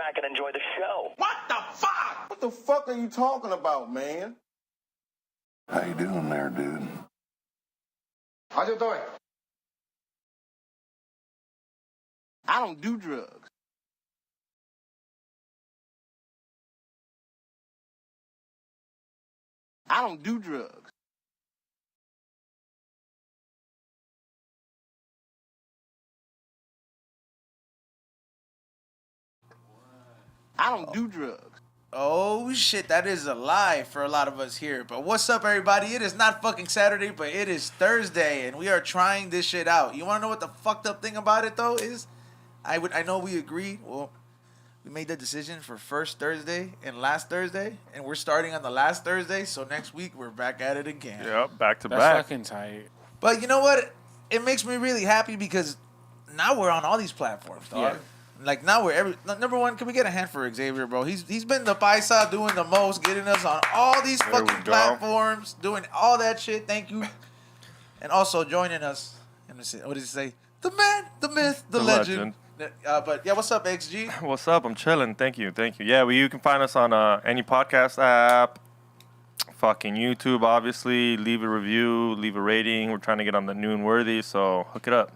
back and enjoy the show. What the fuck? What the fuck are you talking about, man? How you doing there, dude? How you doing? I don't do drugs. I don't do drugs. I don't do drugs. Oh shit, that is a lie for a lot of us here. But what's up, everybody? It is not fucking Saturday, but it is Thursday, and we are trying this shit out. You want to know what the fucked up thing about it though is? I know we agreed. Well, we made the decision for first Thursday and last Thursday, and we're starting on the last Thursday. So next week we're back at it again. Yep, back to That's back. fucking tight. But you know what? It makes me really happy because now we're on all these platforms, dog. Yeah. Like now we're number one. Can we get a hand for Xavier, bro? He's been the paisa doing the most, getting us on all these There we fucking go. platforms, doing all that shit. Thank you, and also joining us. What does it say? The man, the myth, the legend. But yeah, what's up, XG? What's up? I'm chilling. Thank you. Yeah, you can find us on any podcast app, fucking YouTube, obviously. Leave a review, leave a rating. We're trying to get on the new and worthy, so hook it up.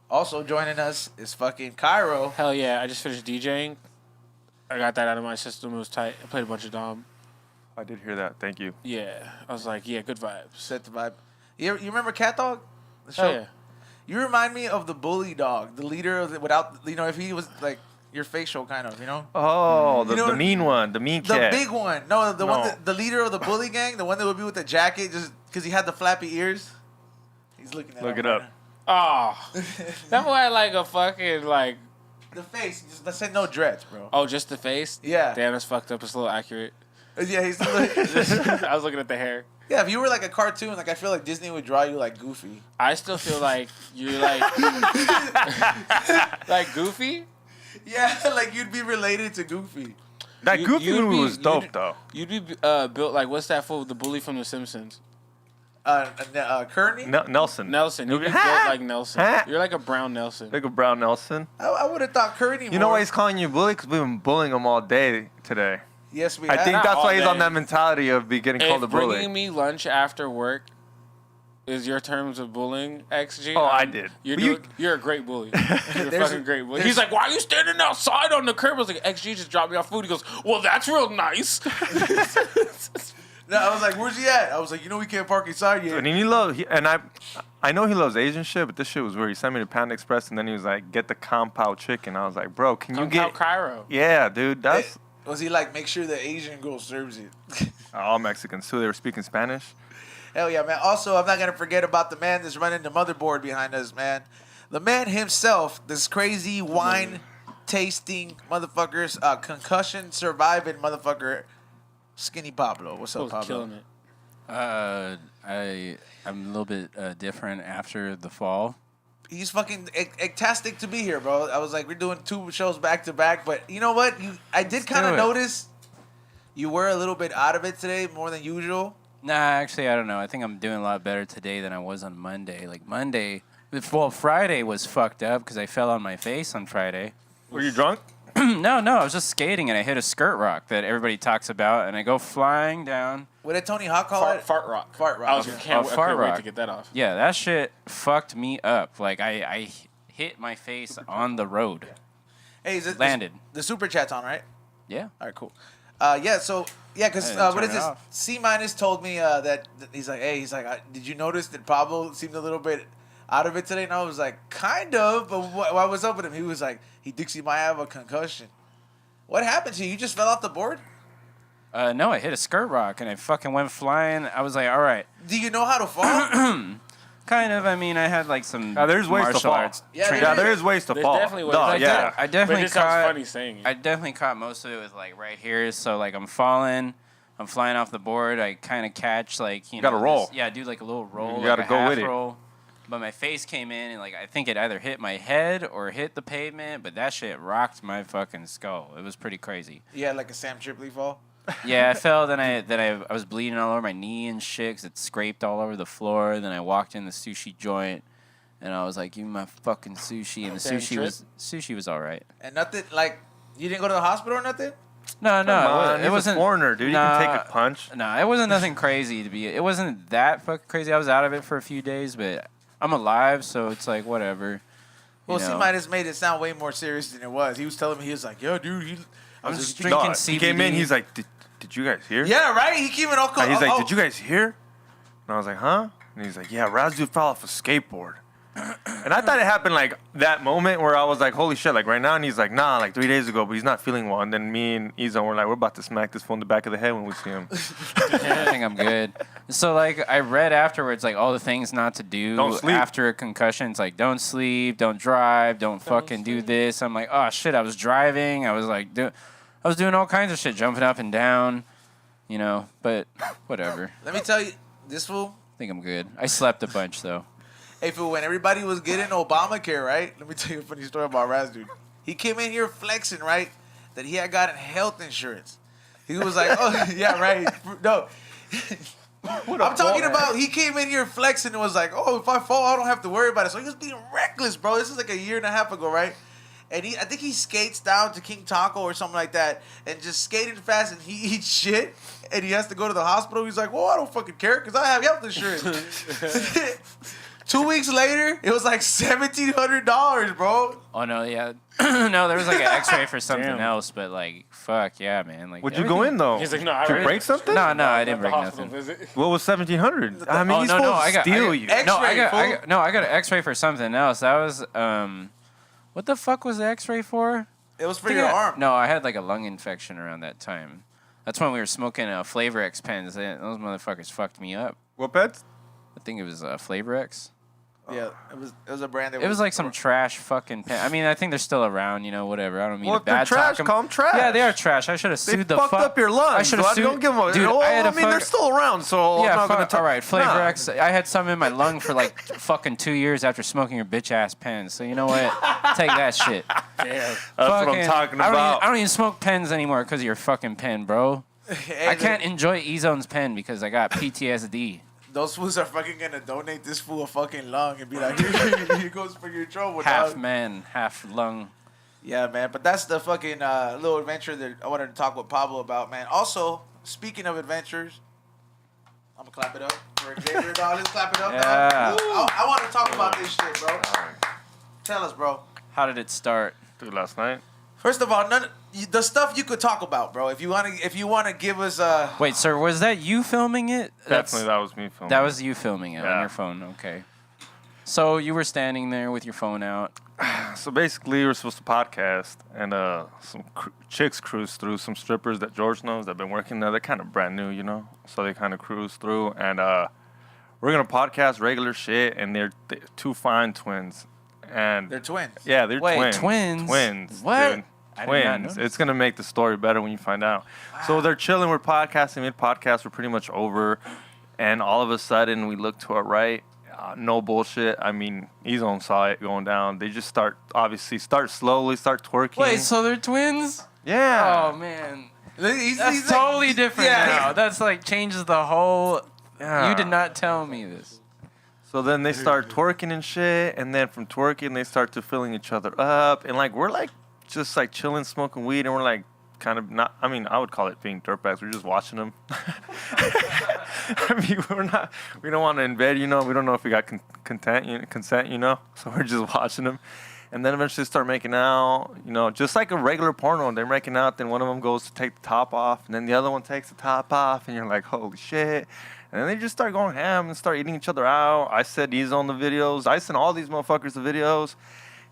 Also joining us is fucking Cairo. Hell yeah, I just finished DJing. I got that out of my system. It was tight. I played a bunch of Dom. I did hear that. Thank you. Yeah. I was like, yeah, good vibes. Set the vibe. You remember Cat Dog? The show? Hell yeah. You remind me of the bully dog, the leader of if he was like your facial kind of, Oh, the mean one, the mean The cat. big one. No, the one, the leader of the bully gang, the one that would be with the jacket just because he had the flappy ears. He's looking at Look it right up. now. Oh. That boy had like a fucking like. The face, just let's say no dreads, bro. Oh, just the face? Yeah. Damn, that's fucked up. It's a little accurate. Yeah, he's I was looking at the hair. yeah. If you were like a cartoon, like I feel like Disney would draw you like Goofy. I still feel like you're like. like Goofy? Yeah, like you'd be related to Goofy. That Goofy you'd movie be- was dope, you'd- though. You'd be built like, what's that fool? The bully from The Simpsons. Kearney. Nelson. Nelson. You'd be built like Nelson. You're like a brown Nelson. Like a brown Nelson. I would have thought Kearney. You know why he's calling you bully? Because we've been bullying him all day today. Yes, we. I have. think Not that's all why he's day. on that mentality of getting called a If bully. bringing me lunch after work is your terms of bullying, XG. Oh, I did. You're a great bully. You're a There's fucking great bully. there's- He's like, why are you standing outside on the curb? I was like, XG just dropped me off food. He goes, well, that's real nice. No, I was like, "Where's he at?" I was like, "We can't park inside yet." And I know he loves Asian shit, but this shit was weird. He sent me to Panda Express, and then he was like, "Get the compound chicken." I was like, "Bro, can you Come get?" out Cairo. Yeah, dude, that's Was he like, make sure the Asian girl serves it? all Mexicans too. They were speaking Spanish. Hell yeah, man. Also, I'm not gonna forget about the man that's running the motherboard behind us, man. The man himself, this crazy wine tasting motherfuckers, concussion surviving motherfucker, Skinny Pablo. What's I up, was Pablo? killing it. I'm a little bit different after the fall. He's fucking ectastic to be here, bro. I was like, we're doing 2 shows back to back, but you know what? I did kind do of it. notice you were a little bit out of it today, more than usual. Nah, actually, I don't know. I think I'm doing a lot better today than I was on Monday. Like Friday was fucked up because I fell on my face on Friday. Were you drunk? No, I was just skating and I hit a skirt rock that everybody talks about, and I go flying down. What did Tony Hawk call it? Fart rock. Fart rock. I was Okay. I Fart couldn't wait rock. to get that off. Yeah, that shit fucked me up. Like I hit my face on the road. Hey, is it Landed. The super chat's on, right? Yeah. All right, cool. Because I didn't what turn is it this? off. C minus told me that he's like, did you notice that Pablo seemed a little bit out of it today? And I was like, kind of, but what was up with him? He was like, he thinks he might have a concussion. What happened to you? You just fell off the board? No, I hit a skirt rock and I fucking went flying. I was like, all right. Do you know how to fall? Kind of. I mean, I had like some There's ways to martial fall. arts. Yeah, training. there Yeah, there is ways to There's fall. definitely ways Duh, to yeah. I But definitely it sounds caught. funny saying it. I definitely caught most of it with like right here. So like I'm falling, I'm flying off the board. I kind of catch like you gotta know, roll. I do like a little roll. You gotta like a go half with it. roll. But my face came in and like I think it either hit my head or hit the pavement. But that shit rocked my fucking skull. It was pretty crazy. You had like a Sam Tripley fall? Yeah, I fell. Then I was bleeding all over my knee and shit 'cause it scraped all over the floor. Then I walked in the sushi joint. And I was like, "Give me my fucking sushi," and the Damn sushi was all right. And nothing like You didn't go to the hospital or nothing? No, Come on, it he's wasn't a foreigner, dude. Nah, You can take a punch. No, it wasn't nothing crazy to be. It wasn't that fucking crazy. I was out of it for a few days, but I'm alive, so it's like whatever. Well, you know. C has made it sound way more serious than it was. He was telling me, he was like, yo, dude, I'm was just like, drinking No, CBD. he came in. He's like, did you guys hear? yeah, right? He came in all He's like, did you guys hear? And I was like, huh? And he's like, yeah, Razdu fell off a skateboard. And I thought it happened like that moment where I was like, holy shit, like right now. And he's like, nah, like 3 days ago, but he's not feeling well. And then me and Izon were like, we're about to smack this fool in the back of the head when we see him. I think I'm good. So like I read afterwards like all the things not to do Don't sleep. after a concussion. It's like don't sleep, don't drive, don't fucking do this. I'm like, oh shit, I was driving. I was like, I was doing all kinds of shit, jumping up and down, you know. But whatever. Let me tell you, this fool. I think I'm good. I slept a bunch though. Hey, fool, when everybody was getting Obamacare, right? Let me tell you a funny story about Raz, dude. He came in here flexing, right, that he had gotten health insurance. He was like, oh, yeah, right. No. I'm talking about he came in here flexing and was like, oh, if I fall, I don't have to worry about it. So he was being reckless, bro. This is like a year and a half ago, right? And I think he skates down to King Taco or something like that and just skated fast and he eats shit and he has to go to the hospital. He's like, well, I don't fucking care because I have health insurance. 2 weeks later, it was like $1,700, bro. Oh no, yeah. No, there was like an X-ray for something else, but like, fuck yeah, man. Like, Would you go in though? He's like, no, Did you I break something? No, I didn't break hospital nothing. visit. What was 1,700? I mean, Oh he's no, supposed I to got steal you. I got an X-ray for something else. That was what the fuck was the X-ray for? It was for your arm. No, I had like a lung infection around that time. That's when we were smoking Flavor X pens. Those motherfuckers fucked me up. What pets? I think it was Flavor X. Yeah, it was a brand that It was like some trash fucking pen. I mean, I think they're still around, you know, whatever. I don't mean Well, to if they're bad trash, talk 'em. call 'em trash. Yeah, they are trash. I should have They sued the fucked fuck. up your lungs. I should have sued. Don't give them. Dude, well, I had I a mean, they're still around, so Yeah, I'm not fuck, gonna all right, Flavor Nah. X. I had some in my lung for like fucking 2 years after smoking your bitch ass pens. So you know what? Take that shit. Damn. That's what I'm Fucking- talking I about. don't even smoke pens anymore because of your fucking pen, bro. Hey, I can't enjoy E-Zone's pen because I got PTSD. Those fools are fucking gonna donate this fool a fucking lung and be like, here goes for your trouble, Half dog. man, half lung. Yeah, man. But that's the fucking little adventure that I wanted to talk with Pablo about, man. Also, speaking of adventures, I'm gonna clap it up for Xavier, dog. Let's clap it up, Yeah. dog. I want to talk about this shit, bro. Tell us, bro. How did it start? Dude, last night. First of all, the stuff you could talk about, bro. If you wanna give us Wait, sir, was that you filming it? Definitely, that was me filming. That was you filming it on Yeah. your phone. Okay. So you were standing there with your phone out. So basically, we were supposed to podcast, and some chicks cruised through, some strippers that George knows that have been working there. They're kind of brand new, you know? So they kind of cruised through, and we're going to podcast regular shit, and they're two fine twins. And they're twins. Yeah, they're Wait, twins. twins? Twins. What? Dude. I did not Twins. know It's going to make the story better when you find out. So they're chilling. We're podcasting. Mid-podcast, we're pretty much over. And all of a sudden, we look to our right. No bullshit. I mean, Ezone saw it going down. They just start slowly, start twerking. Wait, so they're twins? Yeah. Oh man, He's that's totally different yeah, now. That's like changes the whole. Yeah. You did not tell me this. So then they start twerking and shit, and then from twerking they start to filling each other up, and like we're like just like chilling, smoking weed, and we're like kind of not. I mean, I would call it being dirtbags. We're just watching them. I mean, we don't want to invade, you know. We don't know if we got consent, you know. So we're just watching them, and then eventually start making out, you know, just like a regular porno. They're making out, then one of them goes to take the top off, and then the other one takes the top off, and you're like, holy shit. And then they just start going ham and start eating each other out. I said these on the videos. I sent all these motherfuckers the videos,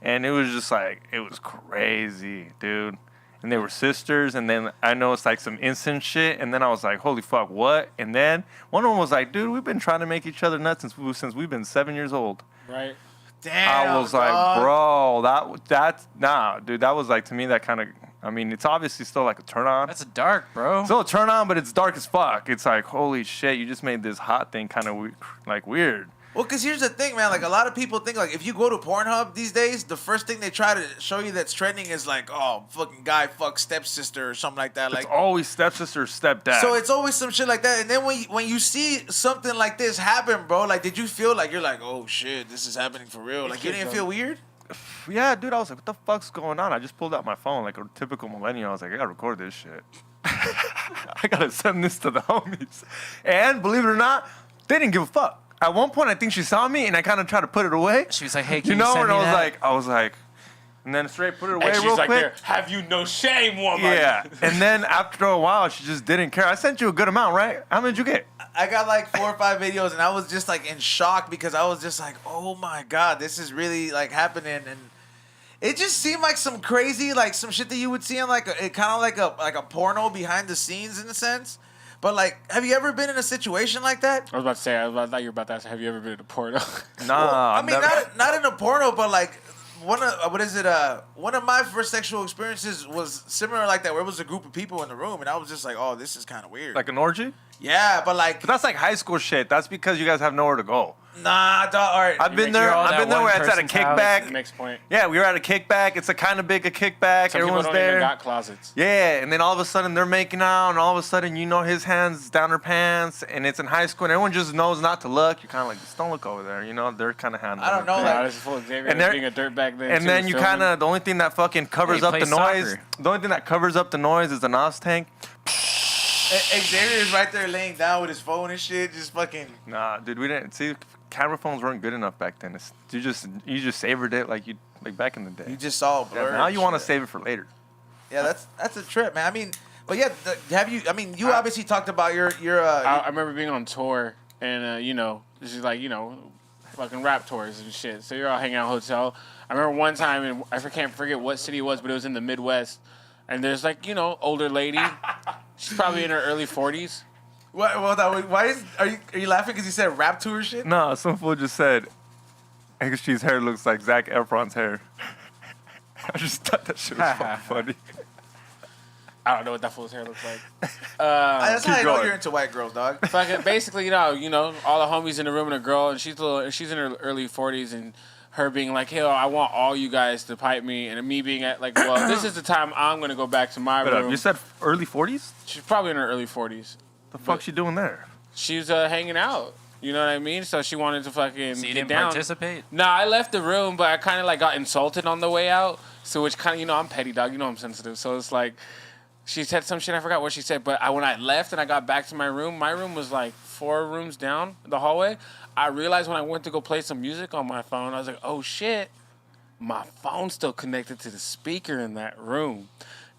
and it was just like, it was crazy, dude. And they were sisters, and then I noticed like some instant shit, and then I was like, holy fuck, what? And then one of them was like, dude, we've been trying to make each other nuts since we've been 7 years old. Right. Damn. I was dog. like, bro, that's nah, dude. That was like, to me, that kind of, I mean, it's obviously still like a turn on. That's dark, bro. Still a turn on, but it's dark as fuck. It's like, holy shit, you just made this hot thing kind of like weird. Well, because here's the thing, man. Like, a lot of people think, like, if you go to Pornhub these days, the first thing they try to show you that's trending is, like, oh, fucking guy fuck stepsister or something like that. It's Like, always stepsister or stepdad. so it's always some shit like that. And then when you see something like this happen, bro, like, did you feel like you're like, oh, shit, this is happening for real? Like, you didn't feel weird? yeah, dude, I was like, what the fuck's going on? I just pulled out my phone like a typical millennial. I was like, I gotta record this shit. I gotta send this to the homies. And believe it or not, they didn't give a fuck. At one point, I think she saw me, and I kind of tried to put it away. She was like, "Hey, can you know, send and me I was like, and then straight put it away And she's real like, quick. there, have you no shame, woman? Yeah, and then after a while, she just didn't care. I sent you a good amount, right? How many did you get? I got like 4 or 5 videos, and I was just like in shock because I was just like, oh my god, this is really like happening, and it just seemed like some crazy, like some shit that you would see in like it kind of like a porno behind the scenes in a sense. But like, have you ever been in a situation like that? I was about to say, I thought you were about to ask, have you ever been in a porno? Nah, I mean, not in a porno, but like one of my first sexual experiences was similar like that, where it was a group of people in the room, and I was just like, oh, this is kind of weird. like an orgy. Yeah, but like, But that's like high school shit. That's because you guys have nowhere to go. nah, dog. All right, I've been you're there. all I've that been there one where it's at a person's house. kickback. Makes point. Yeah, we were at a kickback. It's a kind of big a kickback. Some Everyone's people don't there. even got closets. Yeah, and then all of a sudden they're making out, and all of a sudden you know his hands down her pants, and it's in high school, and everyone just knows not to look. You're kind of like, just don't look over there. You know, they're kind of handling. I don't know, it. like- Nah, this is full of Xavier And there- being a dirtbag then. And too, then you filming. kind of the only thing that fucking covers Hey, up play the noise. soccer. The only thing that covers up the noise is the nos tank. Xavier is right there laying down with his phone and shit, just fucking. Nah, dude, we didn't see. Camera phones weren't good enough back then. You just savored it like back in the day. You just saw a blur. Yeah, now and you want to shit. save it for later. Yeah, that's a trip, man. I mean, but yeah, have you? I mean, you obviously talked about your I remember being on tour, and you know, this is like, you know, fucking rap tours and shit. So you're all hanging out in a hotel. I remember one time, and I can't forget what city it was, but it was in the Midwest. And there's like, you know, older lady. She's probably in her early 40s. why are you laughing because you said rap tour shit? No, some fool just said, "She's hair looks like Zac Efron's hair." I just thought that shit was fucking funny. I don't know what that fool's hair looks like. That's how I know going. you're into white girls, dog. Fucking basically, you know, all the homies in the room and a girl, and she's in her early 40s, and her being like, "Hey, I want all you guys to pipe me," and me being at like, "Well, this is the time I'm gonna go back to my room." You said early 40s? She's probably in her early 40s. The fuck's she doing there? She's hanging out. You know what I mean? So she wanted to fucking So you get didn't down. participate? Nah, I left the room, but I kind of like got insulted on the way out. So which kind of, you know, I'm petty, dog. You know I'm sensitive. So it's like, she said some shit. I forgot what she said. But when I left and I got back to my room was like 4 rooms down the hallway. I realized when I went to go play some music on my phone, I was like, oh shit, my phone's still connected to the speaker in that room.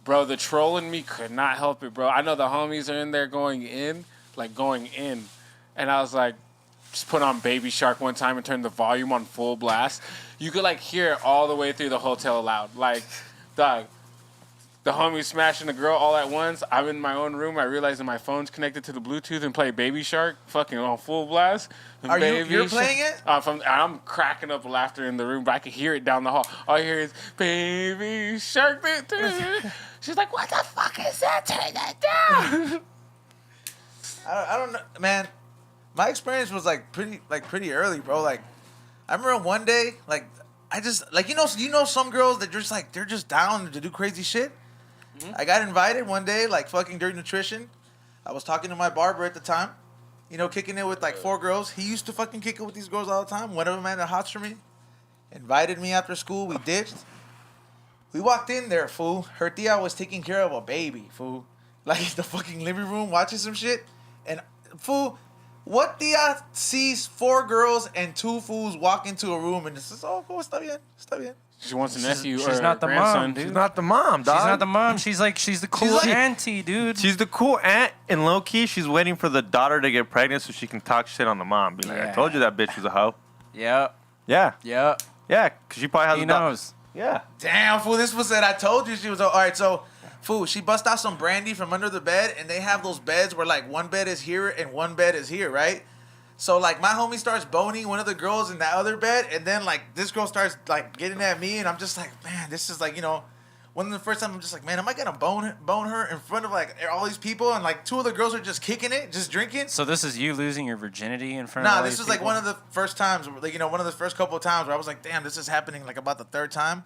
Bro, the troll in me could not help it, bro. I know the homies are in there going in. And I was like, just put on Baby Shark one time and turn the volume on full blast. You could like hear it all the way through the hotel loud. Like, dog, the homies smashing the girl all at once. I'm in my own room. I realize that my phone's connected to the Bluetooth and play Baby Shark fucking on full blast. Are you're playing it? I'm cracking up laughter in the room, but I could hear it down the hall. All you hear is Baby Shark. She's like, what the fuck is that? Turn that down. I don't know, man. My experience was like pretty early, bro. Like, I remember one day, like, I just like you know some girls that just like they're just down to do crazy shit. Mm-hmm. I got invited one day, like fucking during nutrition. I was talking to my barber at the time, you know, kicking it with like 4 girls. He used to fucking kick it with these girls all the time. One of them had a hot for me. Invited me after school. We ditched. We walked in there, fool. Her tia was taking care of a baby, fool. Like the fucking living room watching some shit. And fool, what tia sees 4 girls and 2 fools walk into a room and says, "Oh, cool, está bien." She wants a nephew she's or not a the grandson. mom, dude. She's not the mom, dog. She's not the mom. She's the cool like- auntie, dude. She's the cool aunt, and low key, she's waiting for the daughter to get pregnant so she can talk shit on the mom. Be like, I Yeah. told you that bitch was a hoe. Yep. Yeah, Yep. yeah, because she probably has He a daughter. knows. Yeah. Damn, fool, this was it. I told you she was all right. So, fool, she bust out some brandy from under the bed, and they have those beds where like one bed is here and one bed is here, right? So like my homie starts boning one of the girls in that other bed, and then like this girl starts like getting at me, and I'm just like, man, this is like, you know, one of the first time I'm just like, man, am I gonna bone her in front of like all these people, and like 2 of the girls are just kicking it, just drinking. So this is you losing your virginity in front of Nah, all this these was like people? one of the first times, like, you know, one of the first couple of times where I was like, damn, this is happening like about the 3rd time.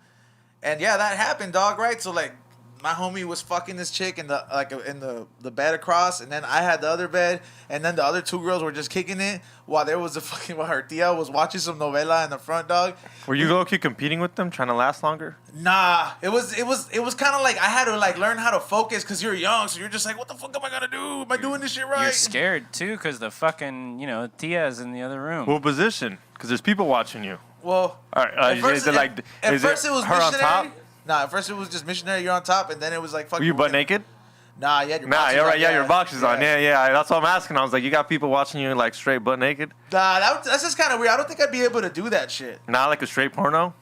And yeah, that happened, dog, right? So like my homie was fucking this chick in the bed across, and then I had the other bed, and then the other two girls were just kicking it while while her tia was watching some novela in the front, dog. Were you low-key competing with them, trying to last longer? Nah, it was kind of like I had to like learn how to focus because you're young, so you're just like, what the fuck am I gonna do? Am I doing this shit right? You're scared too because the fucking Tia's in the other room. What position? Because there's people watching you. Well, All right, is it like at first it was her on missionary. top? Nah, at first it was just missionary. You're on top, and then it was like fucking. Were you butt naked? Nah, you had your Nah, boxers you're right. on, Yeah, your boxers on. Yeah. That's what I'm asking. I was like, you got people watching you like straight butt naked? Nah, that's just kind of weird. I don't think I'd be able to do that shit. Not like a straight porno?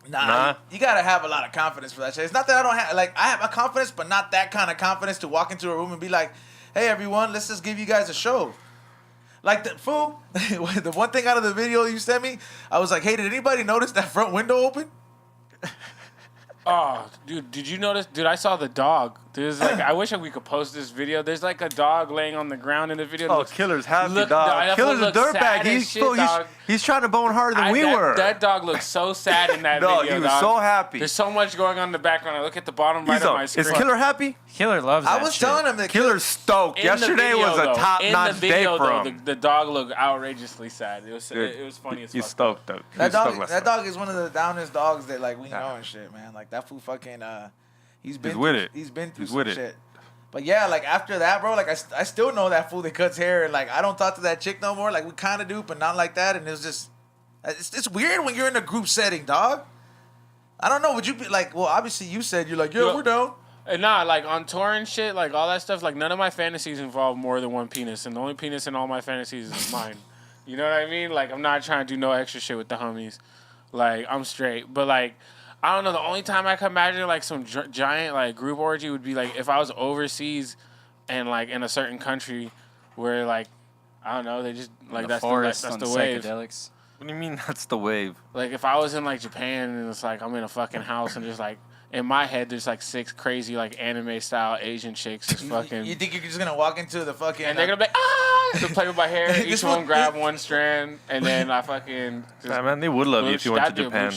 Nah. You gotta have a lot of confidence for that shit. It's not that I don't have, like, I have a confidence, but not that kind of confidence to walk into a room and be like, hey, everyone, let's just give you guys a show. Like, the fool, the one thing out of the video you sent me, I was like, hey, did anybody notice that front window open? Oh, dude, did you notice? Dude, I saw the dog. There's like, I wish we could post this video. There's like a dog laying on the ground in the video. Oh, Killer's happy, look, dog. that Killer's fool a looks sad dirtbag. as shit, He's trying to bone harder than we were. That dog looks so sad in that No, video, he was dog. so happy. There's so much going on in the background. I look at the bottom right of my screen. Is Killer happy? Killer loves that I was shit. telling him that Killer's stoked. In the Yesterday video, was a though, top-notch day for him. The dog looked outrageously sad. It was funny as fuck. He's stoked, though. that dog is one of the downest dogs that like we know and shit, man. Like that fool fucking he's been with it. He's been through He's some with it. shit. But yeah, like after that, bro, like I still know that fool that cuts hair, and like I don't talk to that chick no more. Like we kind of do, but not like that. And it was just it's weird when you're in a group setting, dog. I don't know. Would you be like? Well, obviously you said you're like, yeah, we're down. And nah, like on tour and shit, like all that stuff, like none of my fantasies involve more than one penis, and the only penis in all my fantasies is mine. You know what I mean? Like I'm not trying to do no extra shit with the homies. Like I'm straight, but like I don't know. The only time I can imagine like some giant like group orgy would be like if I was overseas and like in a certain country where like I don't know, they just like the that's forest the on wave. psychedelics. What do you mean that's the wave? Like if I was in like Japan and it's like I'm in a fucking house and just like in my head there's like 6 crazy like anime style Asian chicks just fucking. You think you're just gonna walk into the fucking and they're gonna be like, ah, to play with my hair. Each one grab one strand and then I fucking. Yeah, man, they would love you if you went to Japan.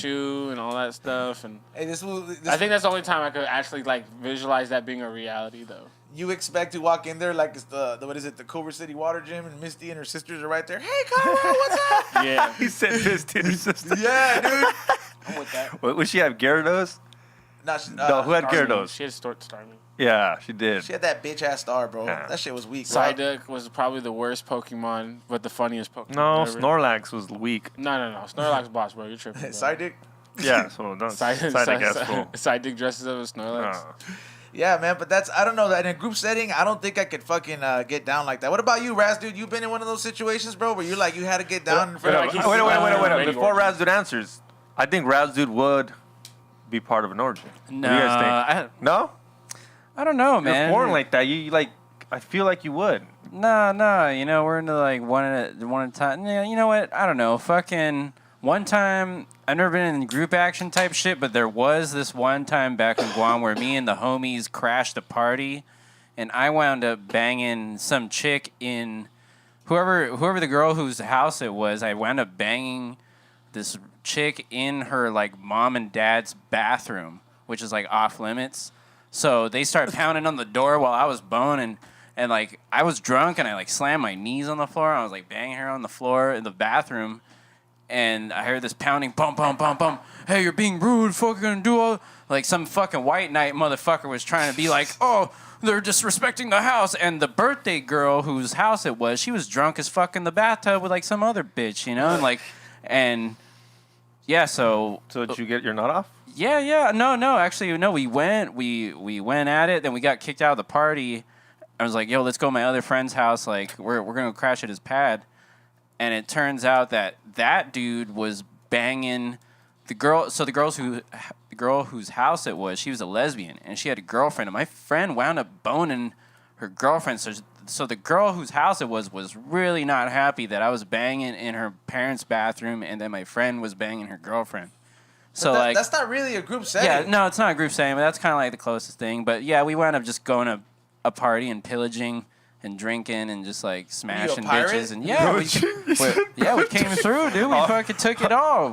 And all that stuff and. Hey, this I think that's the only time I could actually like visualize that being a reality though. You expect to walk in there like it's the what is it, the Culver City Water Gym, and Misty and her sisters are right there. Hey, Carl, what's up? Yeah. He said his titty sister. Yeah, dude. I'm with that. Would she have Gyarados? No, No, who had Gyarados? She had Starmie. Yeah, she did. She had that bitch ass star, bro. Yeah. That shit was weak. Bro. Psyduck was probably the worst Pokemon, but the funniest Pokemon. No, ever. Snorlax was weak. No. Snorlax boss, bro. You're tripping. Bro. Psyduck. Yeah, so don't Psyduck guess fool. Psyduck dresses up as Snorlax. No. Yeah, man, but that's I don't know that in a group setting, I don't think I could fucking get down like that. What about you, Raz, dude? You been in one of those situations, bro, where you like you had to get down? Wait, like, he's- Wait. Many Before orgies. Razdude answers, I think Razdude would be part of an orgy. No, What do you guys think? No? I don't know, You're man. foreign like that. You like. I feel like you would. No. You know, we're into like one at a time. Yeah, you know what? I don't know. Fucking one time, I've never been in group action type shit, but there was this one time back in Guam where me and the homies crashed a party, and I wound up banging some chick in whoever the girl whose house it was. I wound up banging this chick in her like mom and dad's bathroom, which is like off limits. So they started pounding on the door while I was boning, and like I was drunk and I like slammed my knees on the floor. I was like banging her on the floor in the bathroom, and I heard this pounding, bum bum bum bum. Hey, you're being rude. Fucking do all like some fucking white knight motherfucker was trying to be like, oh, they're disrespecting the house. And the birthday girl whose house it was, she was drunk as fuck in the bathtub with like some other bitch, you know, and like, and yeah, so did you get your nut off? Yeah. No, actually, no. We went at it. Then we got kicked out of the party. I was like, yo, let's go to my other friend's house. Like, we're gonna crash at his pad. And it turns out that dude was banging the girl. So the girl whose house it was, she was a lesbian, and she had a girlfriend. And my friend wound up boning her girlfriend. So the girl whose house it was really not happy that I was banging in her parents' bathroom, and then my friend was banging her girlfriend. So like that's not really a group setting. yeah, no, it's not a group setting, but that's kind of like the closest thing. But yeah, we wound up just going to a party and pillaging and drinking and just like smashing pirate? bitches. And yeah, we came through, dude. We fucking took it all.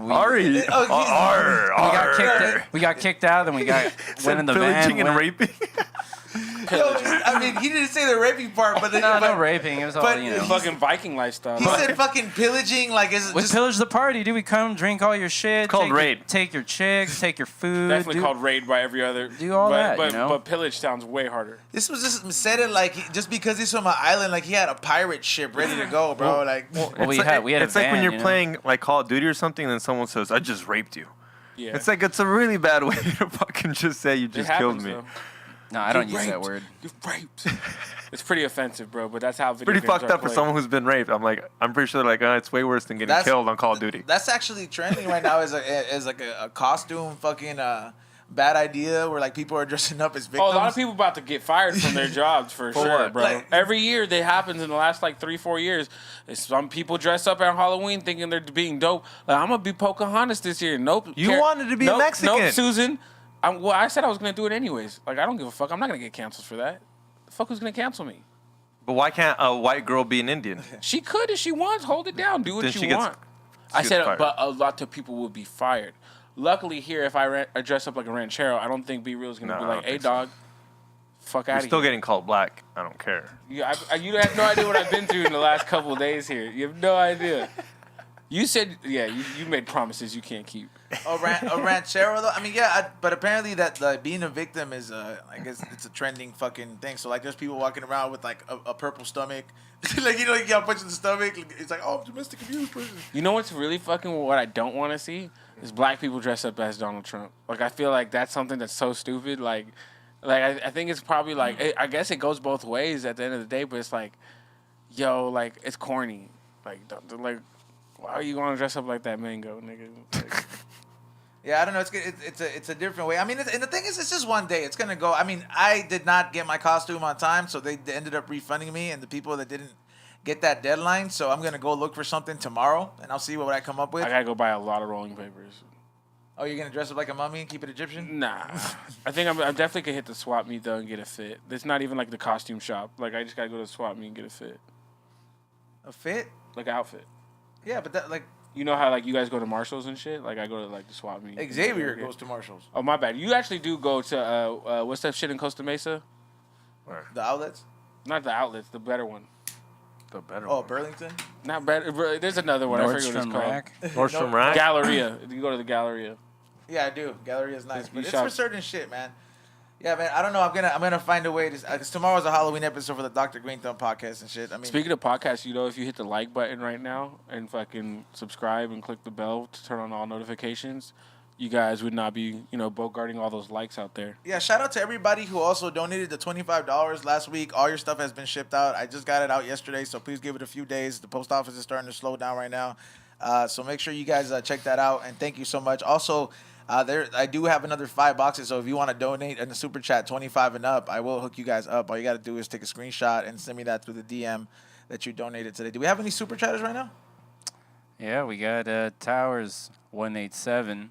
We got kicked out, then we went in the van. Pillaging and raping. I mean, he didn't say the raping part, but no raping. It was all, fucking Viking lifestyle. He said fucking pillaging, like is we pillage the party, dude. We come drink all your shit. It's called raid. Take your chicks, take your food. Definitely called raid by every other. Do all that, but pillage sounds way harder. This was just said it like just because he's from an island, like he had a pirate ship ready to go, bro. We had it's a like when van, you're playing like Call of Duty or something, and then someone says, "I just raped you." Yeah. It's like it's a really bad way to fucking just say you just killed me. Though. No, I don't use that word. You raped. It's pretty offensive, bro. But that's how video Pretty games fucked are up for played. someone who's been raped. I'm pretty sure it's way worse than getting killed on Call of Duty. That's actually trending right now as like a costume fucking bad idea where like people are dressing up as victims. Oh, a lot of people about to get fired from their jobs for sure, what? bro. Like- Every year they happens in the last like 3-4 years. Some people dress up on Halloween thinking they're being dope. Like, I'm gonna be Pocahontas this year. Nope. You wanted to be a Mexican. Nope, Susan. I said I was gonna do it anyways. Like I don't give a fuck. I'm not gonna get canceled for that. The fuck who's gonna cancel me? But why can't a white girl be an Indian? She could if she wants. Hold it down. Do what Then you she gets- want. she I gets said, fired. but a lot of people will be fired. Luckily here, if I dress up like a ranchero, I don't think B Real is gonna No, be I like, don't "Hey, think so. dog, fuck out You're of still here." getting called black. I don't care. You have no idea what I've been through in the last couple of days here. You have no idea. You said, you made promises you can't keep. a ranchero though. I mean, but apparently that being a victim is I guess it's a trending fucking thing. So like, there's people walking around with like a purple stomach, like you got punched in the stomach. It's like, oh, domestic abuse person. You know what's really fucking what I don't want to see is black people dress up as Donald Trump. Like I feel like that's something that's so stupid. Like I think it's probably like I guess it goes both ways at the end of the day. But it's like, yo, like it's corny. Like why are you going to dress up like that mango, nigga? Like, Yeah, I don't know. It's a different way. I mean, and the thing is, it's just one day. It's gonna go. I mean, I did not get my costume on time, so they ended up refunding me. And the people that didn't get that deadline, so I'm gonna go look for something tomorrow, and I'll see what I come up with. I gotta go buy a lot of rolling papers. Oh, you're gonna dress up like a mummy and keep it Egyptian? Nah, I think I'm definitely gonna hit the swap meet though and get a fit. It's not even like the costume shop. Like I just gotta go to the swap meet and get a fit, A fit? like an outfit. Yeah, but that like You know how like you guys go to Marshalls and shit? Like I go to like the swap meet. Xavier goes to Marshalls. Oh my bad. You actually do go to what's that shit in Costa Mesa? The outlets? Not the outlets, the better one. The better Oh, one. Burlington? Not better. There's another one. I forget what it's Nordstrom called. Rack. Nordstrom Rack. Galleria. You go to the Galleria. Yeah, I do. Gallery is nice, It's but it's shop- for certain shit, man. Yeah, man. I don't know. I'm gonna find a way to. Cause tomorrow's a Halloween episode for the Dr. Green Thumb podcast and shit. I mean, Speaking of podcasts, you know, if you hit the like button right now and fucking subscribe and click the bell to turn on all notifications, you guys would not be, bogarting all those likes out there. yeah. Shout out to everybody who also donated the $25 last week. All your stuff has been shipped out. I just got it out yesterday, so please give it a few days. The post office is starting to slow down right now, so make sure you guys check that out. And thank you so much. Also. I do have another 5 boxes, so if you want to donate in the super chat 25 and up, I will hook you guys up. All you got to do is take a screenshot and send me that through the DM that you donated today. Do we have any super chatters right now? Yeah, we got Towers 187.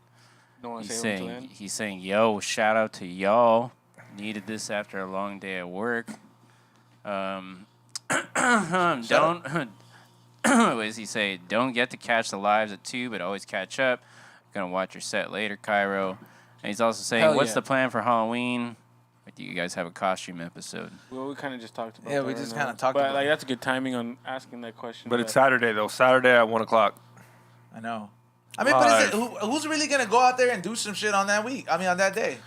No one He's say saying, yo, shout out to y'all. Needed this after a long day at work. Don't. What does he say? Don't get to catch the lives at 2, but always catch up. Gonna watch your set later, Cairo. And he's also saying, Hell what's yeah. the plan for Halloween? Or do you guys have a costume episode? Well, we kind of just talked about Yeah, that we right just now. kinda talked but, about like, it. that's a good timing on asking that question. But it's Saturday though. Saturday at 1:00. I know. I mean, but is it, who's really going to go out there and do some shit on that week? I mean, on that day?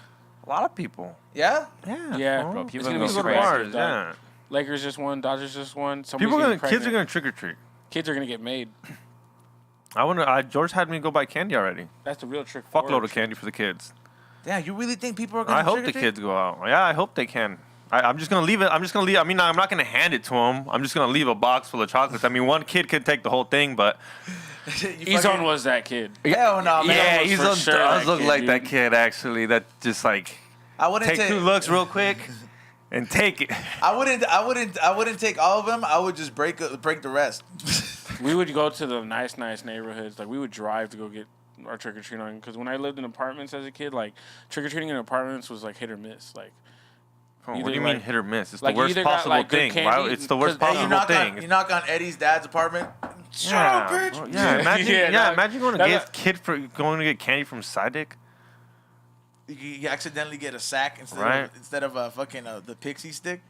A lot of people. Yeah? Yeah. Yeah, bro. bro. People It's gonna go be to super bars, active, dog. yeah. Lakers just won. Dodgers just won. Kids are gonna trick or treat. Kids are gonna get made. George had me go buy candy already. That's the real trick. Fuckload of candy for the kids. Damn, you really think people are going to I hope the kids go out. Yeah, I hope they can. I'm just gonna leave it. I mean, I'm not gonna hand it to them. I'm just gonna leave a box full of chocolates. I mean, one kid could take the whole thing, but Ezone was that kid. Hell no, man. yeah, was he's for on. sure I was that looking kid, like dude. that kid actually. That just like I wouldn't take 2 looks real quick and take it. I wouldn't take all of them. I would just break the rest. We would go to the nice neighborhoods. Like we would drive to go get our trick or treat on. Because when I lived in apartments as a kid, like trick or treating in apartments was like hit or miss. Like Oh, Either what do you mean like- hit or miss? It's like, the you worst either got, possible like, good thing. candy, Right? It's the worst 'cause, hey, possible thing. You knock on Eddie's dad's apartment. Shut up, bitch. Bro, yeah, imagine, Yeah, dog. imagine going to That- get going to get candy from Sidek. You accidentally get a sack instead Right. of fucking the pixie stick.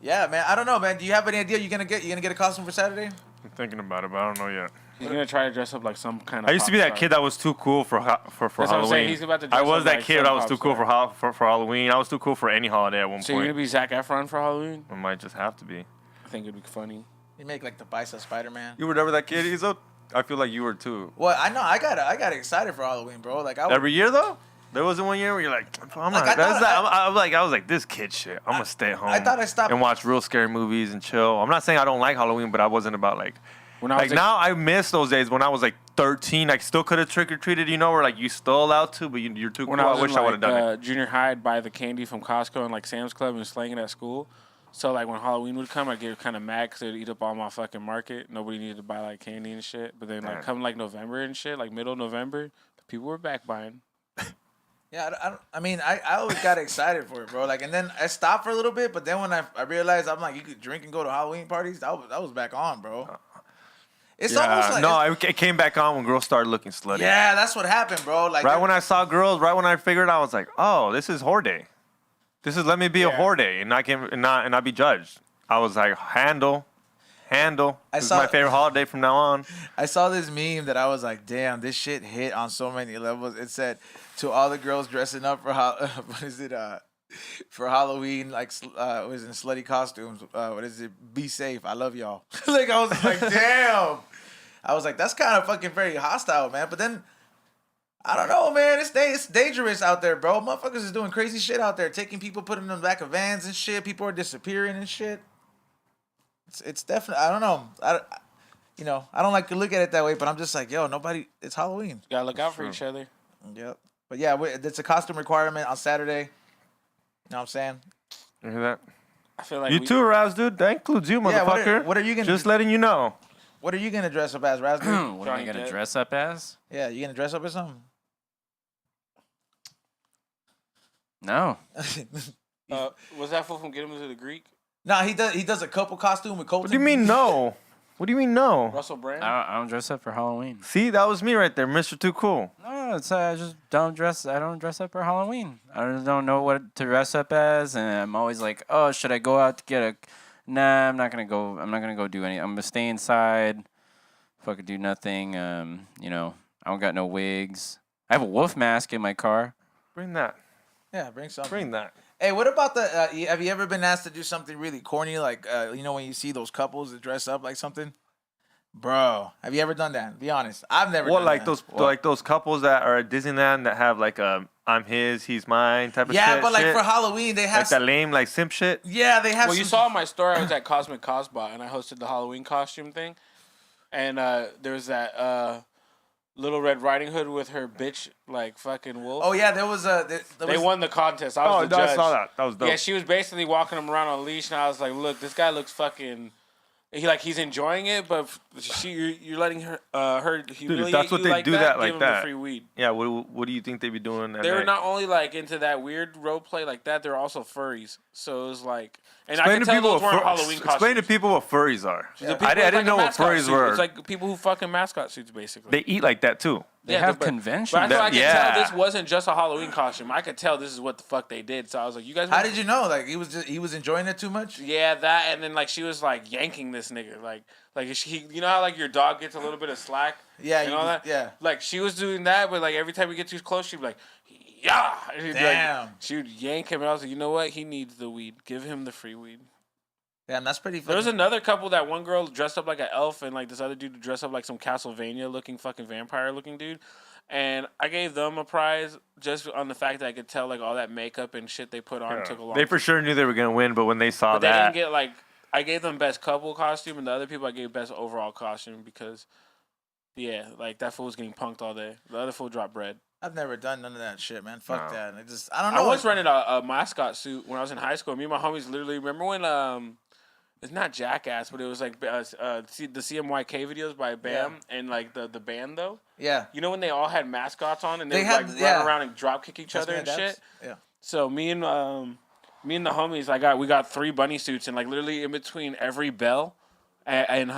Yeah, man. I don't know, man. Do you have any idea you gonna get a costume for Saturday? I'm thinking about it, but I don't know yet. He's gonna try to dress up like some kind of. I used to be pop that star. kid that was too cool for That's what I'm saying. Halloween. He's about to I dress was up that like kid some that was pop too cool star. for Halloween. I was too cool for any holiday at one So you're gonna point. be Zac Efron for Halloween? I might just have to be. I think it'd be funny. You make like the bicep Spider-Man. You were never that kid, Izo? I feel like you were too. Well, I know. I got excited for Halloween, bro. Like I was, Every year though? There wasn't one year where you're like, I'm Like, not. I thought I was like, this kid shit. I'm gonna stay at home. I thought I stopped- and watch real scary movies and chill. I'm not saying I don't like Halloween, but I wasn't about like. When I was Like now, I miss those days when I was like 13. I still could have trick or treated, where like you still allowed to, but you're too cool. when I was wish in, I would have done it. junior high, I'd buy the candy from Costco and like Sam's Club and slang it at school. So like when Halloween would come, I'd get kind of mad because they'd eat up all my fucking market. Nobody needed to buy like candy and shit. But then like Damn. come like November and shit, like middle of November, people were back buying. Yeah, I always got excited for it, bro. Like, and then I stopped for a little bit, but then when I realized I'm like, you could drink and go to Halloween parties, I was back on, bro. It's almost like no, it came back on when girls started looking slutty. yeah, that's what happened, bro. Like Right when I saw girls, right when I figured out, I was like, oh, this is whore day. This is let me be a whore day and not be judged. I was like, handle. This is saw- my favorite holiday from now on. I saw this meme that I was like, damn, this shit hit on so many levels. It said to all the girls dressing up for what is it? For Halloween, like was in slutty costumes. What is it? Be safe. I love y'all. Like I was like, damn. I was like, that's kind of fucking very hostile, man. But then I don't know, man. It's dangerous out there, bro. Motherfuckers is doing crazy shit out there, taking people, putting them in the back of vans and shit. People are disappearing and shit. It's definitely. I don't know. I don't like to look at it that way, but I'm just like, yo, nobody. It's Halloween. You gotta look out for each other. Yep. But yeah, it's a costume requirement on Saturday. You know what I'm saying? You hear that? I feel like You too, Raz, dude. That includes you, Yeah, motherfucker. what are you gonna Just do? letting you know. What are you gonna dress up as, Raspberry? What am I Johnny gonna Depp. dress up as? Yeah, you gonna dress up as something? No. Was that fool from Get Him to the Greek? Nah, he does a couple costume with Colton. What do you mean no? What do you mean no? Russell Brand? I don't dress up for Halloween. See, that was me right there, Mr. Too Cool. No, it's I just don't dress. I don't dress up for Halloween. I just don't know what to dress up as, and I'm always like, oh, should I go out to get a? Nah, I'm not gonna go. I'm not gonna go do any. I'm gonna stay inside. Fucking do nothing. I don't got no wigs. I have a wolf mask in my car. Bring that. Yeah, bring something. Bring that. Hey, what about the? Have you ever been asked to do something really corny, like when you see those couples that dress up like something? Bro, have you ever done that? Be honest. I've never. What, done like that. those couples that are at Disneyland that have like a I'm his, he's mine type of shit? Yeah, but like shit? for Halloween, they have. like that lame like simp shit. Yeah, they have. Well, you some- saw in my story, I was at Cosmic Cosbot, and I hosted the Halloween costume thing. And there was that Little Red Riding Hood with her bitch, like, fucking wolf. Oh yeah, there was a. They won the contest. I was the I judge. saw that. That was dope. Yeah, she was basically walking him around on a leash, and I was like, "Look, this guy looks fucking." He's enjoying it, but you're letting her humiliate if that's what you they like do that, that give like him that. the free weed. Yeah, what do you think they be doing? At They were night? not only like into that weird role play like that, they're also furries. So it was like, and I Explain can to tell people those weren't what Halloween explain to costumes. people what furries are. The people I with, didn't like, know a what mascot furries suit. were. It's like people who fucking mascot suits, basically. They eat like that too. They have but conventions. But I could Yeah. tell this wasn't just a Halloween costume. I could tell this is what the fuck they did. So I was like, you guys. How did you know? Like he was enjoying it too much. Yeah, that, and then like she was like yanking this nigga, like you know how like your dog gets a little bit of slack. Yeah, and all that. yeah. Like she was doing that, but like every time we get too close, she'd be like, yeah. And he'd be like- Damn. she would yank him, and I was like, you know what? He needs the weed. Give him the free weed. Damn, that's pretty. There was Fucking... another couple that one girl dressed up like an elf, and like this other dude dressed up like some Castlevania looking fucking vampire looking dude. And I gave them a prize just on the fact that I could tell like all that makeup and shit they put on took a long They for sure knew they were gonna win, but when they saw But they that, didn't get like I gave them best couple costume, and the other people I gave best overall costume because, yeah, like that fool was getting punked all day. The other fool dropped bread. I've never done none of that shit, man. Fuck No. that. I don't I know. once rented a mascot suit when I was in high school. Me and my homies literally remember when it's not Jackass, but it was like the CMYK videos by Bam and like the band though. Yeah. You know when they all had mascots on and They they would had- like yeah. run around and drop kick each other and That's shit. Yeah. So me and Me and the homies, we got 3 bunny suits, and like literally in between every bell, and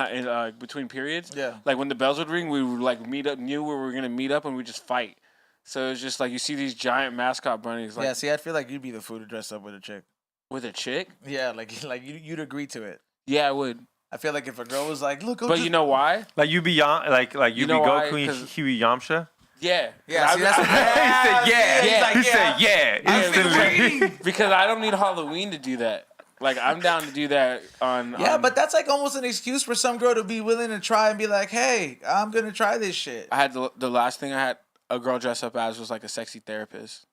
between periods, Yeah. like when the bells would ring, we would like meet up, knew where we were gonna meet up, and we just fight. So it's just like you see these giant mascot bunnies, like Yeah, see, I feel like you'd be the fool to dress up with a chick. with a chick. Yeah, like you'd agree to it. Yeah, I would. I feel like if a girl was like, look, But you know why? Like you be like you You be know why? Goku, 'Cause- he be Yamcha. Yeah. Yeah, see, that's He said yeah. He's like, He said yeah. Instantly. Because I don't need Halloween to do that. Like I'm down to do that on. Yeah, on- but that's like almost an excuse for some girl to be willing to try and be like, hey, I'm gonna try this shit. I had the last thing I had a girl dress up as was like a sexy therapist.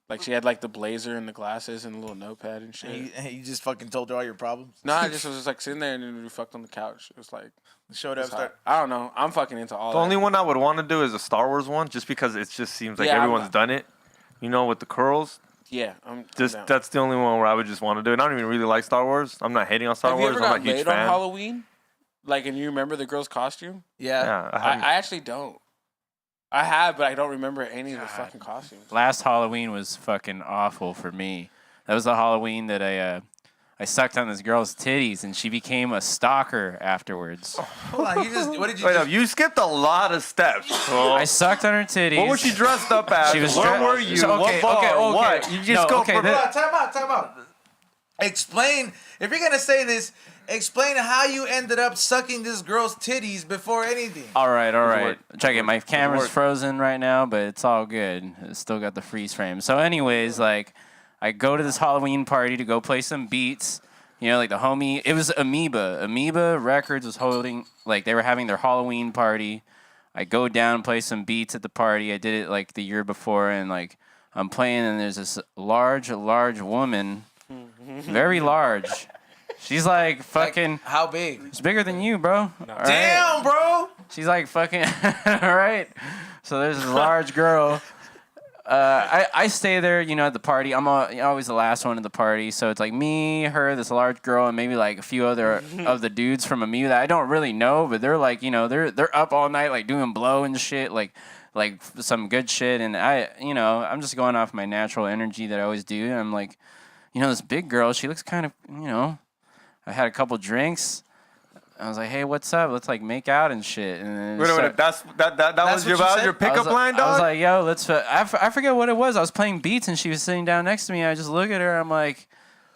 Like she had like the blazer and the glasses and a little notepad and shit. And you just fucking told her all your problems. No, I just was just like sitting there and then we fucked on the couch. It was like Showed up. it's hot. I don't know. I'm fucking into all The that. only one I would want to do is a Star Wars one, just because it just seems like Yeah, I'm everyone's not- done it. You know, with the curls. Yeah, I'm Just down. that's the only one where I would just want to do it. I don't even really like Star Wars. I'm not hating on Star Have you Wars. ever I'm got not a huge laid on fan. Halloween? Like, and you remember the girl's costume? Yeah. Yeah, I actually don't. I have, but I don't remember any of the fucking costumes. Last Halloween was fucking awful for me. That was the Halloween that I sucked on this girl's titties, and she became a stalker afterwards. Hold on, what did you Wait just... up, you skipped a lot of steps. I sucked on her titties. What was she dressed up as? She was Where dre- were you? So, okay, what bar? okay, okay. What? You just No, go okay, for that- Time out. Explain, if you're gonna say this, explain how you ended up sucking this girl's titties before anything. All right. work. Check it. My camera's work. frozen right now, but it's all good. It's still got the freeze frame. So, anyways, like, I go to this Halloween party to go play some beats. You know, like the homie. It was Amoeba. Amoeba Records was holding, like, they were having their Halloween party. I go down and play some beats at the party. I did it like the year before, and like I'm playing, and there's this large woman, very large. She's like fucking. Like, how big? She's bigger than you, bro. All right? Damn, bro. She's like fucking. All right. So there's this large girl. I stay there, you know, at the party. I'm always the last one at the party. So it's like me, her, this large girl, and maybe like a few other of the dudes from Amoeba that I don't really know, but they're like, you know, they're up all night like doing blow and shit, like some good shit. And I'm just going off my natural energy that I always do. And I'm like, you know, this big girl, she looks kind of, you know, I had a couple drinks. I was like, hey, what's up? Let's like make out and shit. And then Wait, that was what you said? your pickup line, I dog? was like, yo, let's. I forget what it was. I was playing beats and she was sitting down next to me. I just look at her. I'm like,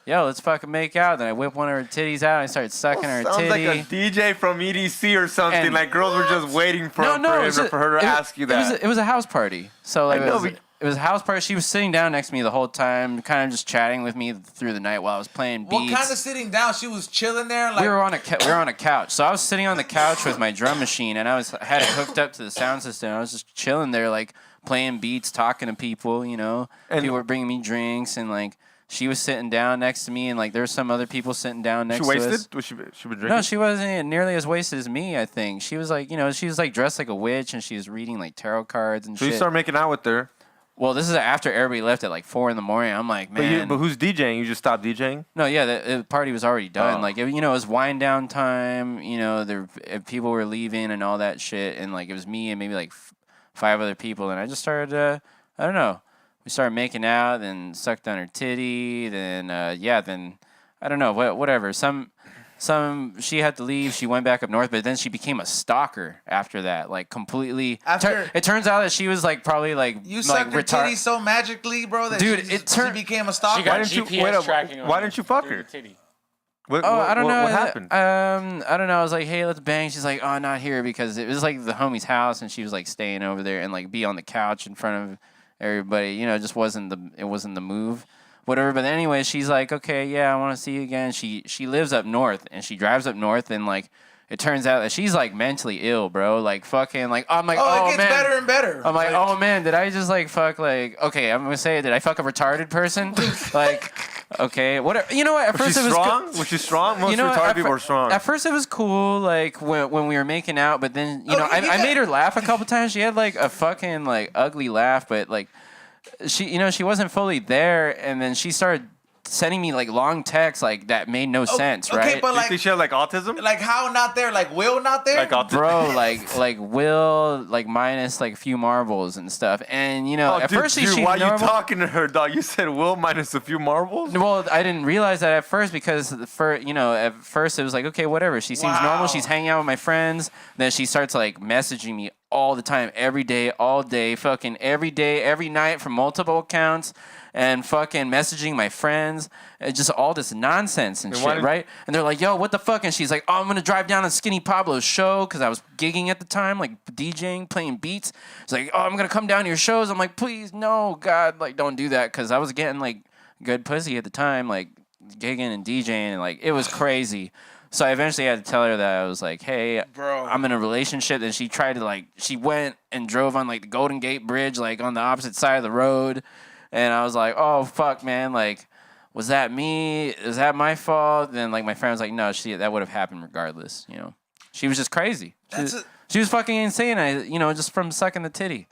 yo, let's fucking make out. Then I whip one of her titties out. And I started sucking her Sounds titty. like a DJ from EDC or something. And- like girls were just waiting for it was for her to ask you that. It was a house party. So like, I know, it was a house party. She was sitting down next to me the whole time, kind of just chatting with me through the night while I was playing beats. What kind of sitting down? She was chilling there, like we were on a couch. So I was sitting on the couch with my drum machine, and I had it hooked up to the sound system. I was just chilling there, like playing beats, talking to people. You know, And- people were bringing me drinks, and like she was sitting down next to me, and like there were some other people sitting down next she to us. wasted? Was she been drinking? No, she wasn't nearly as wasted as me. I think she was like, you know, she was like dressed like a witch, and she was reading like tarot cards and So shit. you start making out with her. Well, this is after everybody left at like 4 a.m. I'm like, man. But who's DJing? You just stopped DJing? No, yeah, the party was already done. Oh. Like, you know, it was wind down time. You know, people were leaving and all that shit. And, like, it was me and maybe, like, 5 other people. And I just started, I don't know. We started making out, then sucked on her titty. Then, then, I don't know, whatever. She had to leave. She went back up north, but then she became a stalker after that. Like, completely. It turns out that she was, like, probably, like, you sucked her titty so magically, bro, that Dude, she became a stalker. She got Why didn't you- GPS wait up, tracking on why her didn't you fuck through her? the titty. I don't know. What happened? I don't know. I was like, hey, let's bang. She's like, oh, not here, because it was like the homie's house, and she was like staying over there and like be on the couch in front of everybody. You know, it just wasn't the move, whatever. But anyway, she's like, okay, yeah, I want to see you again. She lives up north, and she drives up north, and like it turns out that she's like mentally ill, bro. Like fucking like I'm like, it gets man. better and better. I'm like, oh man, did I just like fuck like okay? I'm gonna say, did I fuck a retarded person? Like, okay, whatever. You know what? At Was first she it was strong? Was she strong? Most retarded people are strong. At first it was cool, like when we were making out, but then I made her laugh a couple times. She had like a fucking like ugly laugh, but like she wasn't fully there, and then she started sending me like long texts like that made no sense, right? Okay, but You like, think she had like autism? like how not there? Like Will not there? Like autism? Bro, like Will, like minus like a few marbles and stuff, and you know, Oh, at dude, first she dude, seemed why normal. you talking to her, dog? You said Will minus a few marbles? Well, I didn't realize that at first because at first it was like, okay, whatever. She seems normal. She's hanging out with my friends. Then she starts like messaging me all the time, every day, all day, fucking every day, every night from multiple accounts, and fucking messaging my friends. Just all this nonsense and shit, right? And they're like, yo, what the fuck? And she's like, oh, I'm going to drive down to Skinny Pablo's show because I was gigging at the time, like DJing, playing beats. It's like, oh, I'm going to come down to your shows. I'm like, please, no, God, like, don't do that because I was getting, like, good pussy at the time, like, gigging and DJing, and, like, it was crazy. So I eventually had to tell her that I was like, hey, Bro. I'm in a relationship. And she tried to, like, she went and drove on, like, the Golden Gate Bridge, like, on the opposite side of the road. And I was like, oh, fuck, man, like, was that me? Is that my fault? Then, like, my friend was like, no, that would have happened regardless, you know. She was just crazy. She was fucking insane, just from sucking the titty.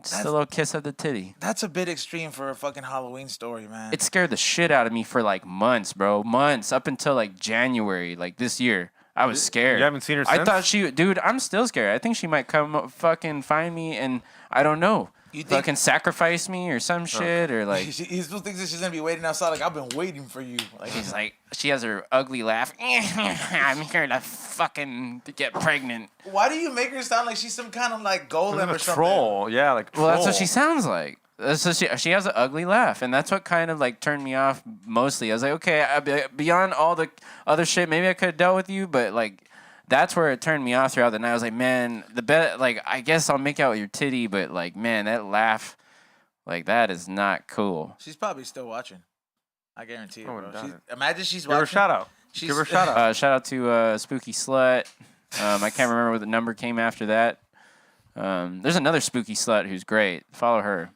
Just a little kiss of the titty. That's a bit extreme for a fucking Halloween story, man. It scared the shit out of me for, like, months, bro. Months, up until, like, January, like, this year. I was scared. You haven't seen her since? I thought dude, I'm still scared. I think she might come fucking find me and, I don't know. You think fucking sacrifice me or some shit or like he still thinks that she's gonna be waiting outside. Like I've been waiting for you. Like he's like she has her ugly laugh. I'm here to fucking get pregnant. Why do you make her sound like she's some kind of like golem or something? Troll, yeah, like troll. Well, that's what she sounds like. So she has an ugly laugh, and that's what kind of like turned me off mostly. I was like, okay, beyond all the other shit, maybe I could have dealt with you, but like. That's where it turned me off throughout the night. I was like, man, I guess I'll make out with your titty, but like, man, that laugh, like, that is not cool. She's probably still watching. I guarantee it, I bro. would've done it. Imagine she's Give her watching. a shout out. Give her a shout out. Shout out to Spooky Slut. I can't remember what the number came after that. There's another Spooky Slut who's great. Follow her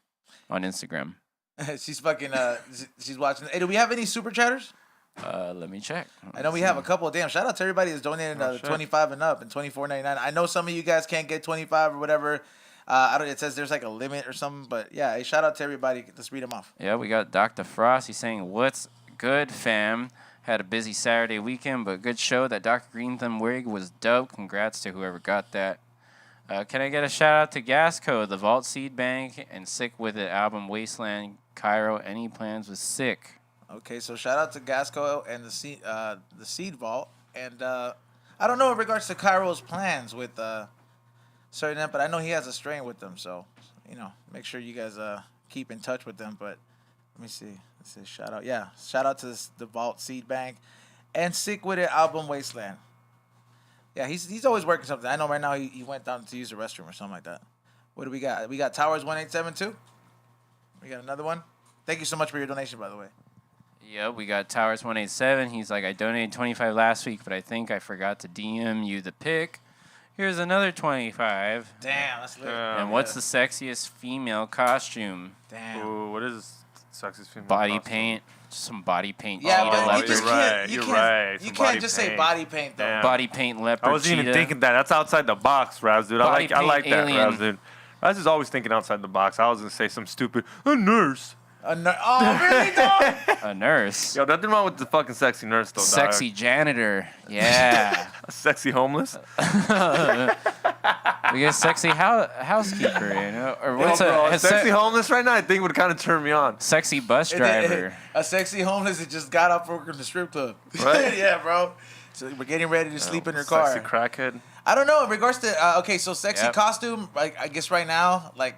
on Instagram. She's fucking. She's watching. Hey, do we have any super chatters? Let me check. I know we have a couple. Damn, shout out to everybody that's donating 25 and up and $24.99. I know some of you guys can't get 25 or whatever. It says there's like a limit or something, but yeah, hey, shout out to everybody. Let's read them off. Yeah, we got Dr. Frost. He's saying, "What's good, fam? Had a busy Saturday weekend, but good show. That Dr. Green Thumb wig was dope. Congrats to whoever got that. Can I get a shout out to Gasco, the Vault Seed Bank, and Sick With It album Wasteland Cairo? Any plans with Sick?" Okay, so shout out to Gasco and the Seed Vault, and I don't know in regards to Cairo's plans with certain, but I know he has a strain with them, so make sure you guys keep in touch with them. But let me see. Let's say shout out, shout out to the Vault Seed Bank and Sick With It album Wasteland. Yeah, he's always working something. I know right now he went down to use the restroom or something like that. What do we got? We got Towers 1872. We got another one. Thank you so much for your donation, by the way. Yeah, we got Towers 187. He's like, I donated 25 last week, but I think I forgot to DM you the pic. Here's another 25. Damn, that's lit. And what's the sexiest female costume? Damn. Ooh, what is sexiest female Body costume? paint. Just some body paint. Yeah, cheetah but you leopard. just You're can't. right, You you're can't. right. You Some can't body just say paint. body paint though. Damn. Body paint leopard. I wasn't even cheetah. thinking that. That's outside the box, Raz, dude. I Body like paint that, alien. Raz, dude. Raz is always thinking outside the box. I was gonna say some stupid a nurse. Oh, really, dog? A nurse. Yo, nothing wrong with the fucking sexy nurse though. Sexy janitor. Yeah. A sexy homeless. We get sexy housekeeper, or what's a sexy homeless right now? I think would kind of turn me on. Sexy bus driver. A sexy homeless that just got up from the strip club. Right? Yeah, bro. So we're getting ready to sleep in her car. Sexy crackhead. I don't know in regards to so sexy Yep. costume. Like I guess right now, like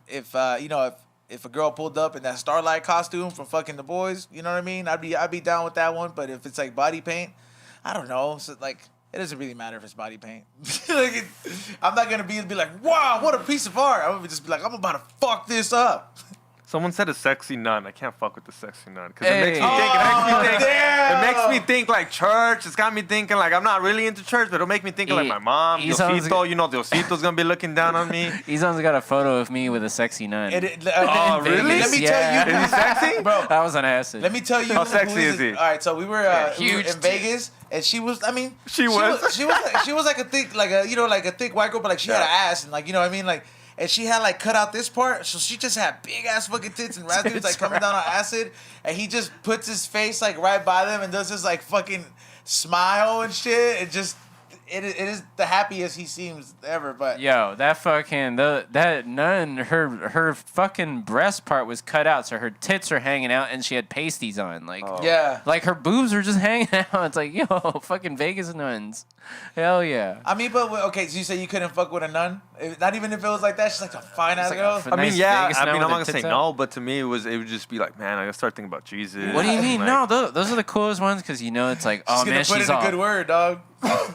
if a girl pulled up in that Starlight costume from fucking The Boys, you know what I mean? I'd be down with that one. But if it's like body paint, I don't know. So like it doesn't really matter if it's body paint. I'm not gonna be like, wow, what a piece of art. I'm gonna just be like, I'm about to fuck this up. Someone said a sexy nun. I can't fuck with the sexy nun because Hey. it makes me think. damn. It makes me think like church. It's got me thinking like I'm not really into church, but it'll make me think of like my mom, sounds- Diosito. Diosito's gonna be looking down on me. Izan's got a photo of me with a sexy nun. Oh, really? Let me Yeah. tell you, Is he sexy? bro. That was on acid. Let me tell you, How who sexy is he? All right, so we were, huge in Vegas, and she was. I mean, She was like a thick, like a thick white girl, but like she had an ass, and like you know what I mean, like. and she had like cut out this part, so she just had big ass fucking tits, and Rasmussen's like coming down on acid, and he just puts his face like right by them and does this like fucking smile and shit. It is the happiest he seems ever, but Yo, that fucking that nun, her fucking breast part was cut out, so her tits are hanging out, and she had pasties on, like yeah. like her boobs are just hanging out. It's like, yo, fucking Vegas nuns, hell yeah. I mean, but okay, so you say you couldn't fuck with a nun? Not even if it was like that. She's like a fine ass like girl. a I mean, nice yeah. Vegas I nun mean, with I'm her not gonna say tits out. no, but to me, it would just be like, man, I gotta start thinking about Jesus. What do you mean? Like, No, those are the coolest ones because you know it's like, oh She's gonna man, put she's in a all. good word, dog.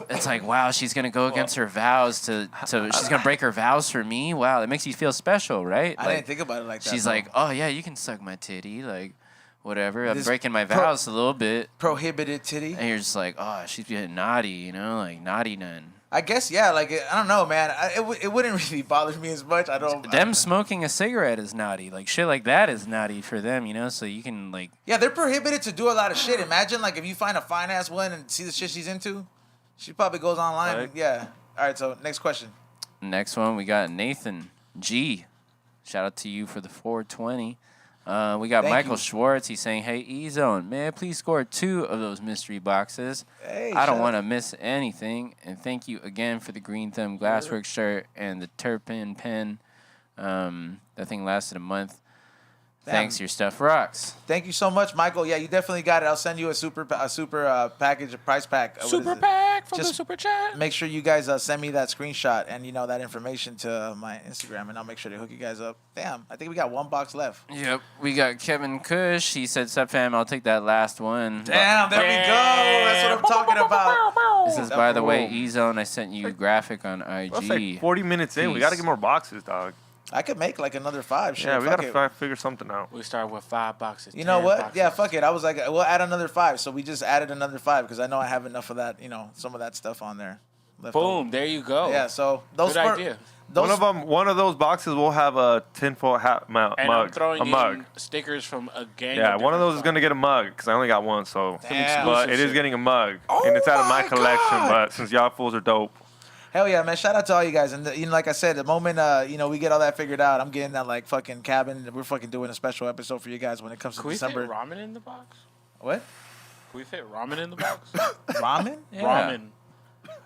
It's like, wow, she's gonna go against her vows to she's gonna break her vows for me. Wow, that makes you feel special, right? I didn't think about it like that. She's no. like, oh yeah, you can suck my titty, like whatever. I'm This breaking my vows a little bit, prohibited titty. and you're just like, oh, she's getting naughty, you know, like naughty nun. I guess yeah. Like I don't know, man. It wouldn't really bother me as much. I don't. Them smoking a cigarette is naughty, like shit like that is naughty for them, you know. So you can like, Yeah, they're prohibited to do a lot of shit. Imagine like if you find a fine ass one and see the shit she's into, she probably goes online. Right. Yeah. All right. So next question. next one we got Nathan G. Shout out to you for the 420. We got Thank Michael you. Schwartz. He's saying, hey, E-Zone, man, please score 2 of those mystery boxes. Hey, I don't shout want to out. miss anything. And thank you again for the Green Thumb Glasswork shirt and the Turpin pen. That thing lasted a month. Thanks, your stuff rocks. Thank you so much, Michael. Yeah, you definitely got it. I'll send you a super package, a price pack. What Super is it? pack from the Just super chat. Make sure you guys send me that screenshot and that information to my Instagram, and I'll make sure to hook you guys up. Damn, I think we got one box left. Yep. We got Kevin Cush. He said, sup, fam, I'll take that last one. Damn, there we go. That's what I'm talking about. This is, by the way, E-Zone, I sent you a graphic on IG. That's like 40 minutes in. We gotta get more boxes, dog. I could make like another 5. Shit, Yeah, we fuck gotta it. figure something out. We start with 5 boxes. You know 10 what? boxes. Yeah, fuck it. I was like, we'll add another 5. So we just added another 5 because I know I have enough of that, some of that stuff on there. left over. Boom. There you go. Yeah, so those Good idea. Those, One of those boxes will have a tinfoil hat mug. And I'm throwing a mug. in stickers from a gang. Yeah, one of those is different gonna get a mug because I only got one. So, Damn. but it is shit. getting a mug, Oh and it's out of my my collection. God. But since y'all fools are dope, Hell yeah, man! Shout out to all you guys, and like I said, the moment we get all that figured out, I'm getting that like fucking cabin. We're fucking doing a special episode for you guys when it comes to Can we December. fit ramen in the box? What? Can we fit ramen in the box? Ramen? Yeah. Ramen.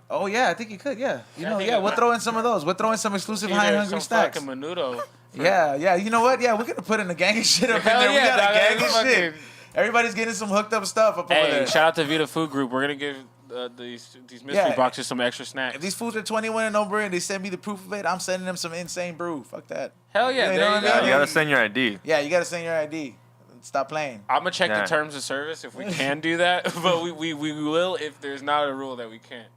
Oh yeah, I think you could. Yeah, I think we'll throw in some of those. We'll throw in some exclusive high Either hungry some snacks. fucking menudo. Yeah. You know what? Yeah, we're gonna put in a gang of shit up Hell in there. yeah, We got dog, a gang that's of shit. fucking- Everybody's getting some hooked up stuff up over Hey, there. shout out to Vita Food Group. We're gonna give these mystery Yeah. boxes some extra snacks. If these foods are 21 and over and they send me the proof of it, I'm sending them some insane brew. Fuck that. Hell yeah, You there know you what I go. you gotta send your ID. Yeah, you gotta send your ID. Stop playing. I'm gonna check Yeah. the terms of service if we can do that, but we will if there's not a rule that we can't.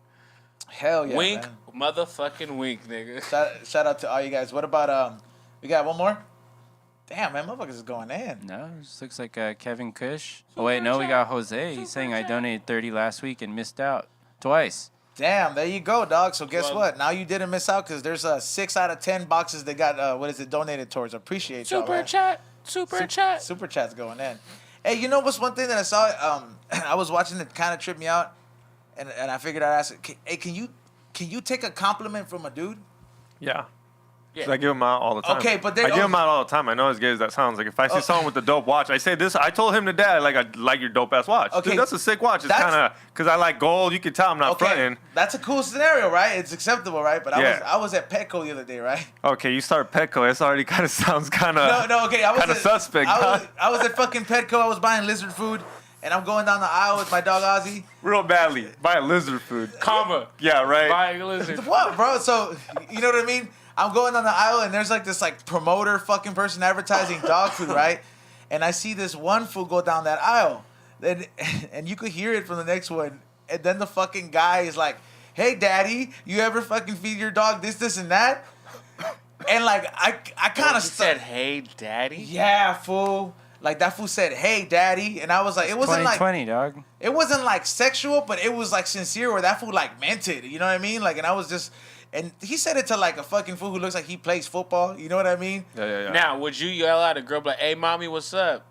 Hell yeah. Wink, man. motherfucking wink, nigga. Shout out to all you guys. What about we got one more? Damn, man, motherfuckers is going in. No, this looks like Kevin Cush. Oh, wait, no, we got Jose. He's saying I donated 30 last week and missed out twice. Damn, there you go, dog. So guess Well- what? Now you didn't miss out because there's 6 out of 10 boxes that got donated towards. Appreciate y'all. Super man. chat, super chat. Super chat's going in. Hey, you know what's one thing that I saw? I was watching it, kind of tripped me out, and I figured I'd ask. Hey, can you take a compliment from a dude? Yeah. Yeah. 'Cause I give them out all the time. Okay, but they I give them out all the time. I know as gay as that sounds. Like if I see someone with a dope watch, I say this. I told him today, I like your dope ass watch. Okay, Dude, that's a sick watch. It's that's- kind of because I like gold. You can tell I'm not Okay, fronting. that's a cool scenario, right? It's acceptable, right? But Yeah. I was at Petco the other day, right? Okay, you start Petco. It's already kind of sounds kind of No, okay. I was kind of at, suspect. I was at fucking Petco. I was buying lizard food, and I'm going down the aisle with my dog Ozzy. Real badly. Buy lizard food. Comma. Yeah, right. Buy a lizard. What, bro? So you know what I mean? I'm going down the aisle, and there's like this like promoter fucking person advertising dog food, right? And I see this one fool go down that aisle, and you could hear it from the next one. And then the fucking guy is like, "Hey, daddy, you ever fucking feed your dog this, and that?" And like I kind of said, "Hey, daddy." "Yeah, fool." Like that fool said, "Hey, daddy," and I was like, it wasn't like 2020, dog. it wasn't like sexual, but it was like sincere, where that fool like meant it. You know what I mean? Like, and I was just. And he said it to like a fucking fool who looks like he plays football. You know what I mean? Yeah. Now, would you yell at a girl like, "Hey, mommy, what's up"?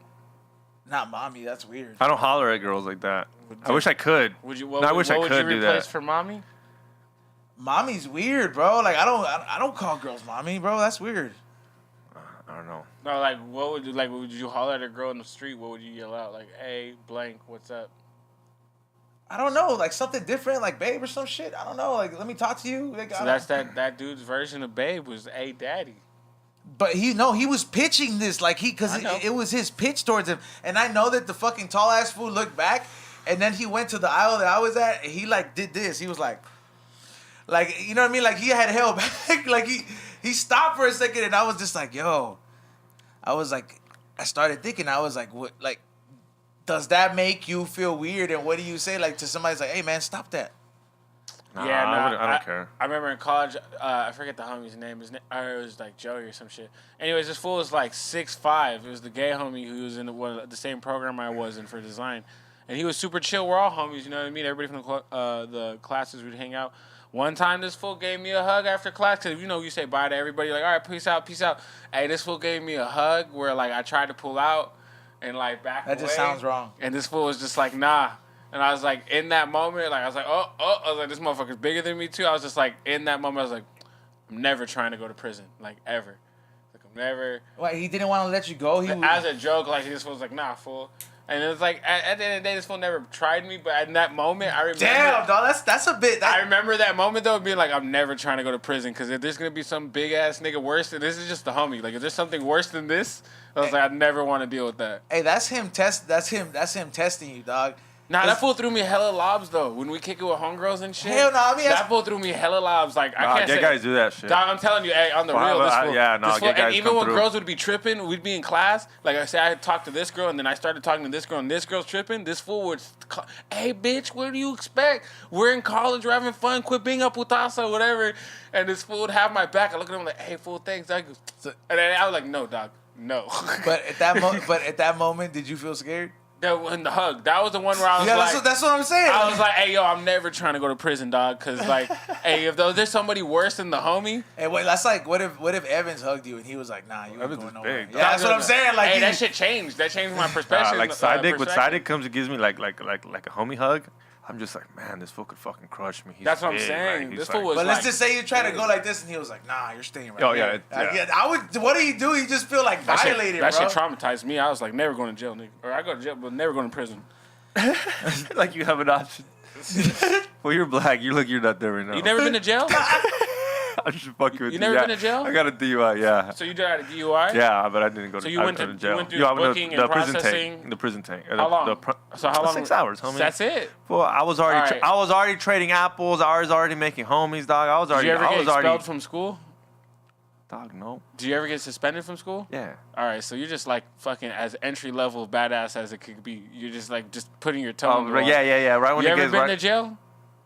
Not mommy. That's weird. I don't holler at girls like that. I wish I could. Would you? No, I wish I would could you do replace that. for mommy? Mommy's weird, bro. Like I don't call girls mommy, bro. That's weird. I don't know. No, like, what would you like? Would you holler at a girl in the street? What would you yell out? Like, hey, blank, what's up? I don't know, like something different, like babe or some shit. I don't know, like let me talk to you. Like, So that's that dude's version of babe was hey, daddy. But he was pitching this like because I know. it was his pitch towards him, and I know that the fucking tall ass fool looked back, and then he went to the aisle that I was at, and he like did this. He was like you know what I mean? Like he had held back, like he stopped for a second, and I was just like, yo, I was like, I started thinking, I was like, what, like. Does that make you feel weird? And what do you say like to somebody's like, hey man, stop that? Nah, Yeah, nah, I don't care. I remember in college, I forget the homie's name. It was like Joey or some shit. Anyways, this fool was like 6'5". It was the gay homie who was in the same program I was in for design. And he was super chill. We're all homies, you know what I mean? Everybody from the classes would hang out. One time, this fool gave me a hug after class. Because, you know, you say bye to everybody. Like, all right, peace out, peace out. Hey, this fool gave me a hug where, like, I tried to pull out. And like back That just sounds wrong. And this fool was just like, nah. And I was like, in that moment, like I was like, oh, I was like, this motherfucker's bigger than me too. I was just like, in that moment, I was like, I'm never trying to go to prison, like ever. Like I'm never. What, he didn't want to let you go? As a joke, like this fool was like, nah, fool. And it was like at the end of the day, this fool never tried me. But in that moment, I remember. Damn, dog, that's a bit. I remember that moment though, being like, I'm never trying to go to prison because if there's gonna be some big ass nigga worse than this is just the homie. Like if there's something worse than this, I was like, I never want to deal with that. Hey, that's him testing you, dog. Nah, that fool threw me hella lobs though. When we kick it with homegirls and shit. Hell no, I mean that fool threw me hella lobs. Like I can't gay say. guys do that shit. Dog, I'm telling you, hey, on the real, this fool. Yeah, no, this fool, gay guys and even come when through. girls would be tripping, we'd be in class. Like I said, I had talked to this girl, and then I started talking to this girl, and this girl's tripping. This fool would, hey bitch, what do you expect? We're in college, we're having fun. Quit being a putaza, whatever. And this fool would have my back. I look at him like, hey fool, thanks. And then I was like, no, dog, no. But at that moment, did you feel scared? That was the hug. That was the one where I was like, that's what I'm saying. I was like, hey, yo, I'm never trying to go to prison, dog. Because, like, hey, if there's somebody worse than the homie. Hey, wait, that's like, what if Evans hugged you and he was like, nah, you ain't Evans going is nowhere. big. Yeah, that's what I'm saying. Like, hey, that shit changed. That changed my perspective. Like side dick, when side dick comes and gives me like a homie hug, I'm just like, man, this fool could fucking crush me. He's That's what I'm big, saying. Like, This he's fool was but like, let's just say you try to go like this and he was like, nah, you're staying right Oh, here. yeah, I would. What do you do? You just feel like that violated, shit bro. traumatized me. I was like, never going to jail, nigga. Or I go to jail, but never going to prison. like you have an option. Well, you're black. You're not there right now. You never been to jail? I'm just fucking with you. You never been to jail? I got a DUI, yeah. So you did a DUI? Yeah, but I didn't go to So you went to jail. you went through booking and prison processing. tank. The prison tank. How long? So how long? 6 hours, homie. That's it. Well, I was already All right. I was already trading apples. I was already making homies, dog. I was Did already. you ever I get was expelled already. from school? Dog, no. Do you ever get suspended from school? Yeah. All right, so you're just like fucking as entry level badass as it could be. You're just like just putting your toe. in the water. Yeah. Right when You it ever gets been right. to jail?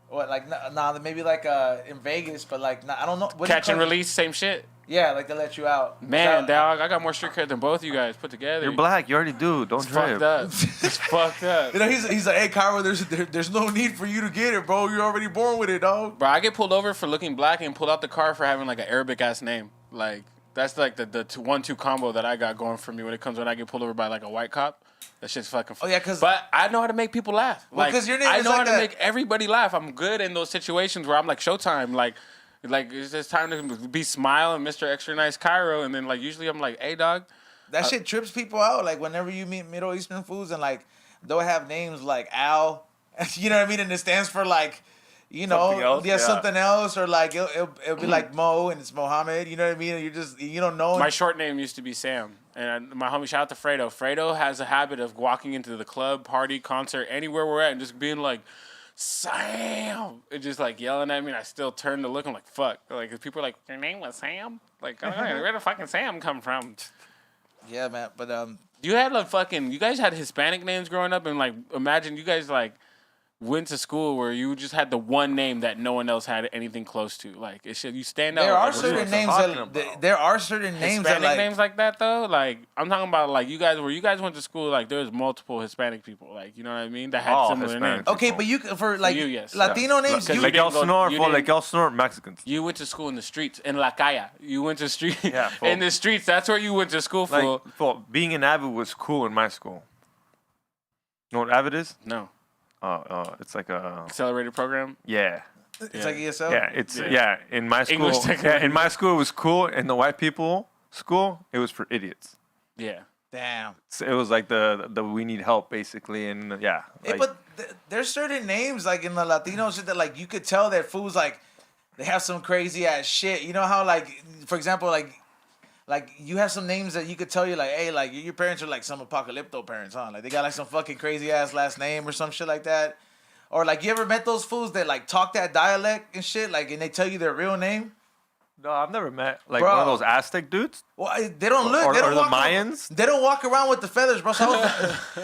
What, like, nah, maybe like in Vegas, but like, nah, I don't know. What do you Catch and call it? release, same shit. Yeah, like they let you out. Man, Without- dog, I got more street cred than both of you guys put together. You're black. You already do. Don't It's trip. fucked up. It's fucked up. You know, he's like, hey, Kyra, there's no need for you to get it, bro. You're already born with it, dog. Bro, I get pulled over for looking black and pulled out the car for having like an Arabic ass name. Like that's like the 1-2 combo that I got going for me when it comes when I get pulled over by like a white cop. That shit's fucking. Oh, yeah, 'cause- But I know how to make people laugh. Well, Like 'cause your name I is know like how to that- make everybody laugh. I'm good in those situations where I'm like Showtime. Like it's just time to be Smile and Mr. Extra Nice Cairo, and then like usually I'm like, hey dog. That shit trips people out. Like whenever you meet Middle Eastern foods and like they'll have names like Al, you know what I mean, and it stands for like, you know, Something else, yeah. something else, or like it'll be like Mo and it's Mohammed. You know what I mean? And you don't know. My short name used to be Sam. And my homie, shout out to Fredo. Fredo has a habit of walking into the club, party, concert, anywhere we're at, and just being like, Sam! And just like yelling at me, and I still turn to look. I'm like, fuck. Like, if people are like, your name was Sam? Like, where the fucking Sam come from? Yeah, man. But You had like fucking, you guys had Hispanic names growing up, and like, imagine you guys like went to school where you just had the one name that no one else had anything close to. Like, it should, you stand out. there are like, certain names talking that about? there are certain names that Hispanic like names like that though, like I'm talking about like you guys went to school, like there's multiple Hispanic people, like you know what I mean, that had All similar Hispanic. names. Okay, but you for like You, yes. Latino names, Because you, Like didn't y'all go- snort, you fool. didn't- Like y'all snort Mexicans. You went to school in the streets in La Calle. You went to street Yeah, fool. in the streets. That's where you went to school for. Like, fool, being an Avid was cool in my school. You know what Avid is? No It's like a accelerated program. yeah. It's like ESL. Yeah, it's in my school. English technique. In my school it was cool. In the white people school, it was for idiots. Yeah. Damn. So it was like the we need help basically, and Hey, like, but there's certain names like in the Latino shit that like you could tell that fools like they have some crazy ass shit. You know how like for example like you have some names that you could tell you like, hey, like your parents are like some apocalypto parents, huh? Like they got like some fucking crazy ass last name or some shit like that. Or like you ever met those fools that like talk that dialect and shit, like and they tell you their real name? no, I've never met like Bro. one of those Aztec dudes. Well, they don't look. Or They don't the walk Mayans? They don't walk around with the feathers, bro. So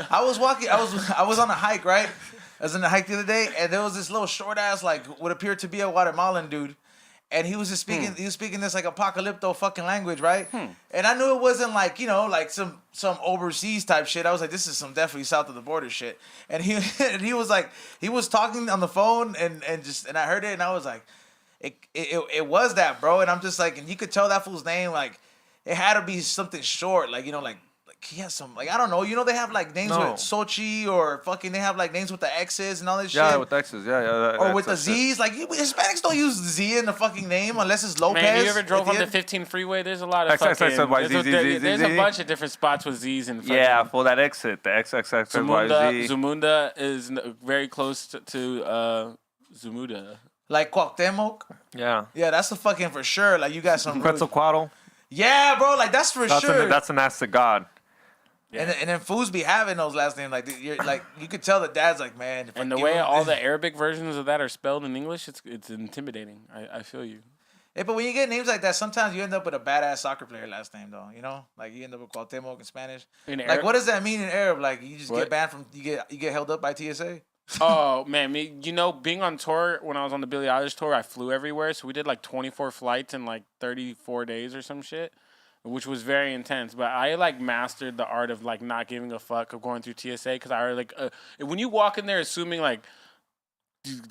I was walking. I was on a hike, right? I was on a hike the other day, and there was this little short ass, like what appeared to be a Guatemalan dude, and he was just speaking. He was speaking this like apocalypto fucking language, right? And I knew it wasn't like like some overseas type shit. I was like, this is some definitely south of the border shit. And he was like, he was talking on the phone, and I heard it, and I was like. It was that, bro, and I'm just like, and you could tell that fool's name, like, it had to be something short, like, like he has some, like, I don't know, they have, like, names No. with Sochi, or fucking, they have, like, names with the X's and all this Yeah, shit. with X's. Yeah. Or with the that's it. Z's, like, Hispanics don't use Z in the fucking name unless it's Lopez. Man, you ever at drove the on the end. 15 freeway? There's a lot of X, X, X, fucking... Y, Z, Z, Z, There's Z. a bunch of different spots with Z's and fucking... Yeah, for that exit, the XXXYZ. Zamunda is very close to Zamunda. Like Cuauhtemoc. Yeah. Yeah, that's the fucking for sure. Like, you got some... Quetzalcoatl. Yeah, bro, like, that's for sure. That's an Aztec god. And then fools be having those last names, like you're like you could tell the dad's like, man. And the way all the Arabic versions of that are spelled in English, it's intimidating. I feel you. Yeah, but when you get names like that, sometimes you end up with a badass soccer player last name, though. Like you end up with Cuauhtemoc in Spanish. Like, what does that mean in Arab? Like, you just get banned from you get held up by TSA. Oh man, being on tour when I was on the Billie Eilish tour, I flew everywhere. So we did like 24 flights in like 34 days or some shit, which was very intense. But I like mastered the art of like not giving a fuck of going through TSA because I like when you walk in there assuming like.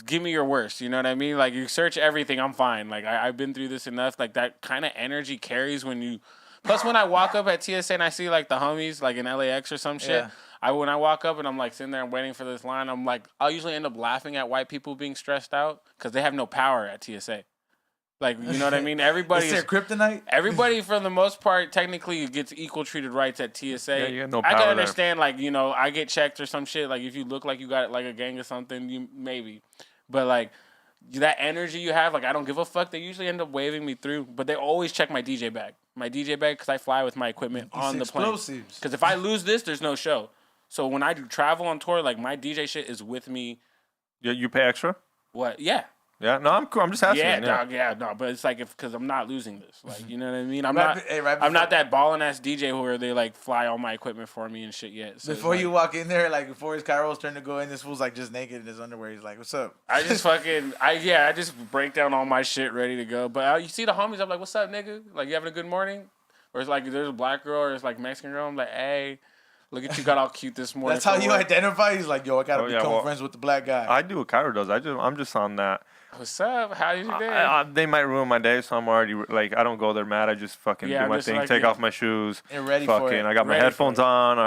Give me your worst, you know what I mean? Like, you search everything, I'm fine. Like, I've been through this enough. Like, that kind of energy carries when you... Plus, when I walk up at TSA and I see, like, the homies, like, in LAX or some shit, when I walk up and I'm, like, sitting there and waiting for this line, I'm, like... I'll usually end up laughing at white people being stressed out because they have no power at TSA. Like, you know what I mean? Everybody... Is there kryptonite? Everybody, for the most part, technically gets equal treated rights at TSA. Yeah, you got no I power can there. understand, like, I get checked or some shit. Like, if you look like you got, like, a gang or something, maybe. But, like, that energy you have, like, I don't give a fuck. They usually end up waving me through. But they always check my DJ bag. My DJ bag, because I fly with my equipment on the plane. Explosives. Because if I lose this, there's no show. So when I do travel on tour, like, my DJ shit is with me. Yeah, you pay extra? What? Yeah. Yeah, no, I'm cool. I'm just asking. Yeah, dog, no, but it's like because I'm not losing this, like, you know what I mean. I'm Right I'm not that ballin' ass DJ where they like fly all my equipment for me and shit yet. So Before you walk in there, like before his Kairo's turn to go in, this fool's like just naked in his underwear. He's like, "What's up?" I just fucking I just break down all my shit ready to go. But you see the homies, I'm like, "What's up, nigga? Like, you having a good morning?" Or it's like there's a black girl or it's like Mexican girl. I'm like, "Hey, look at you, got all cute this morning." That's how for you work." identify. He's like, "Yo, I gotta become friends with the black guy." I do what Cairo does. I'm just on that. What's up? How's your day? They might ruin my day, so I'm already like I don't go there mad. I just fucking do I'm my just thing, like, take yeah. off my shoes, And ready for fucking. it. I got my Ready for headphones it. on.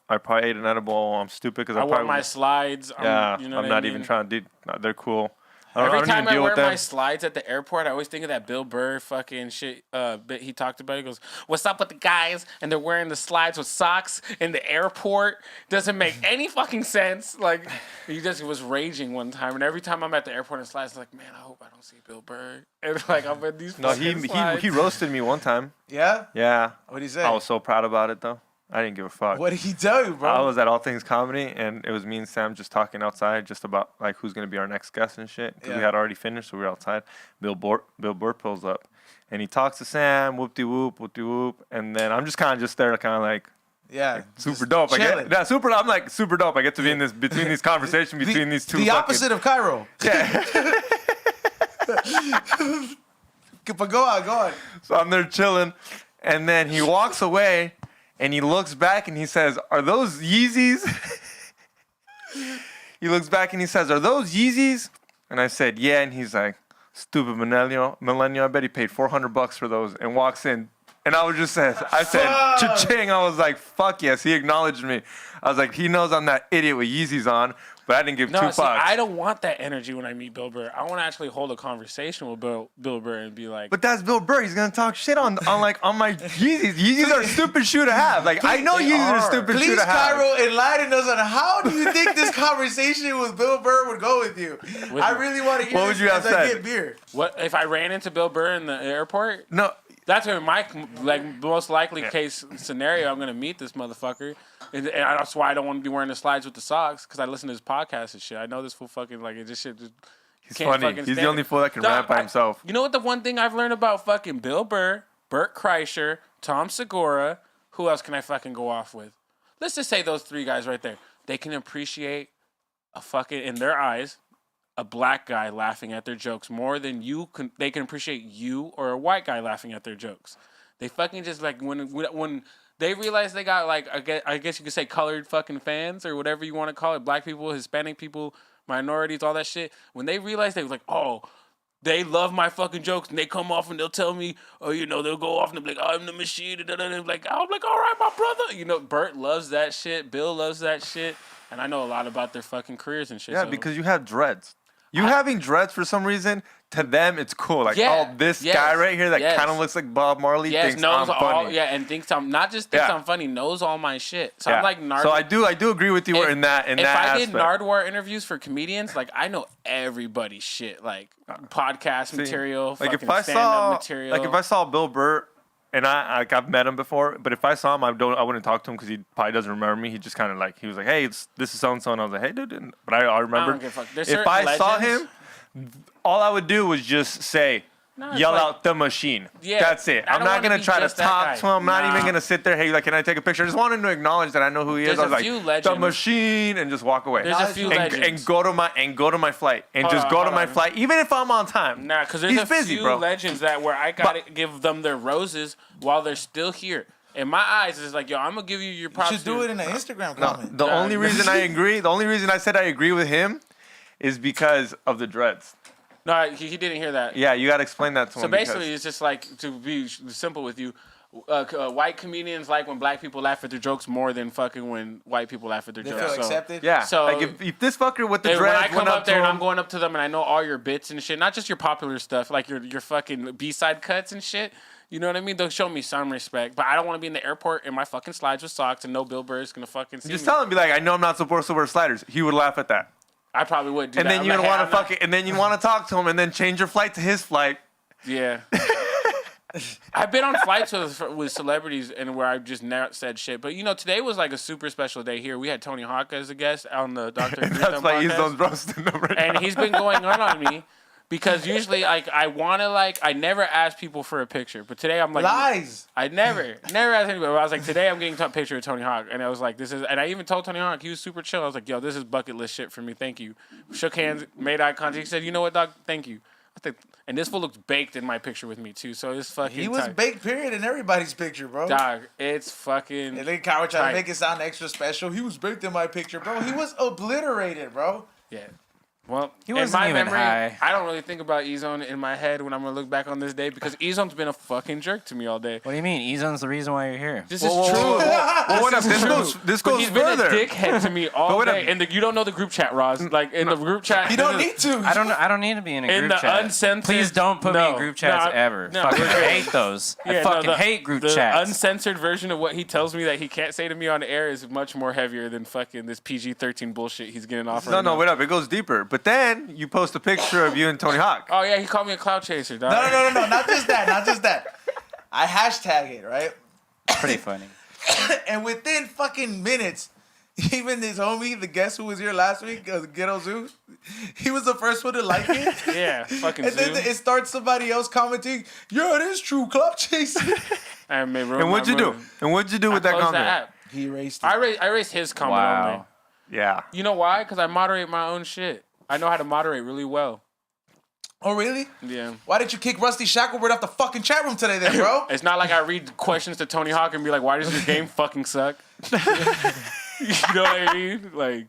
I probably ate an edible. I'm stupid because I I want probably my slides. yeah. You know I'm what not I even mean? trying to do. They're cool. Every don't time even I deal wear with them. my slides at the airport, I always think of that Bill Burr fucking shit bit he talked about. He goes, "What's up with the guys?" And they're wearing the slides with socks in the airport. Doesn't make any fucking sense. Like, he just was raging one time. And every time I'm at the airport in slides, I'm like, man, I hope I don't see Bill Burr. And like, I'm in these No, fucking slides. he roasted me one time. Yeah. Yeah, What'd he say? I was so proud about it though. I didn't give a fuck. What did he tell you, bro? I was at All Things Comedy, and it was me and Sam just talking outside, just about like who's gonna be our next guest and shit. Because we Yeah. had already finished, so we were outside. Bill Burr pulls up, and he talks to Sam, whoop de whoop, and then I'm just kind of just there, kind of like yeah. super just dope. chilling. I'm like super dope. I get to be in this between these conversations between these two. The fucking- opposite of Cairo. Yeah. But go on. So I'm there chilling, and then he walks away, and he looks back and he says, "Are those Yeezys?" He looks back and he says, "Are those Yeezys?" And I said, "Yeah." And he's like, "Stupid millennial. I bet he paid $400 for those." And walks in, and I said, "Cha-ching!" I was like, "Fuck yes." He acknowledged me. I was like, he knows I'm that idiot with Yeezys on. but I didn't give two No, fucks. see, I don't want that energy when I meet Bill Burr. I want to actually hold a conversation with Bill Burr and be like, But that's Bill Burr. He's gonna talk shit on my Yeezys. Yeezys are a stupid shoe to have. Like I know They Yeezys are a are. stupid shoe Please, to have. Cairo, enlighten us on how do you think this conversation with Bill Burr would go with you? I really want to hear What would this you have as I said? get beer. what if I ran into Bill Burr in the airport? No, That's my most likely case scenario. I'm gonna meet this motherfucker, and that's why I don't want to be wearing the slides with the socks because I listen to his podcast and shit. I know this fool fucking like it. Just shit. he's funny. He's the only fool that can rap by himself. You know what? The one thing I've learned about fucking Bill Burr, Burt Kreischer, Tom Segura. Who else can I fucking go off with? Let's just say those three guys right there. They can appreciate a fucking in their eyes. A black guy laughing at their jokes more than they can appreciate you or a white guy laughing at their jokes. They fucking just like when they realize they got like I guess you could say colored fucking fans or whatever you want to call it, black people, Hispanic people, minorities, all that shit. When they realize they was like, oh, they love my fucking jokes and they come off and they'll tell me, oh, they'll go off and they'll be like, I'm the machine. And I'm like, all right, my brother. Bert loves that shit. Bill loves that shit. And I know a lot about their fucking careers and shit. Yeah, so. because you have dreads. You having dreads for some reason, to them it's cool. Like, Yeah, oh, this yes, guy right here that yes. kind of looks like Bob Marley Yes, thinks knows I'm funny. and thinks I'm not just thinks Yeah. I'm funny, knows all my shit. So Yeah. I'm like Nardwar. So I do agree with you in that If that I aspect. did Nardwar interviews for comedians, like I know everybody's shit, like podcast material, like fucking if I stand-up saw material. like if I saw Bill Burr and I've met him before, but if I saw him, I wouldn't talk to him because he probably doesn't remember me. He just kind of like he was like, hey, this is so and so, and I was like, hey, dude, but I remember. don't give a fuck. There's If certain I saw legends- him, all I would do was just say. it's Yell like- out the machine. Yeah, That's it. I I'm don't not wanna gonna be try to just that talk guy. to him. I'm not even Nah. gonna sit there. Hey, like, can I take a picture? I just wanted to acknowledge that I know who he is. There's I was a like, few the legends. machine, and just walk away. There's a few and, legends. and go to my flight, and Hold just on, go to hold my on. flight, even if I'm on time. Nah, because there's He's a busy, few bro. legends that where I gotta give them their roses while they're still here. In my eyes, it's like, yo, I'm gonna give you your You props. should do here. it in an Instagram No, comment. the only reason I agree, the only reason I said I agree with him, is because of the dreads. No, he didn't hear that. Yeah, you gotta explain that to So him. basically, because- it's just like, to be simple with you, white comedians like when black people laugh at their jokes more than fucking when white people laugh at their They jokes. feel So, accepted. yeah. So- like if this fucker with the when dreads I come went up to there and him, I'm going up to them and I know all your bits and shit, not just your popular stuff, like your fucking B-side cuts and shit. You know what I mean? They'll show me some respect, but I don't want to be in the airport in my fucking slides with socks and no Bill Burr is gonna fucking see just me. tell him, be like, I know I'm not supposed to wear sliders. He would laugh at that. I probably would do And that. then I'm you'd like, want hey, to I'm not- fucking, and then you want to talk to him, and then change your flight to his flight. Yeah. I've been on flights with celebrities and where I've just never said shit. But today was like a super special day here. We had Tony Hawk as a guest on the Dr. That's why he's podcast. those roasting him right And now. he's been going on me because usually like I never ask people for a picture. But today I'm like Lies. I never asked anybody. But I was like, today I'm getting a picture of Tony Hawk, and I was like, and I even told Tony Hawk, he was super chill. I was like, yo, this is bucket list shit for me. Thank you. Shook hands, made eye contact. He said, you know what, dog? Thank you. And this fool looks baked in my picture with me too. So it's fucking. He was tight. baked, period, in everybody's picture, bro. Dog, it's fucking. And then Kyle tried tight. to make it sound extra special. He was baked in my picture, bro. He was obliterated, bro. Yeah. Well, He in wasn't my even memory, high. I don't really think about E-Zone in my head when I'm going to look back on this day because E-Zone's been a fucking jerk to me all day. What do you mean? Ezone's the reason why you're here. This is true. Well, what up? This But goes he's further. been a dickhead to me all wait day. up. And you don't know the group chat, Roz. Like, in the group chat. You don't need to. I don't need to be in a In group the chat. uncensored- Please don't put me No. in group chats No, ever. no, Fucking we're good. hate those. I Yeah, no, fucking hate group the chats. uncensored version of what he tells me that he can't say to me on air is much more heavier than fucking this PG-13 bullshit he's getting off right No, now. wait up. It goes deeper. But then you post a picture of you and Tony Hawk. Oh, yeah, he called me a cloud chaser, dog. No. Not just that. Not just that. I hashtag it, right? Pretty funny. And within fucking minutes, even this homie, the guest who was here last week, Ghetto Zoo, he was the first one to like it. Yeah, fucking And then Zoom. it starts somebody else commenting, yeah, it is true, club chasing. I may ruin And what'd my you do? mood. And what'd you do with I that closed comment? app. He erased it. I erased his comment Wow. only. Yeah. You know why? Because I moderate my own shit. I know how to moderate really well. Oh, really? Yeah. Why did you kick Rusty Shackleford off the fucking chat room today then, bro? It's not like I read questions to Tony Hawk and be like, why does your game fucking suck? You know what I mean? Like,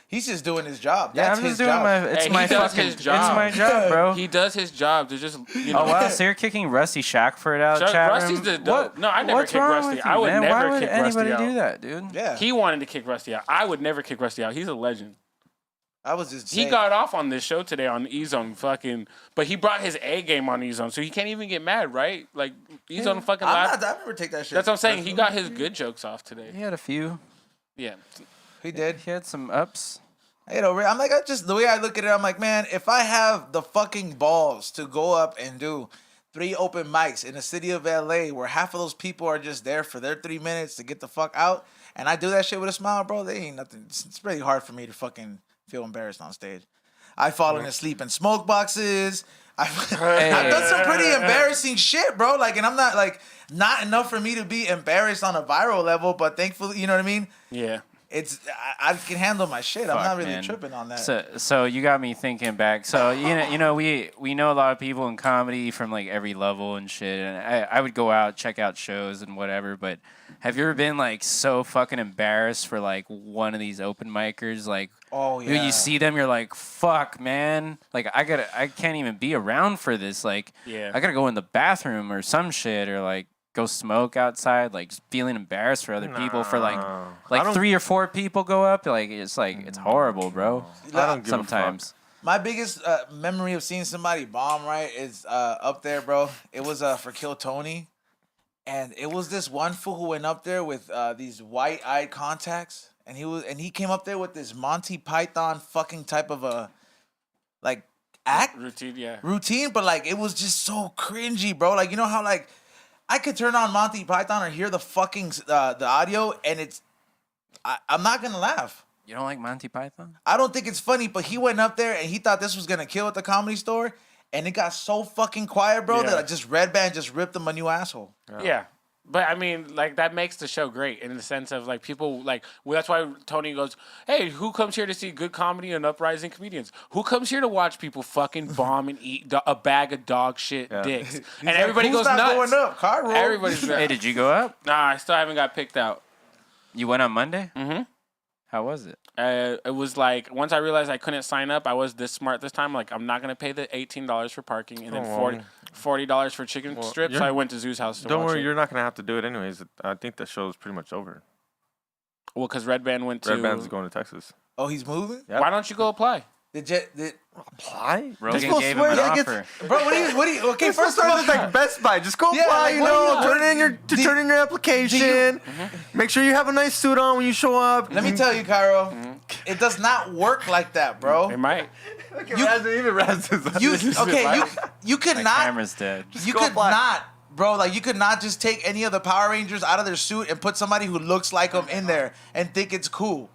He's just doing his job. Yeah, That's I'm his just doing job. my. It's Hey, my he does fucking. his It's job. my job, bro. he does his job to just, you know. Oh wow! So you're kicking Rusty Shackford out, chat Rusty's room? the dope. No, I never What's kick wrong Rusty. with you, I would man? never Why would kick Rusty anybody out. do that, dude? Yeah. He wanted to kick Rusty out. I would never kick Rusty out. He's a legend. I was just He saying. got off on this show today on E-Zone fucking, but he brought his A game on E-Zone, so he can't even get mad, right? Like, E-Zone fucking laughed. I never take that shit. That's what I'm saying. He got his good jokes off today. He had a few. Yeah. He did. He had some ups. You know, I'm like, the way I look at it, I'm like, man, if I have the fucking balls to go up and do 3 open mics in the city of LA where half of those people are just there for their 3 minutes to get the fuck out, and I do that shit with a smile, bro, they ain't nothing. It's really hard for me to fucking feel embarrassed on stage. I've fallen asleep in smoke boxes. I've done some pretty embarrassing shit, bro. Like, and I'm not like, not enough for me to be embarrassed on a viral level, but thankfully, you know what I mean? Yeah. It's I can handle my shit. I'm not really man. tripping on that. So you got me thinking back. So you know we know a lot of people in comedy from like every level and shit. And I would go out, check out shows and whatever. But have you ever been like so fucking embarrassed for like one of these open micers? Like, Oh, when yeah. you see them, you're like, fuck, man. Like I can't even be around for this. Like, Yeah. I gotta go in the bathroom or some shit or like go smoke outside. Like just feeling embarrassed for other people for I like don't- 3 or 4 people go up. Like it's horrible, bro. I don't give Sometimes. My biggest memory of seeing somebody bomb, right, is up there, bro. It was for Kill Tony. And it was this one fool who went up there with these white-eyed contacts. And he came up there with this Monty Python fucking type of a, like, act Routine, yeah. routine. But, like, it was just so cringy, bro. Like, you know how, like, I could turn on Monty Python or hear the fucking, the audio, and I'm not going to laugh. You don't like Monty Python? I don't think it's funny, but he went up there and he thought this was gonna kill at the Comedy Store, and it got so fucking quiet, bro, Yeah. that just Red Band just ripped him a new asshole. Yeah. But I mean, like, that makes the show great in the sense of like people like, well, that's why Tony goes, hey, who comes here to see good comedy and uprising comedians? Who comes here to watch people fucking bomb and eat a bag of dog shit dicks? And everybody Who's goes not nuts. going up? Cairo. Everybody's Hey, did you go up? Nah, I still haven't got picked out. You went on Monday? Mhm. How was it? It was like once I realized I couldn't sign up, I was this smart this time. Like, I'm not gonna pay the $18 for parking and then $40 for chicken strips. So I went to Zoo's house to Don't watch worry, it. you're not gonna have to do it anyways. I think the show's pretty much over. Well, because Red Band went to. Red Band's going to Texas. Oh, he's moving? Yeah. Why don't you go apply? Apply? Rogan gave him an offer. Bro, what do you, okay, first of all, It's like Best Buy. Just go Yeah, apply. like, You what do know, you- turn in your application. Make sure you have a nice suit on when you show up. let me tell you, Cairo, it does not work like that, bro. It might. You could My not, camera's dead. you go could apply. not, bro, like you could not just take any of the Power Rangers out of their suit and put somebody who looks like them in there and think it's cool.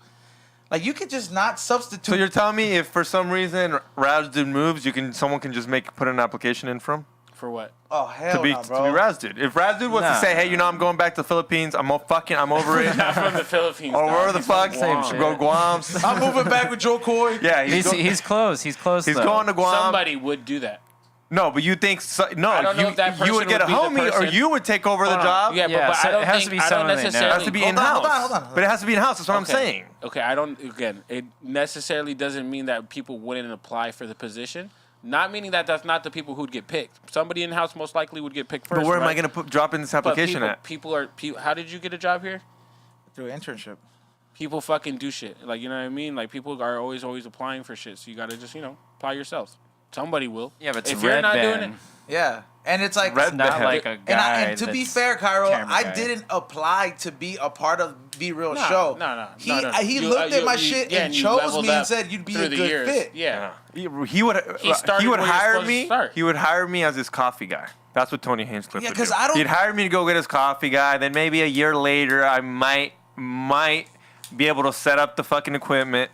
Like, you could just not substitute. So you're telling me if for some reason Razdud moves, someone can just put an application in from For what? Oh, hell to be no, bro. Razdud. If Razdud was to Nah. say, hey, I'm going back to the Philippines. I'm over it. Not from the Philippines. Or dog. where the He's from fuck? Guam. Go Guam. I'm moving back with Joe Coy. Yeah, He's close. He's close. he's though. going to Guam. Somebody would do that. No, but you think no? I don't know if that you would person get a would be the homie, or person- you would take over the Hold on. job. Yeah, Yeah, but so I don't it has think to be I don't someone they know. necessarily. It has to be Hold in on, house. hold on. But it has to be in house. That's what I'm Okay. saying. Okay, I don't. Again, it necessarily doesn't mean that people wouldn't apply for the position. Not meaning that that's not the people who'd get picked. Somebody in house most likely would get picked first. But where am I right? going to drop in this But application people, at? People are. How did you get a job here? Through internship. People fucking do shit. Like, you know what I mean? Like, people are always applying for shit. So you gotta just apply yourselves. Somebody will. Yeah, but it's if Red you're not Band. doing it, Yeah. And it's like, Red Not Band. like a and, guy. and to be that's fair, Cairo, camera I guy. didn't apply to be a part of Be Real No, show. no. He You- looked at my you- shit yeah, and you chose leveled me and up said you'd be through a the good years. fit. Yeah. He would started he would where you're hire supposed to me. start. He would hire me as his coffee guy. That's what Tony Hinchcliffe Yeah, would 'cause do. I don't- He'd hire me to go get his coffee guy. Then maybe a year later, I might be able to set up the fucking equipment.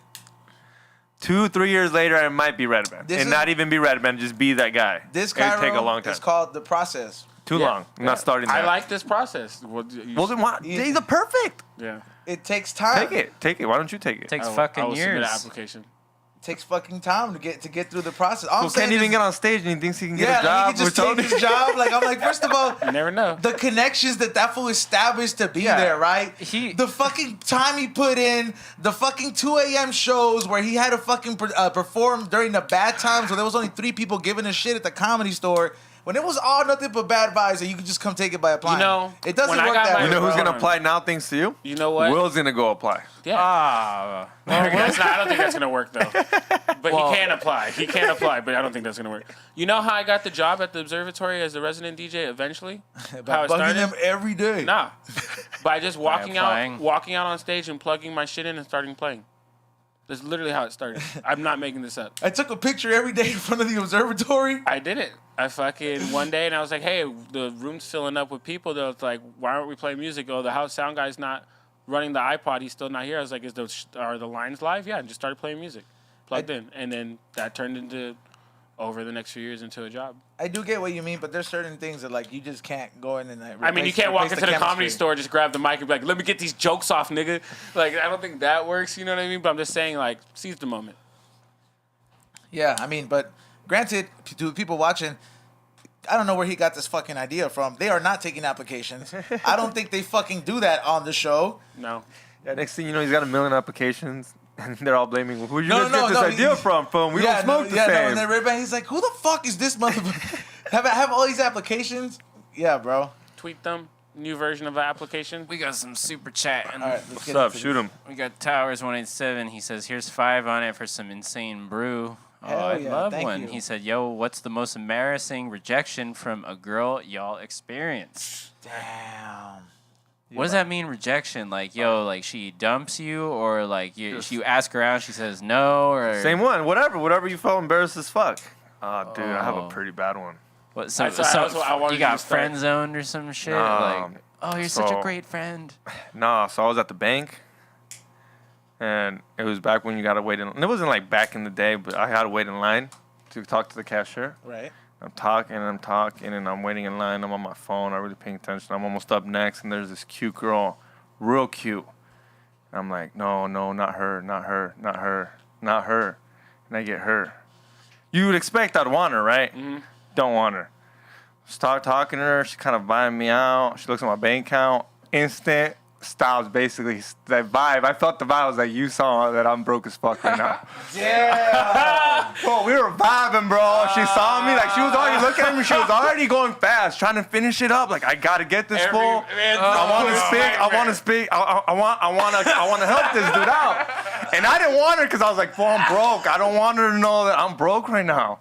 2-3 years later, I might be Red Band, This and is- not even be Red Band. Just be that guy. This It'd Cairo take a long time. is called The Process. Too Yeah. long. I'm not starting that. I like this process. Well, then why? He's a perfect. Yeah. It takes time. Take it. Why don't you take it? Takes I fucking will submit an years. application. It takes fucking time to get through the process. All I'm Well, saying can't even is- get on stage, and he thinks he can get yeah, a job. like he can just with take Tony. his job. Like, I'm like, first of all, You never know. the connections that fool established to be Yeah. there, right? He- the fucking time he put in, the fucking 2 a.m. shows where he had to fucking perform during the bad times where there was only 3 people giving a shit at the Comedy Store. when it was all nothing but bad vibes, and you could just come take it by applying. You know, it doesn't when I work got that my- way. You know who's bro. gonna apply now things to you? You know what? Will's gonna go apply. Yeah. Ah. I don't think that's gonna work though. But he can apply. He can apply, but I don't think that's gonna work. You know how I got the job at the observatory as a resident DJ eventually? By How it bugging started? them every day. Nah. By just walking applying? out on stage and plugging my shit in and starting playing. That's literally how it started. I'm not making this up. I took a picture every day in front of the observatory. I did it. I fucking one day and I was like, hey, the room's filling up with people. They're like, why aren't we playing music? Oh, the house sound guy's not running the iPod. He's still not here. I was like, are the lines live? Yeah, and just started playing music. Plugged in. And then that turned into, over the next few years, into a job. I do get what you mean, but there's certain things that like you just can't go in and like, I mean, you can't walk into the comedy store, just grab the mic and be like, let me get these jokes off, nigga. Like, I don't think that works, you know what I mean? But I'm just saying, like, seize the moment. Yeah, I mean, but granted, to people watching, I don't know where he got this fucking idea from. They are not taking applications. I don't think they fucking do that on the show. No. Yeah, next thing you know, he's got 1 million applications, and they're all blaming. Who you No, guys no, get this no, idea from? We don't smoke the No, same. and then Red Band, he's like, who the fuck is this motherfucker? have all these applications? Yeah, bro. Tweet them. New version of the application. We got some super chat. All right, let's What's get up? into Shoot this. him. We got Towers 187. He says, "Here's 5 on it for some insane brew." Hell I yeah, love thank one. you. He said, "Yo, what's the most embarrassing rejection from a girl y'all experienced?" Damn. What does that mean, rejection? Like, yo, like she dumps you, or like you ask her out, she says no, or Same one. Whatever you felt embarrassed as fuck. Oh, dude, I have a pretty bad one. what? So, That's what I wanted you you to got start. friend zoned or some shit? Nah, like, oh, you're such a so- great friend. Nah, so I was at the bank, and it was back when you gotta wait in. And it wasn't like back in the day, but I had to wait in line to talk to the cashier. Right. I'm talking, and I'm waiting in line. I'm on my phone. I'm really paying attention. I'm almost up next, and there's this cute girl, real cute. And I'm like, no, not her, not her, not her, not her. And I get her. You would expect I'd want her, right? Mm-hmm. Don't want her. Start talking to her. She's kind of buying me out. She looks at my bank account. Instant stops, basically. That vibe. I felt the vibe. I was like, you saw that I'm broke as fuck right now. Yeah. Bro, we were vibing, bro. She saw me. Like, she was already looking at me. She was already going fast, trying to finish it up. Like, I got to get this fool. I want to speak. I want to speak. I want to help this dude out. And I didn't want her because I was like, fool, I'm broke. I don't want her to know that I'm broke right now.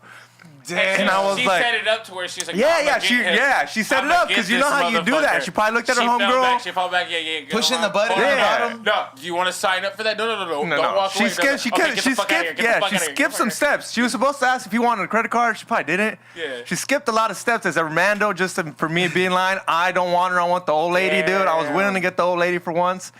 Damn. And I was she like, set it up to where she's like, she set it up because you know how you do that. She probably looked at her homegirl. She fell back, yeah. Pushing the button Yeah. on the bottom. No, do you want to sign up for that? No. Don't walk She away. skipped. She skipped some steps. She was supposed to ask if you wanted a credit card. She probably didn't. Yeah. She skipped a lot of steps as a Romando just for me to be in line. I don't want her. I want the old lady, dude. I was willing to get the old lady for once.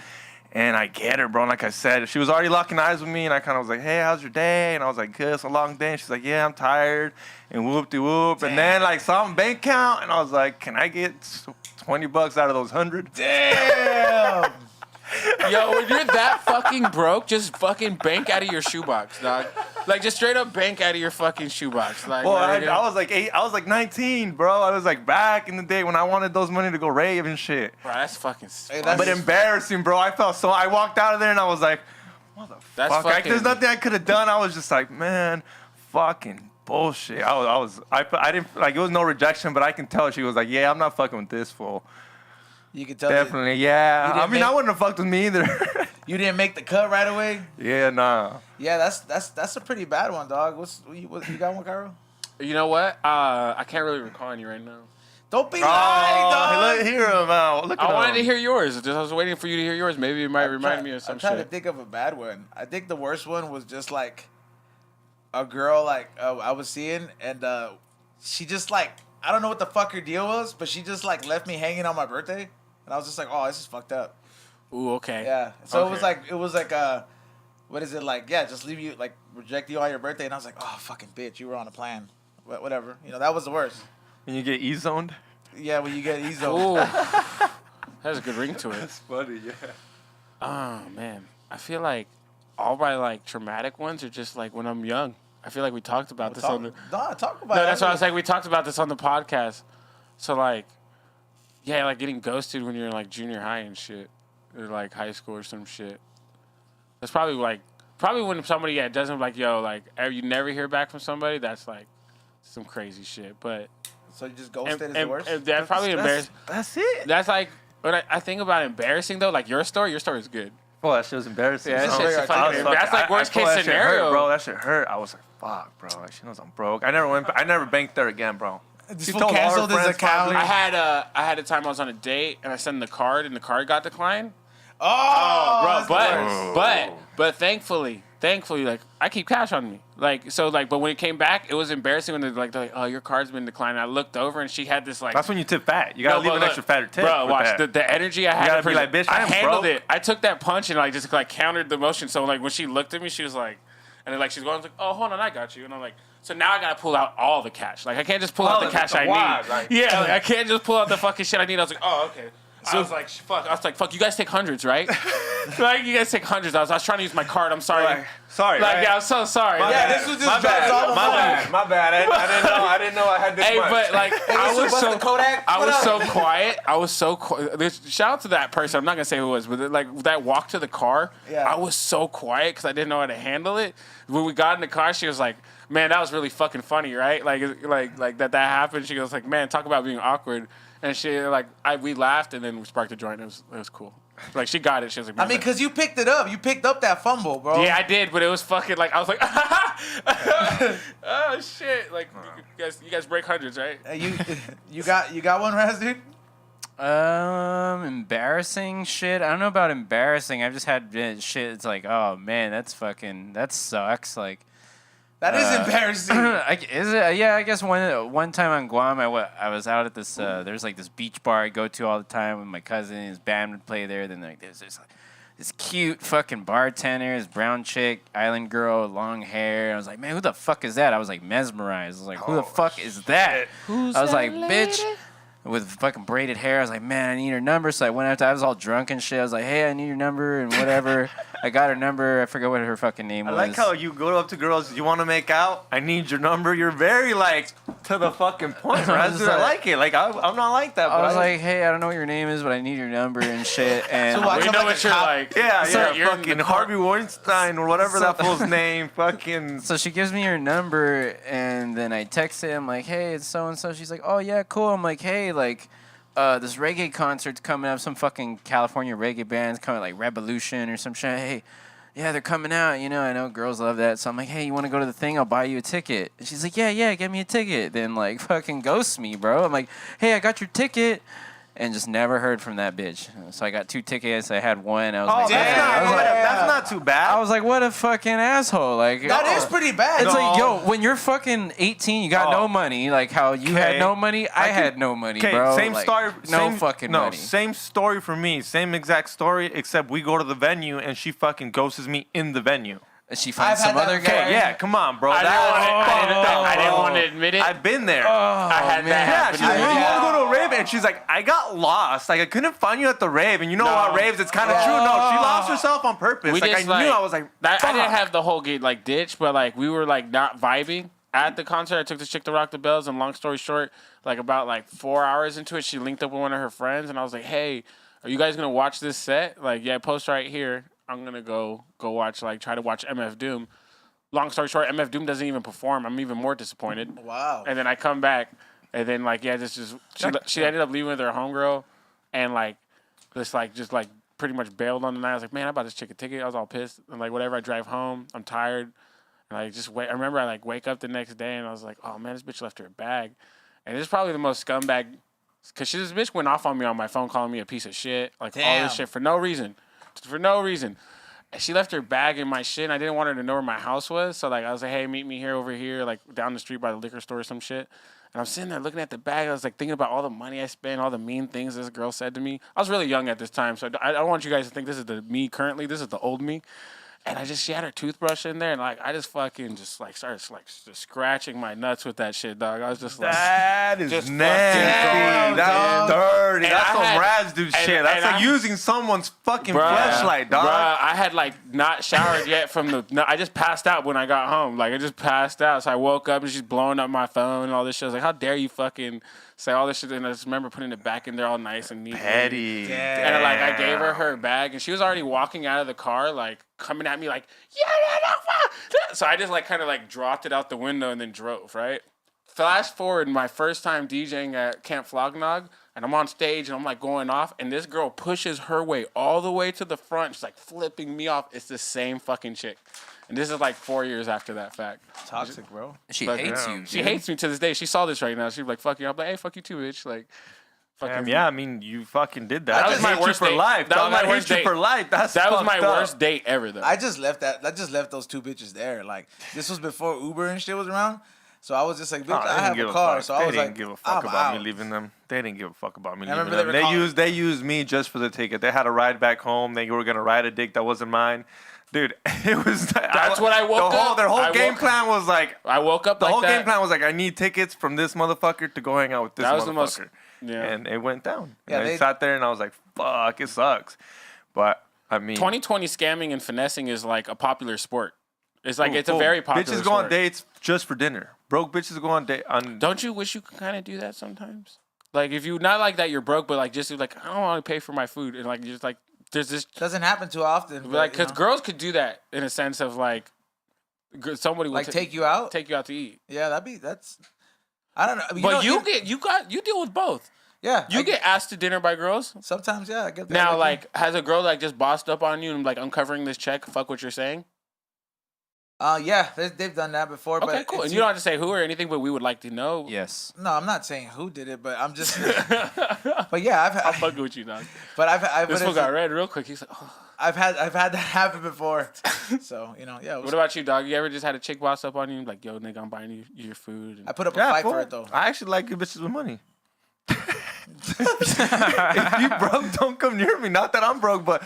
And I get her, bro. And like I said, she was already locking eyes with me. And I kind of was like, hey, how's your day? And I was like, good, it's a long day. And she's like, yeah, I'm tired. And whoop-de-whoop. And then like saw my bank account. And I was like, can I get $20 out of those 100? Damn. Yo, when you're that fucking broke, just fucking bank out of your shoebox, dog. Like, just straight up bank out of your fucking shoebox. Like, Well, I was like 19, bro. I was like back in the day when I wanted those money to go rave and shit. Bro, that's fucking. Hey, that's But embarrassing, bro. I felt so. I walked out of there and I was like, That's fuck. fucking. There's nothing I could have done. I was just like, man, fucking bullshit. I didn't like. It was no rejection, but I can tell she was like, yeah, I'm not fucking with this fool. You can tell. Definitely, yeah. You I didn't mean, I make- wouldn't have fucked with me either. You didn't make the cut right away. Yeah, nah. Yeah, that's a pretty bad one, dog. You got one, Cairo? You know what? I can't really recall any right now. Don't be lying, dog. Look, hear him out. Look at I him. wanted to hear yours. I was waiting for you to hear yours. Maybe it might remind me of some I'm trying to shit. think of a bad one. I think the worst one was just like a girl like I was seeing, and she just like, I don't know what the fuck her deal was, but she just like left me hanging on my birthday, and I was just like, oh, this is fucked up. Ooh, okay. Yeah. So Okay. it was like what is it like? Yeah, just leave you like reject you on your birthday, and I was like, oh fucking bitch, you were on a plan. Whatever. You know, that was the worst. When you get E-zoned. Yeah, when you get easy. Ooh. Has a good ring to it. Funny, yeah. Oh man, I feel like all my like traumatic ones are just like when I'm young. I feel like we talked about this on the. Talk about No, it. that's what I was like. We talked about this on the podcast. So like, yeah, like getting ghosted when you're in like junior high and shit, or like high school or some shit. That's probably when somebody doesn't like yo like you never hear back from somebody. That's like some crazy shit. But So you just ghosted is the worst? And that's probably embarrassing. That's it. That's like, when I think about embarrassing, though, like your story is good. Bro, that shit was embarrassing. Yeah, that bro. shit's fucking- that's like worst case that shit scenario. hurt, bro. That shit hurt. I was like, fuck, bro. Like, she knows I'm broke. I never banked there again, bro. This She fool told all her canceled his friends account. I had a time I was on a date and I sent the card and the card got declined. Oh, Bro, that's but thankfully, like I keep cash on me. But when it came back, it was embarrassing when they're like, oh, your card's been declined. And I looked over and she had this like. That's when you tip fat. You gotta leave an extra fatter tip. Bro, with watch that. the energy I had. gotta be like, bitch, I I am handled broke. it. I took that punch and like just like countered the motion. So like when she looked at me, she was like, and then like she's going like, oh, hold on, I got you. And I'm like, so now I gotta pull out all the cash. Like I can't just pull out the cash I wad, need. like- Yeah, like, I can't just pull out the fucking shit I need. I was like, oh, okay. I was like, fuck, you guys take hundreds, right? Like, you guys take hundreds. I was trying to use my card. I'm sorry. Like, sorry. Like, right? yeah, I'm so sorry. Yeah, this was just My bad. all My bad. I didn't know I had this Hey, much. but like, I was so Kodak. I was so quiet. I was so quiet. Shout out to that person. I'm not gonna say who it was, but like that walk to the car. Yeah. I was so quiet because I didn't know how to handle it. When we got in the car, she was like, "Man, that was really fucking funny, right?" Like that happened. She goes like, "Man, talk about being awkward." And she we laughed and then we sparked a joint. It was cool. Like she got it. She was like, I mean, because you picked it up. You picked up that fumble, bro. yeah, I did, but it was fucking like I was like, oh shit! Like you guys break hundreds, right? You got one, Raz, dude? Embarrassing shit. I don't know about embarrassing. I've just had shit. It's like, oh man, that sucks. Like, That is embarrassing. is it? Yeah, I guess one time on Guam, I was out at this. There's like this beach bar I go to all the time with my cousin. His band would play there. Then like there's this cute fucking bartender, this brown chick, island girl, long hair. I was like, man, who the fuck is that? I was like mesmerized. I was like, who the fuck is that? I was like, bitch. With fucking braided hair. I was like, man, I need her number. So I went after. I was all drunk and shit. I was like, hey, I need your number and whatever. I got her number. I forget what her fucking name was. I like how you go up to girls. You want to make out? I need your number. You're very like to the fucking point. I Raz, was dude, I like- like it. Like I'm not like that. I But was like, hey, I don't know what your name is, but I need your number and shit. And So I We come know like what a you're cop. like. yeah, So you're in fucking the car- Harvey Weinstein or whatever that fool's name. Fucking. so she gives me her number, and then I text her. I'm like, hey, it's so and so. She's like, oh yeah, cool. I'm like, hey, like, this reggae concert's coming up. Some fucking California reggae band's coming, like Revolution or some shit. Hey, yeah, they're coming out. You know, I know girls love that. So I'm like, hey, you want to go to the thing? I'll buy you a ticket. And she's like, yeah, get me a ticket. Then like fucking ghosts me, bro. I'm like, hey, I got your ticket. And just never heard from that bitch. So I got 2 tickets. I had one. I was like, that's, man. I was like, that's not too bad. I was like, what a fucking asshole. Like, That is pretty bad. it's No. like, yo, when you're fucking 18, you got no money. Like how you had Okay. no money, I had no money, Okay, bro. same Like, story. No same, fucking no, money. same story for me. Same exact story, except we go to the venue and she fucking ghosts me in the venue. She finds I've some had other that guy. Okay, yeah, come on, bro. I didn't want to admit it. I've been there. I had that Yeah, happen. she's like, to you me. want to go to a rave? And she's like, I got lost. Like, I couldn't find you at the rave. And you know what raves, it's kind of true. No, she lost herself on purpose. We Like, just, I knew. like- I was like, I didn't fuck. have the whole gate like ditch, but like we were like not vibing at the concert. I took this chick to Rock the Bells, and long story short, like about like 4 hours into it, she linked up with one of her friends, and I was like, hey, are you guys gonna watch this set? Like, yeah, post right here. I'm gonna go watch, like, try to watch MF Doom. Long story short, MF Doom doesn't even perform. I'm even more disappointed. Wow. And then I come back, and then like she ended up leaving with her homegirl, and like just pretty much bailed on the night. I was like, man, I bought this chick a ticket. I was all pissed, and like whatever. I drive home, I'm tired, and I just wait. I remember I like wake up the next day, and I was like, oh man, this bitch left her bag, and it's probably the most scumbag, cause this bitch went off on me on my phone, calling me a piece of shit, like all Damn. this shit for no reason. She left her bag in my shit, and I didn't want her to know where my house was. So, like, I was like, hey, meet me here over here, like, down the street by the liquor store or some shit. And I'm sitting there looking at the bag. I was, like, thinking about all the money I spent, all the mean things this girl said to me. I was really young at this time, so I don't want you guys to think this is the me currently. This is the old me. And she had her toothbrush in there, and, like, I just fucking started, like, just scratching my nuts with that shit, dog. I was just like... That is Just nasty. fucking That's dirty. And That's I some had- Raz dude shit. and That's I- like using someone's fucking Bruh, fleshlight, dog. Bruh, I had like not showered yet from the. No, I just passed out when I got home. Like I just passed out. So I woke up and she's blowing up my phone and all this shit. I was like, how dare you fucking say all this shit? And I just remember putting it back in there all nice and neat. Petty. And like I gave her bag and she was already walking out of the car, like coming at me like, yeah. So I just like kind of like dropped it out the window and then drove, right? flash forward my first time DJing at Camp Flognog, and I'm on stage and I'm like going off, and this girl pushes her way all the way to the front. She's like flipping me off. It's the same fucking chick. And this is like 4 years after that fact. Toxic, bro. She Like, hates yeah. you. She dude. hates me to this day. She saw this right now. She's like, fuck you. I'm like, hey, fuck you too, bitch. Like, fucking. Yeah, I mean, you fucking did that. That I was my hate you worst for date. life. That was dog. my I hate worst you date. for life. That was my fucked up. worst date ever, though. I just left those two bitches there. Like, this was before Uber and shit was around. So I was just like, bitch, Oh, they I didn't have give a car. fuck. So I They was didn't like, give a fuck I'm about out. me leaving them. They didn't give a fuck about me I leaving remember them. they were They used me just for the ticket. They had a ride back home. They were gonna ride a dick that wasn't mine. Dude, it was. That's what I woke up. Their whole I game woke- plan was like. I woke up The like whole that. game plan was like, I need tickets from this motherfucker to go hang out with this That was motherfucker. the most- yeah. And it went down. Yeah, And I they- sat there and I was like, fuck, it sucks. But I mean, 2020 scamming and finessing is like a popular sport. It's like it's a Boom. very popular Bitches go sport. on dates just for dinner. Broke bitches go on date on. Don't you wish you could kind of do that sometimes? Like if you not like that you're broke, but like just like I don't want to pay for my food and like just like there's this Doesn't happen too often. but, like you because know. girls could do that in a sense of like somebody would Like, take you out? take you out to eat. Yeah, that's. I don't know. But you deal with both. Yeah. You I- get asked to dinner by girls. Sometimes, yeah, I get that. Now, with like, has a girl like just bossed up on you and like I'm covering this check? Fuck what you're saying. yeah, they've done that before. Okay, but cool. it's- And you don't have to say who or anything, but we would like to know. Yes. No, I'm not saying who did it, but I'm just. But yeah, I'm fucking with you, dog. but I've This but one it's- got red real quick. He's like, oh. I've had that happen before. So yeah. It was, What about you, dog? You ever just had a chick boss up on you, like, yo, nigga, I'm buying you your food? And I put up a Yeah, fight cool. for it though. I actually like good bitches with money. If you broke, don't come near me. Not that I'm broke, but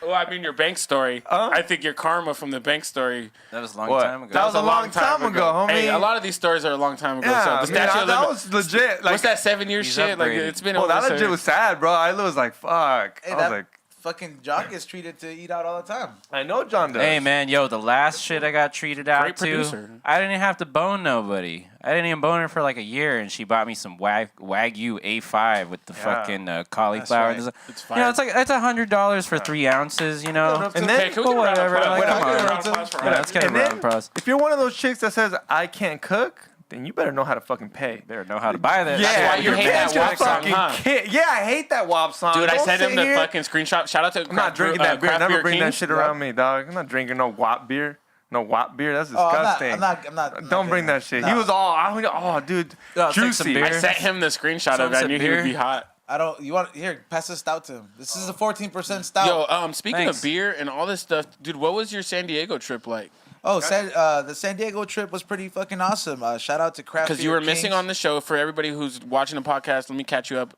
well, I mean, your bank story. I think your karma from the bank story. That was a long what? time ago. That was a long time ago, homie. Hey, a lot of these stories are a long time ago. Yeah, so I the mean, statute of that limit- was legit. Like, what's that 7-year He's shit? Like, upgraded. it's been well, over that 7 legit was sad, bro. I was like, fuck. Hey, I was that like, fucking Jock gets treated to eat out all the time. I know John does. Hey man, yo, the last shit I got treated out Great to, producer. I didn't even have to bone nobody. I didn't even bone her for like a year, and she bought me some Wagyu A5 with the fucking cauliflower. right. It's You know, fire. it's like that's $100 for 3 ounces. You know, And Hey, then, can we get a round of whatever, applause? like, Can we come get a on. round of applause for yeah, her? let's get a and round then of applause. if you're one of those chicks that says I can't cook, then you better know how to fucking pay. Better know how to buy that. why you your hate that bitch WAP is song, fucking huh? Yeah, I hate that WAP song. Dude, I Don't sent him sit the here. fucking screenshot. Shout out to I'm not drinking that beer. Craft Never Beer bring that Kings. shit around me, dog. I'm not drinking no WAP beer. No WAP beer. That's Oh, disgusting. I'm not Don't bring that shit. No. He was all, oh, dude, Let's take some juicy. beer. I sent him the screenshot of it. I Sunset knew he would beer. be hot. I don't. You want here? Pass this stout to him. This is a 14% stout. Yo, speaking Thanks. of beer and all this stuff, dude, what was your San Diego trip like? Oh, the San Diego trip was pretty fucking awesome. Shout out to Craft Because you were missing on the show. For everybody who's watching the podcast, let me catch you up.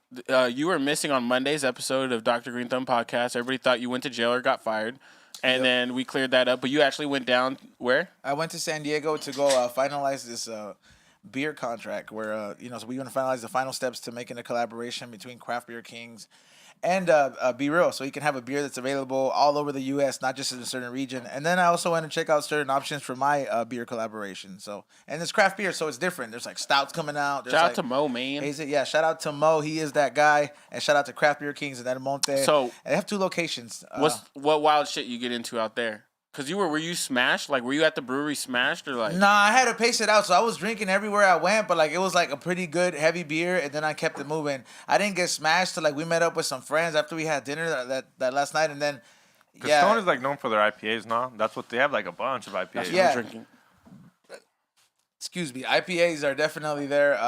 You were missing on Monday's episode of Dr. Green Thumb podcast. Everybody thought you went to jail or got fired. And then we cleared that up. But you actually went down where? I went to San Diego to go finalize this beer contract where, so we're going to finalize the final steps to making a collaboration between Craft Beer Kings and Be Real. So you can have a beer that's available all over the U.S., not just in a certain region. And then I also went to check out certain options for my beer collaboration. So, and it's craft beer, so it's different. There's like stouts coming out. There's Shout out like to Mo, man. hazy- Yeah, shout out to Mo. He is that guy. And shout out to Craft Beer Kings in El Monte. So- and they have 2 locations. What wild shit you get into out there? Because were you smashed? Like, were you at the brewery smashed or like? Nah, I had to pace it out. So I was drinking everywhere I went, but like it was like a pretty good heavy beer, and then I kept it moving. I didn't get smashed till like we met up with some friends after we had dinner that last night, and then Because Stone is like known for their IPAs now. That's what they have, like a bunch of IPAs. That's what Yeah. I'm drinking. excuse me, IPAs are definitely there.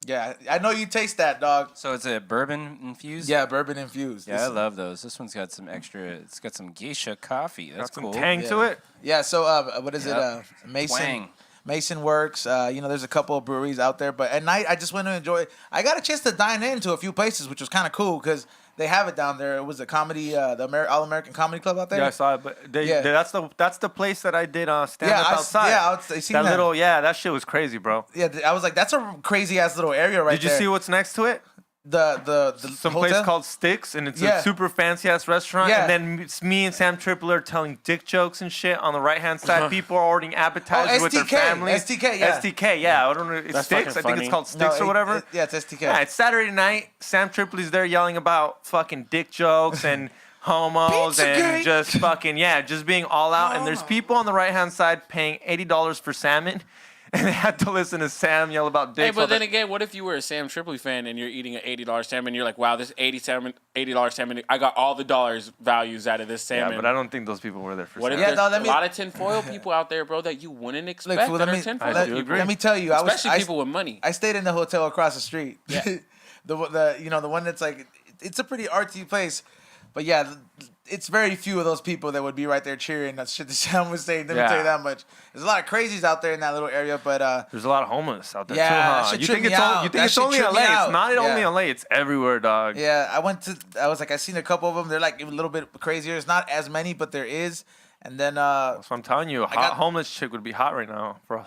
Yeah, I know you taste that, dog. So it's a bourbon infused. Yeah, bourbon infused. Yeah, I love those. This one's got some extra. It's got some geisha coffee. That's Got some cool. tang to Yeah. it. Yeah, so what is Yep. it? Mason. Twang. Mason Works. There's a couple of breweries out there, but at night I just went to enjoy. I got a chance to dine into a few places, which was kind of cool because they have it down there. It was a comedy, the All American Comedy Club out there. Yeah, I saw it. But Yeah. that's the place that I did stand up I outside. I seen that that. little, that shit was crazy, bro. Yeah, I was like, that's a crazy ass little area right Did you there. see what's next to it? the Some hotel? place called Sticks, and it's Yeah. a super fancy ass restaurant. Yeah. And then it's me and Sam Tripler are telling dick jokes and shit on the right hand side. People are ordering appetizers with their STK, families. STK, yeah. STK, yeah. I don't know. It's That's Sticks. fucking I think funny. it's called Sticks No, or whatever. yeah, it's STK. Yeah, it's Saturday night. Sam Tripoli's there yelling about fucking dick jokes and homos and Pizzagate. just fucking just being all out. And there's people on the right hand side paying $80 for salmon. and they had to listen to Sam yell about dicks. Hey, but all then the- again, what if you were a Sam Tripoli fan and you're eating an $80 salmon and you're like, wow, this $80 salmon, I got all the dollars values out of this salmon. yeah, but I don't think those people were there for What if Sam. there's no, let a me- lot of tinfoil people out there, bro, that you wouldn't expect fool, that let are me- tinfoil I do people? agree. Let me tell you, Especially people with money. I stayed in the hotel across the street. Yeah. the one that's like, it's a pretty artsy place, but yeah, it's very few of those people that would be right there cheering that shit that Sam was saying. Let me tell you that much. There's a lot of crazies out there in that little area, but There's a lot of homeless out there Yeah, too, that huh? shit You tripped think me it's out. you think That it's shit only tripped LA? me out. It's not only Yeah. LA. It's everywhere, dog. yeah, I seen a couple of them. They're like a little bit crazier. It's not as many, but there is. And then That's what I'm telling you. A hot got- homeless chick would be hot right now for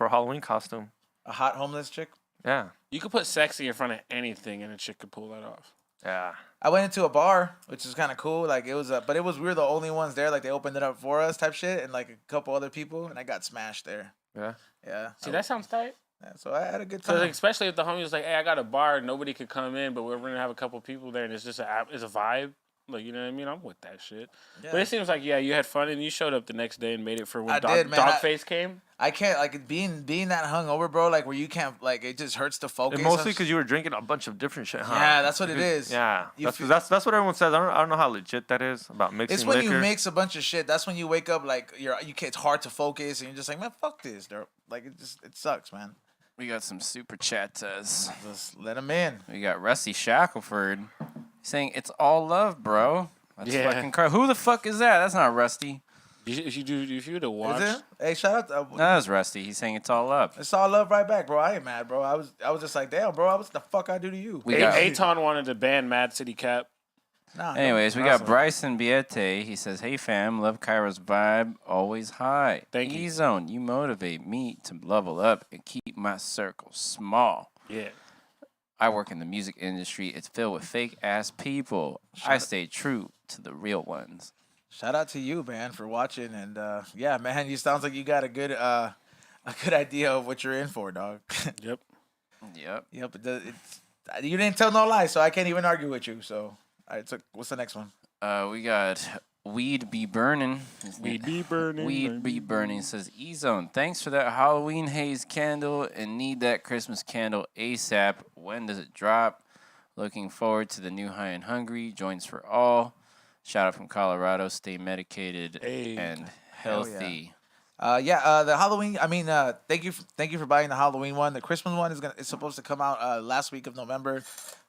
a Halloween costume. a hot homeless chick. Yeah. You could put sexy in front of anything and a chick could pull that off. Yeah. I went into a bar, which is kind of cool. Like it was, but we were the only ones there. Like they opened it up for us, type shit, and like a couple other people, and I got smashed there. Yeah. Yeah. See, that sounds tight. Yeah, so I had a good So time. like, especially if the homie was like, "Hey, I got a bar, nobody could come in, but we're gonna have a couple people there, and it's just it's a vibe." Like, you know what I mean? I'm with that shit. But it seems like, yeah, you had fun, and you showed up the next day and made it for when I did, man. Dogface came. I can't like being that hungover, bro. Like where you can't like it just hurts to focus. And mostly because you were drinking a bunch of different shit, huh? Yeah, that's what it is. Yeah, You that's, feel- that's what everyone says. I don't know how legit that is about mixing It's when liquor. you mix a bunch of shit. That's when you wake up like it's hard to focus, and you're just like, man, fuck this. Like it sucks, man. We got some super chats. Just let them in. We got Rusty Shackelford saying it's all love, bro. That's Yeah. fucking Who the fuck is that? That's not Rusty. If you would have watched, Is it? Hey, shout out. That was Rusty. He's saying it's all love. It's all love right back, bro. I ain't mad, bro. I was just like, damn, bro. What the fuck I do to you? We got, Aton wanted to ban Mad City Cap. Nah. anyways, we Awesome. got Bryson Biete. He says, "Hey fam, love Kyra's vibe, always high. Thank you. E-Zone, you motivate me to level up and keep my circle small. Yeah. I work in the music industry. It's filled with fake ass people. I stay true to the real ones." Shout out to you, man, for watching, and yeah, man, you sounds like you got a good idea of what you're in for, dog. Yep. Yep. Yep, you didn't tell no lie, so I can't even argue with you. So, all right, so what's the next one? We got Weed Be Burning. Weed be burning. Weed Be Burning says, E-Zone, thanks for that Halloween haze candle and need that Christmas candle ASAP. When does it drop? Looking forward to the new High and Hungry. Joints for all. Shout out from Colorado. Stay medicated Hey. and healthy. The Halloween. I mean, thank you for buying the Halloween one. The Christmas one is supposed to come out last week of November.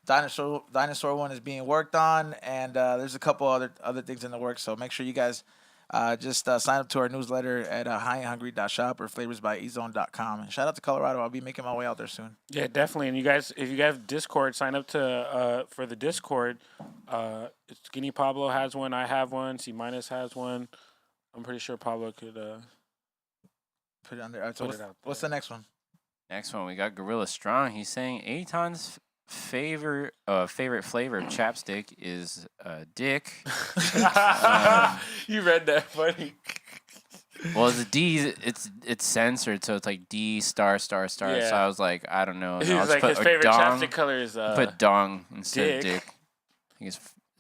Dinosaur one is being worked on, and there's a couple other things in the works. So make sure you guys just sign up to our newsletter at highandhungry.shop or flavorsbyezone.com. And shout out to Colorado. I'll be making my way out there soon. Yeah, definitely. And you guys, if you guys have Discord, sign up to for the Discord. Skinny Pablo has one. I have one. C minus has one. I'm pretty sure Pablo could. Put it on there. All right, so Put it out what's the next one? Next one, we got Gorilla Strong. He's saying Aton's favorite flavor of chapstick is dick. You read that funny. Well, the D, it's censored, so it's like D star star star. Yeah. So I was like, I don't know. He's I'll just like put his a favorite dong. chapstick color is Put dong instead of dick. dick. I think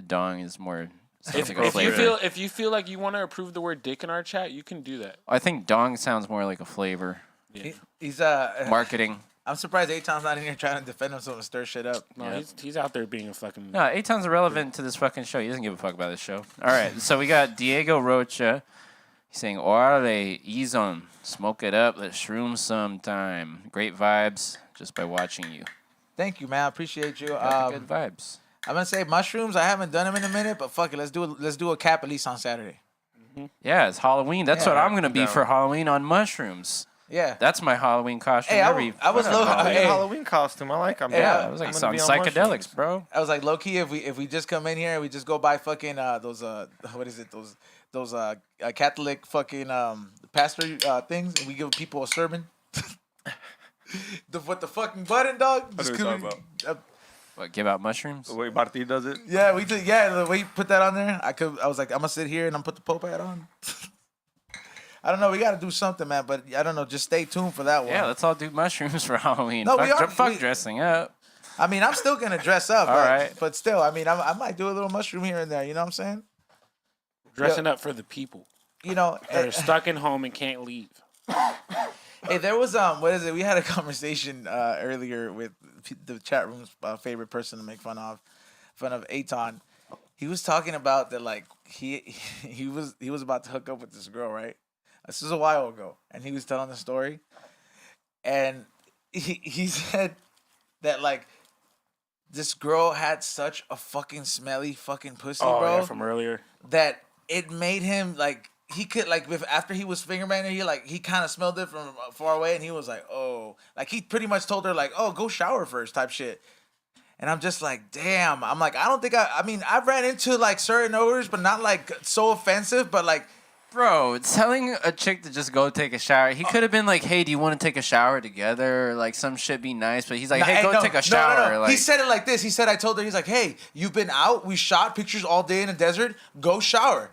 dong is more. If, sounds like a if you flavor. if you feel like you want to approve the word dick in our chat, you can do that. I think dong sounds more like a flavor. He's Marketing. I'm surprised Aton's not in here trying to defend himself and stir shit up. No, he's out there being a fucking. No, Aton's irrelevant to this fucking show. He doesn't give a fuck about this show. All right, so we got Diego Rocha. He's saying, Orale, E-Zone, smoke it up, let's shroom sometime. Great vibes just by watching you. Thank you, man. I appreciate you. Got the good vibes. I'm gonna say mushrooms. I haven't done them in a minute, but fuck it, let's do a cap at least on Saturday. Yeah, it's Halloween. That's Yeah, what I'm gonna be down. for Halloween on mushrooms. Yeah. That's my Halloween costume. Hey, every I was fucking low. Halloween. Hey, Halloween costume. I like them. Yeah, it was like some psychedelics, bro. I was like low key. If we just come in here and we just go buy fucking those what is it those Catholic fucking pastor things, and we give people a sermon. What the fucking button, dog? Just are you come- talking What, give out mushrooms? The way Marti does it. Yeah, we did. Yeah, the way you put that on there, I was like, I'm gonna sit here and I'm put the Pope hat on. I don't know. We gotta do something, man. But I don't know. Just stay tuned for that one. Yeah, let's all do mushrooms for Halloween. No, fuck, we are- fuck we- dressing up. I mean, I'm still gonna dress up. All right. But still, I mean, I might do a little mushroom here and there. You know what I'm saying? Dressing up for the people You know, that are stuck in home and can't leave. Hey, there was what is it? We had a conversation earlier with the chat room's favorite person to make fun of Aton. He was talking about that like he was about to hook up with this girl, right? This was a while ago, and he was telling the story, and he said that like this girl had such a fucking smelly fucking pussy, bro. Yeah, from earlier. That it made him like he could like after he was finger banging her, he kind of smelled it from far away, and he was like, oh, like he pretty much told her like, oh, go shower first type shit. And I'm just like, damn. I'm like, I don't think I mean, I've ran into like certain odors, but not like so offensive, but like. Bro, telling a chick to just go take a shower. He could have been like, hey, do you want to take a shower together? Or like some shit be nice. But he's like, hey, go take a shower. No. Like, he said it like this. He said, I told her, he's like, hey, you've been out. We shot pictures all day in the desert. Go shower.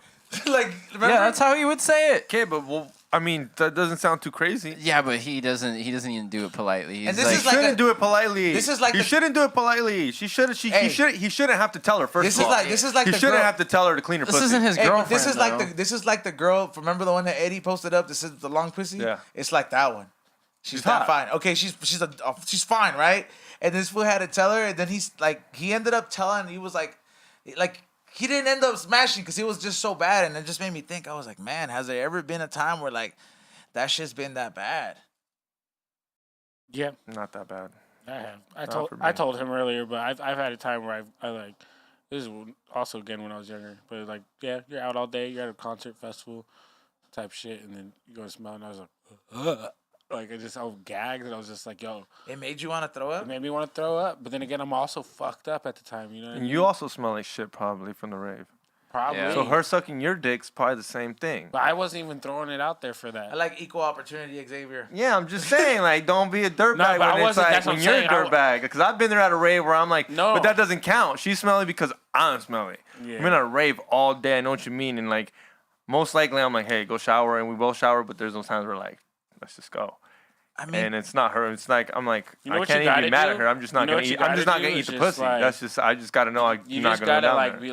Like, remember? yeah, that's how he would say it. Okay, but well, I mean, that doesn't sound too crazy. Yeah, but he doesn't even do it politely. He's And this like, is like Shouldn't do it politely. This is like he shouldn't do it politely. He shouldn't have to tell her first. This of is all. like he the shouldn't girl. have to tell her to clean her this pussy. isn't his Hey, but girlfriend. this is like the girl. Remember the one that Eddie posted up? This is the long pussy. Yeah. It's like that one. She's hot. not fine. Okay, she's fine, right? And this fool had to tell her, and then he ended up telling. He was like he didn't end up smashing because he was just so bad, and it just made me think. I was like, man, has there ever been a time where like that shit's been that bad? Yeah, Not that bad. I have. for me. I told him earlier, but I've had a time where I like. This is also again when I was younger, but it was like, yeah, you're out all day, you're at a concert festival, type shit, and then you go to smell, and I was like, ugh. Like I was gagged, and I was just like, yo, It made you want to throw it up. made me want to throw up. But then again, I'm also fucked up at the time, you know what I And mean? you also smell like shit probably from the rave. Probably. Yeah. So her sucking your dick's probably the same thing. But I wasn't even throwing it out there for I that. like equal opportunity, Xavier. Yeah, I'm just saying, like, don't be a dirtbag No, but I when it's wasn't- like that's what when I'm you're saying. a dirtbag. Because I've been there at a rave where I'm like, No. but that doesn't count. She's smelly because I'm smelly. Yeah. I've been at a rave all day. I know what you mean. And like, most likely I'm like, hey, go shower, and we both shower. But there's those times where like, let's just go. I mean, And it's not her. It's like I'm like, You know I what can't you even be gotta mad do? at her. I'm just not You know gonna what you eat. I'm just gotta not gonna do eat is the just, pussy. like- That's just. I just gotta know. I'm You not just gonna gotta go down like there. be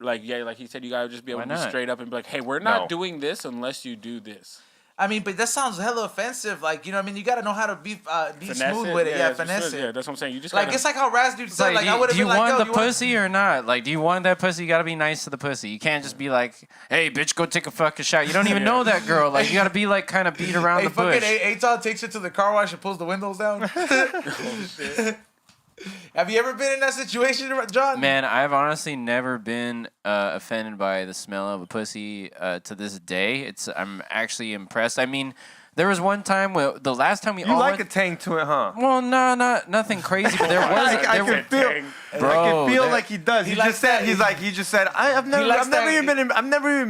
like yeah, like he said, you gotta just be able Why to be not? straight up and be like, hey, we're not No. doing this unless you do this. I mean, but that sounds hella offensive. Like, you know what I mean? You got to know how to be Finesse smooth with it. Yeah, that's what finesse Yeah, it. that's what I'm saying. You just Like, gotta, it's like how Raz dude It's said, like, I would do have you been like, want yo, the you want... pussy or not? Like, do you want that pussy? You gotta be nice to the pussy. You can't just be like, hey, bitch, go take a fucking shower. You don't even know that girl. Like, you gotta be like, kind of beat around Hey, the bush. fucking Aton takes her to the car wash and pulls the windows down. Have you ever been in that situation, John? Man, I've honestly never been offended by the smell of a pussy to this day. I'm actually impressed. I mean, there was one time where the last time we You all like went, a tang to it, huh? well, no, nothing crazy, but there was I there can were, feel, Bro, I can feel that- like he does. He likes just said, that. he just said, I've never likes that. even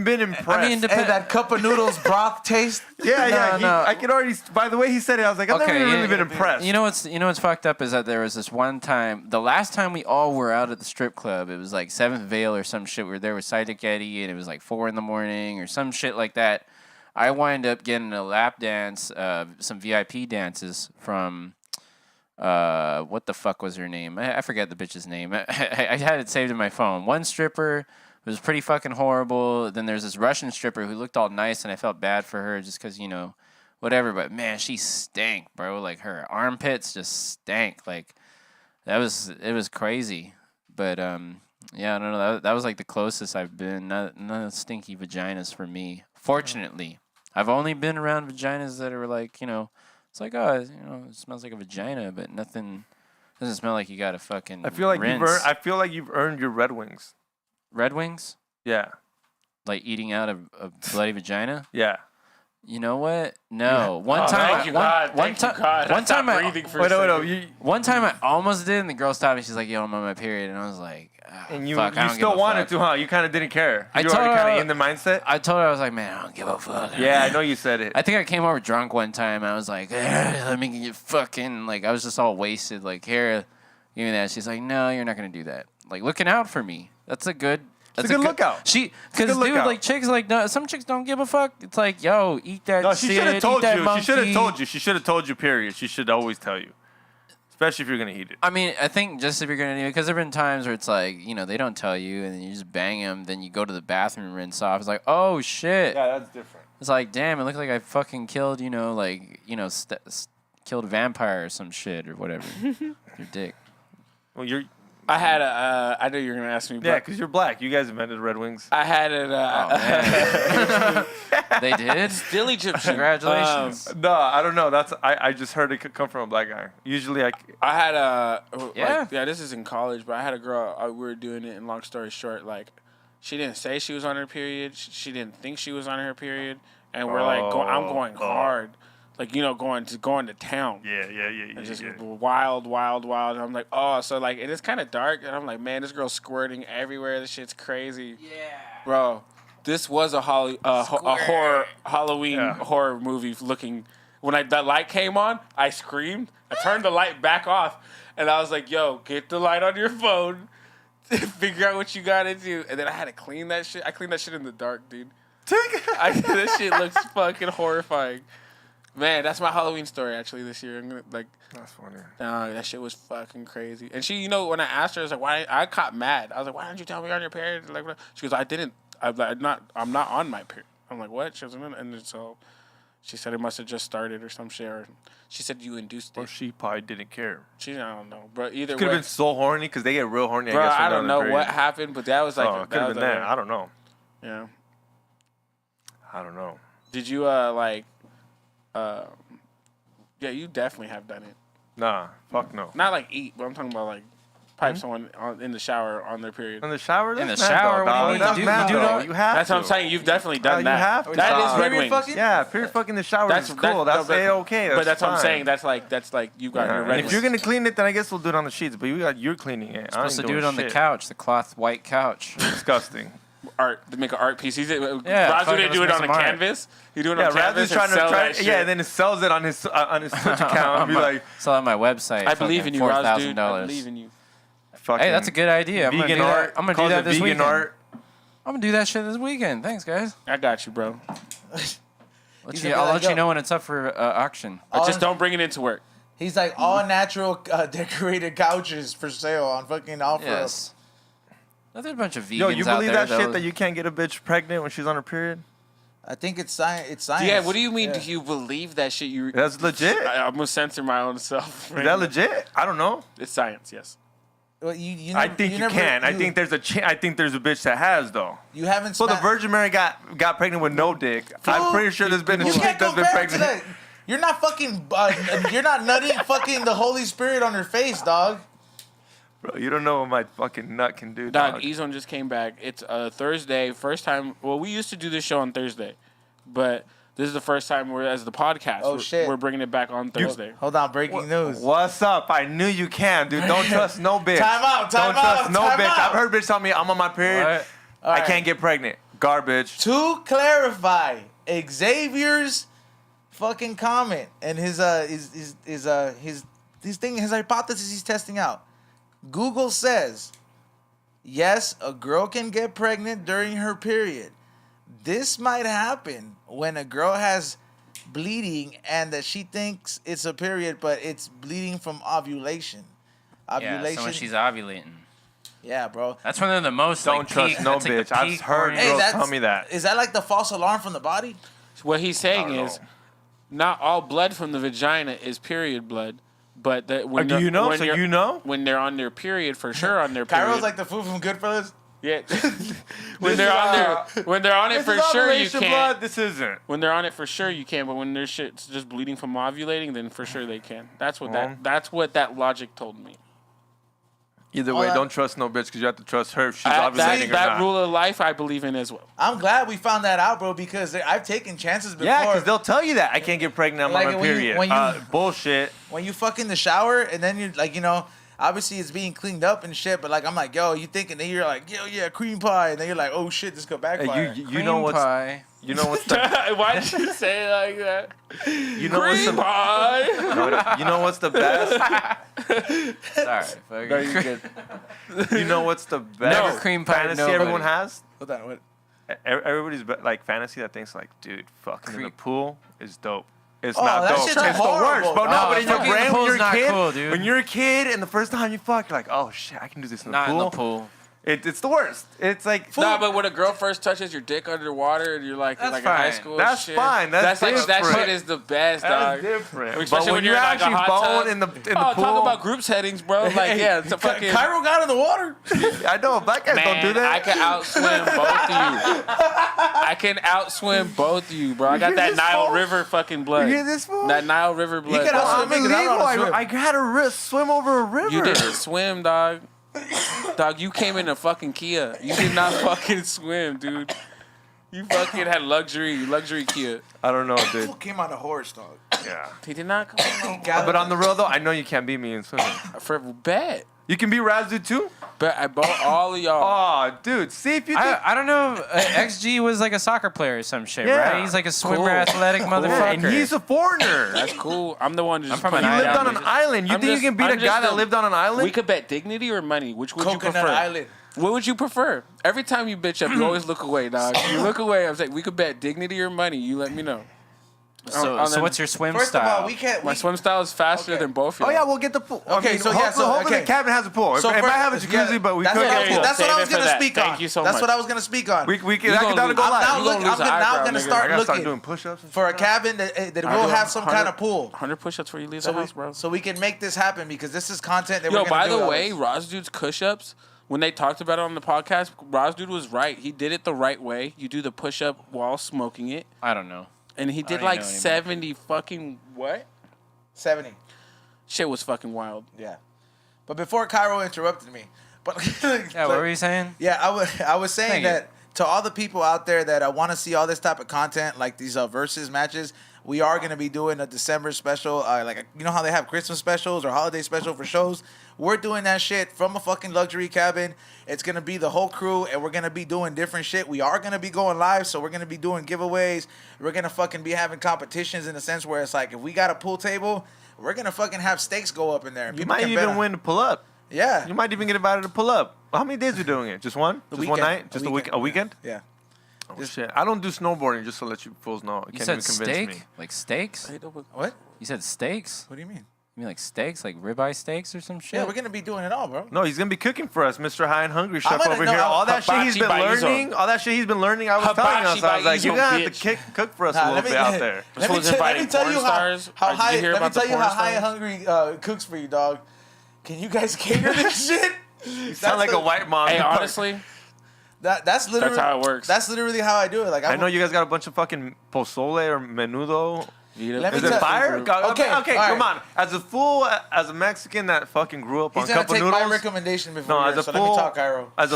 been impressed. I mean, Hey, that cup of noodles broth taste. yeah. No. I could already. By the way he said it, I was like, I've never really been impressed. You know what's fucked up is that there was this one time, the last time we all were out at the strip club, it was like 7th Veil or some shit. We were there with Sidekick Eddie, and it was like 4 a.m. or some shit like that. I wind up getting a lap dance, some VIP dances from, what the fuck was her name? I forget the bitch's name. I had it saved in my phone. One stripper was pretty fucking horrible. Then there's this Russian stripper who looked all nice, and I felt bad for her just because, you know, whatever. But man, she stank, bro. Like her armpits just stank. Like it was crazy. But yeah, I don't know. That was like the closest I've been. Not stinky vaginas for me. Fortunately, I've only been around vaginas that are like, you know, it's like, oh, you know, it smells like a vagina, but nothing doesn't smell like you got a fucking. I feel like rinse. I feel like you've earned your Red Wings. Red Wings, Yeah, like eating out of a bloody vagina. yeah. You know what? No. One time, Thank you, God. one Thank you, time, God. one I stopped time, I, breathing for a second. one time I almost did, and the girl stopped me. She's like, "Yo, I'm on my period," and I was like, And you fuck, I don't give still a wanted fuck. to, huh? You kind of didn't care. I You told already kind her- of in the mindset. I told her I was like, "Man, I don't give a fuck." Yeah, I know you said it. I think I came over drunk one time. I was like, "Let me get fucking," like I was just all wasted. Like, here, give me that. She's like, "No, you're not gonna do that." Like looking out for me. That's a good. That's a good lookout. Because good dude, lookout. like chicks, like no, some chicks don't give a fuck. It's like, yo, eat that No, shit. she should have told eat that you. monkey. She should have told you. She should have told you. Period. She should always tell you. especially if you're gonna eat it. I mean, I think just if you're gonna do it, because there've been times where it's like, you know, they don't tell you, and then you just bang them. Then you go to the bathroom and rinse off. It's like, oh shit. Yeah, that's different. It's like, damn, it looked like I fucking killed, you know, like, you know, killed a vampire or some shit or whatever. Your dick. Well, you're. I had a. I know you're gonna ask me. Yeah, But because you're black. You guys invented Red Wings. I had it. Oh, man. They did? Still Egyptian. Congratulations. No, I don't know. I just heard it could come from a black guy. Usually, I had a. Yeah. Yeah, this is in college, but I had a girl. We were doing it. And long story short, like, she didn't say she was on her period. She didn't think she was on her period, and we're like, I'm going hard, like, you know, going to town. Yeah. And just wild. And I'm like, oh, so like, it is kind of dark, and I'm like, man, this girl's squirting everywhere. This shit's crazy. Yeah, bro. This was a horror Halloween horror movie looking. When that light came on, I screamed. I turned the light back off, and I was like, yo, get the light on your phone. Figure out what you got into, and then I had to clean that shit. I cleaned that shit in the dark, dude. That shit looks fucking horrifying. Man, that's my Halloween story actually this year. I'm gonna, like, that's funny. That shit was fucking crazy. And she, you know, when I asked her, I was like, "Why?" I got mad. I was like, "Why didn't you tell me you're on your period?" Like, she goes, "I didn't. I'm not on my period." I'm like, "What?" She was, and then so she said it must have just started or some shit. Or she said you induced it. Or she probably didn't care. I don't know, but either Could way, have been so horny because they get real horny. bro. I guess, I don't know what happened, but that was like, could have been that. I don't know. Yeah. I don't know. Did you yeah, you definitely have done it. Nah, fuck no. Not like eat, but I'm talking about like pipe someone in the shower on their period. In the shower? In the shower? What do you mean? That's You mad, do though. that? You have That's to. what I'm saying. You've definitely done You that. have to. That is Dog. Red Period Wings. fucking? Yeah, period fucking in the shower is cool. That's but- A-okay. But that's what I'm fine. saying. That's like you got your And Red if Wings. you're gonna clean it, then I guess we'll do it on the sheets. But you're cleaning it. Supposed to do it on the couch, the cloth white couch. Disgusting. art to make an art piece. Yeah, Razu fucking didn't do it let's on make a some art. canvas. He do it Yeah, on canvas Razu's trying and to sell try. that shit. Yeah, and then it sells it on his Twitch account. And be like, Sell on my website. I believe in you, Raz, dude. I $4,000. believe in you. Hey, that's a good idea. I'm vegan gonna do art. that. I'm gonna Calls do that it this vegan weekend. art. I'm gonna do that shit this weekend. Thanks, guys. I got you, bro. I'll let you know when it's up for auction. But just don't bring it into work. He's like all natural decorated couches for sale on fucking offer. Yes. There's a bunch of vegans Yo, you out believe there, that shit though. that you can't get a bitch pregnant when she's on her period? I think it's science. It's science. Yeah, what do you mean? Yeah. Do you believe that shit? That's legit. I'm gonna censor my own self. Is that legit? I don't know. It's science, yes. Well, you I never- think you never- can. I think there's a bitch that has though. you haven't. So the sma- Virgin Mary got pregnant with no dick. I'm pretty sure there's been a You chick can't that's been compare it to pregnant. that. You're not fucking. You're not nutting fucking the Holy Spirit on her face, dog. Bro, you don't know what my fucking nut can do, Dog, dog. Ezone just came back. It's Thursday. First time. Well, we used to do this show on Thursday, but this is the first time we're as the podcast. Oh, shit. We're bringing it back on Thursday. Hold on, breaking news. What's up? I knew you can, dude. Don't trust no bitch. Time out, Don't time trust out, no time bitch. out. I've heard bitch tell me I'm on my period. What? All I right. can't get pregnant. Garbage. To clarify, Xavier's fucking comment and his hypothesis he's testing out. Google says, yes, a girl can get pregnant during her period. This might happen when a girl has bleeding and that she thinks it's a period, but it's bleeding from ovulation. Yeah, so when she's ovulating. Yeah, bro. That's when they're the most Don't like, trust peak, no that's, like, bitch. the I've peak heard horny- girls that's- tell me that. Is that like the false alarm from the body? What he's saying I don't is, know. not all blood from the vagina is period blood, but that when Do you know? when So you're- you know? when they're on their period, for sure on their period. Cairo's like the food from Goodfellas. yeah. when they're on it for This is sure you ovulation can't. blood. This isn't. When they're on it for sure you can, but when their shit's just bleeding from ovulating, then for sure they can. That's what that's what that logic told me. Either All way, that- don't trust no bitch because you have to trust her if she's ovulating or That not. rule of life I believe in as well. I'm glad we found that out, bro, because I've taken chances before. Yeah, because they'll tell you that. I can't get pregnant. I'm Like, on my when you- period. when you- Bullshit. when you fuck in the shower and then you're like, obviously it's being cleaned up and shit, but like I'm like, yo, you thinking then you're like, yo, yeah, cream pie, and then you're like, oh shit, this could backfire. You know what's pie. you know what's the Why did you say it like that? you know what's Cream the pie. you know what's the best. Sorry. fucking- You know what's the best Never cream pie fantasy nobody. everyone has. Hold on, what? Everybody's like fantasy that thinks like, dude, fucking in the pool is dope. It's Oh, not that dope. shit's It's the horrible, worst, bro. dog. No, but in your fucking in brain the when you're pool's a not kid, cool, dude. when you're a kid and the first time you fuck, you're like, oh shit, I can do this in the Not pool. in the pool. It's the worst. It's like Nah, but when a girl first touches your dick underwater and you're like in That's like high fine. school, That's shit, fine. That's like that different. shit is the best, That's dog. different. Especially But when you you're in like a actually hot bone tub. in the Oh, pool, talk about group settings, bro. Like, yeah, it's a fucking. Cairo got in the water. I know black guys don't do Man, that. I can outswim both of you. I can outswim both of you, bro. I got hear that this, Nile fool? River fucking blood. You hear this, fool? That Nile River blood. can bro. outswim me 'cause I don't know how to Unbelievable. swim. I had to swim over a river. You didn't swim, dog. Dog, you came in a fucking Kia. You did not fucking swim, dude. You fucking had luxury Kia. I don't know, dude. Who came on a horse, dog? Yeah. He did not come But on the road, though, I know you can't beat me in swimming. for bet. You can beat Razdu, too? But I bought all of y'all. Oh, dude. See if you think... I don't know. XG was like a soccer player or some shit, Yeah. right? He's like a swimmer, Cool. athletic motherfucker. And he's a foreigner. That's cool. I'm the one who's from an He lived on island. an island. You I'm think just- you can beat I'm a guy just that a- lived on an island? We could bet dignity or money. Which would you Coconut prefer? Island. What would you prefer? Every time you bitch up, you always look away, dog. You look away. I'm saying we could bet dignity or money. You let me know. So what's your swim First style? of all, we can't. My swim style is faster Okay. than both of Oh, y'all. yeah, we'll get the pool. Okay, so yeah, hopefully okay. the cabin has a pool. So it might first- have a jacuzzi, yeah, but we that's could what get I a was, pool. that's what I Save was it for gonna that. speak Thank on. you so That's much. what I was gonna speak on. We You that gonna gotta lose- go I'm live. not I'm You gonna lose an now eyebrow, gonna nigga. I start gotta start looking doing push-ups. and for a shit. cabin that will have some kind of pool. 100 push-ups before you leave So the house, bro. so we can make this happen because this is content that Yo, we're gonna by do. the way, Roz Dude's push-ups, when they talked about it on the podcast, Roz Dude was right. He did it the right way. You do the push-up while smoking it. I don't know. And he did don't like even know anymore. 70 fucking what? 70. Shit was fucking wild. Yeah. But before Cairo interrupted me, but Yeah, what were you saying? Yeah, I was saying Thank you. that to all the people out there that want to see all this type of content, like these versus matches, we are going to be doing a December special. Like, you know how they have Christmas specials or holiday special for shows? We're doing that shit from a fucking luxury cabin. It's going to be the whole crew, and we're going to be doing different shit. We are going to be going live, so we're going to be doing giveaways. We're going to fucking be having competitions in the sense where it's like, if we got a pool table, we're going to fucking have stakes go up in there. You People might can bet even on- win to pull up. Yeah. You might even get invited to pull up. How many days are we doing it? Just one? Just one weekend. night? Just a weekend? Yeah. Oh, shit. I don't do snowboarding, just to let you fools know. You Can't said even convince steak? me. Like steaks? What? You said steaks? What do you mean? You mean like steaks? Like ribeye steaks or some shit? Yeah, we're going to be doing it all, bro. No, he's gonna be cooking for us, Mr. High and Hungry Chef gonna- over no, here. All that shit he's hibachi been baizo. learning, all that shit he's been learning, I was telling us, I was like, Hibachi you baizo, gotta have bitch. to cook for us a little bit out there. This one's inviting porn stars. how Did you high. hear Let me about the tell you porn how High and stars? Hungry cooks for you, dog. Can you guys cater this shit? You sound like a white mom. Hey, honestly, That's literally how it works. That's literally how I do it. Like I know you guys got a bunch of fucking pozole or menudo. Let me Is it tell- fire? Okay, Okay, all right. come on. As a fool, as a Mexican that fucking grew up He's on gonna cup of take noodles. my recommendation before. No, yours, as a so let me fool, talk, Cairo. as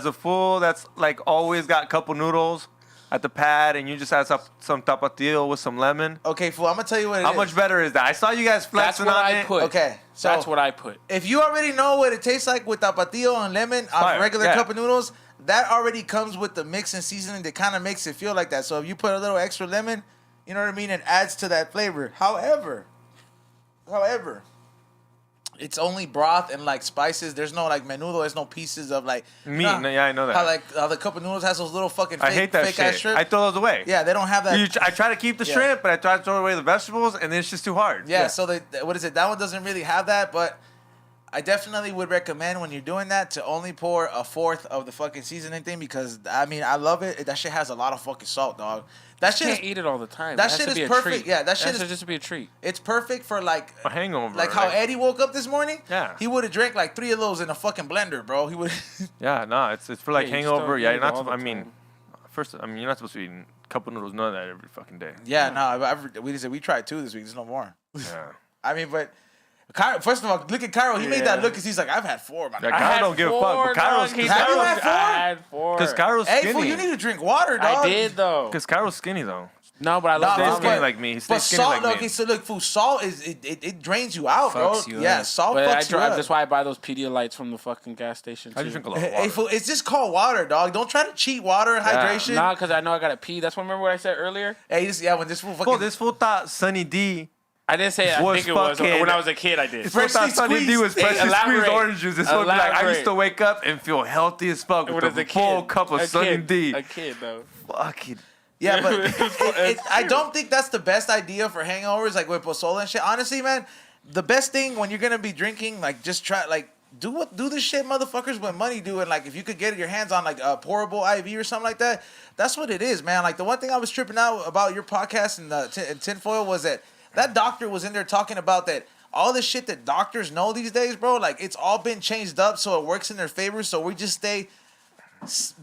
a fool that's like always got couple noodles at the pad, and you just add some tapatio with some lemon. Okay, fool. I'm gonna tell you what it is. How much better is that? I saw you guys that's flexing what on I it. put. Okay, so That's what I put. if you already know what it tastes like with tapatio and lemon on Fire, regular yeah. cup of noodles, that already comes with the mix and seasoning that kind of makes it feel like that. So if you put a little extra lemon, you know what I mean, it adds to that flavor. However, it's only broth and like spices. There's no like menudo. There's no pieces of like Meat. No, yeah, I know that. How the cup of noodles has those little fucking I hate that fake ass shit. shrimp. I throw those away. Yeah, they don't have that. I try to keep the Yeah. shrimp, but I try to throw away the vegetables, and then it's just too hard. Yeah, so what is it? That one doesn't really have that, but I definitely would recommend when you're doing that to only pour a fourth of the fucking seasoning thing because, I mean, I love it. That shit has a lot of fucking salt, dog. That You shit can't is, eat it all the time. that It has shit to is be a perfect. treat. Yeah, that shit It has is- to just be a treat. it's perfect for like A hangover. like how Eddie woke up this morning. Yeah. He would have drank like 3 of those in a fucking blender, bro. He would. Yeah, no, it's for like Yeah, you just hangover. don't Yeah, eat you're it not. all the I mean, time. first, I mean, you're not supposed to eat a couple noodles, none of that every fucking day. Yeah, no, we tried 2 this week. There's no more. Yeah. I mean, but. Cairo, first of all, look at Cairo. He made that look because he's like, I've had 4, man. Yeah, I Cairo had don't give a 4, fuck. But Cairo's dog. He Have you told had me 4? I had 4. because Cairo's Hey, skinny. fool, you need to drink water, dog. I did though. Because Cairo's skinny though. No, but I Nah, love Stay but- ramen. skinny like me. He But stays skinny salt, like okay, me. so look, food, salt it drains you out, bro. Fucks you Yeah, up. salt But I fucks you drive. up. That's why I buy those Pedialites from the fucking gas station. I too. just drink a lot of Hey, water. fool, it's just called water, dog. Don't try to cheat water hydration. Nah, because I know I gotta pee. That's what remember what I said earlier. Hey, when this fool fucking Fool, this fool thought Sunny D. I didn't say I Was think it was fucking- when I was a kid. I did. This fool thought Sunny D was squeezed. freshly Elaborate. squeezed orange juice. This fool be like, I used Elaborate. to wake up and feel healthy as fuck When with I was a a full kid. cup of A Sunny kid. D. A kid though. Fucking. Yeah, but I don't think that's the best idea for hangovers, like with pozole and shit. Honestly, man, the best thing when you're gonna be drinking, like just try like do the shit motherfuckers with money do, and like if you could get your hands on like a pourable IV or something like that, that's what it is, man. Like the one thing I was tripping out about your podcast and tinfoil was that doctor was in there talking about that all the shit that doctors know these days, bro. Like it's all been changed up so it works in their favor. So we just stay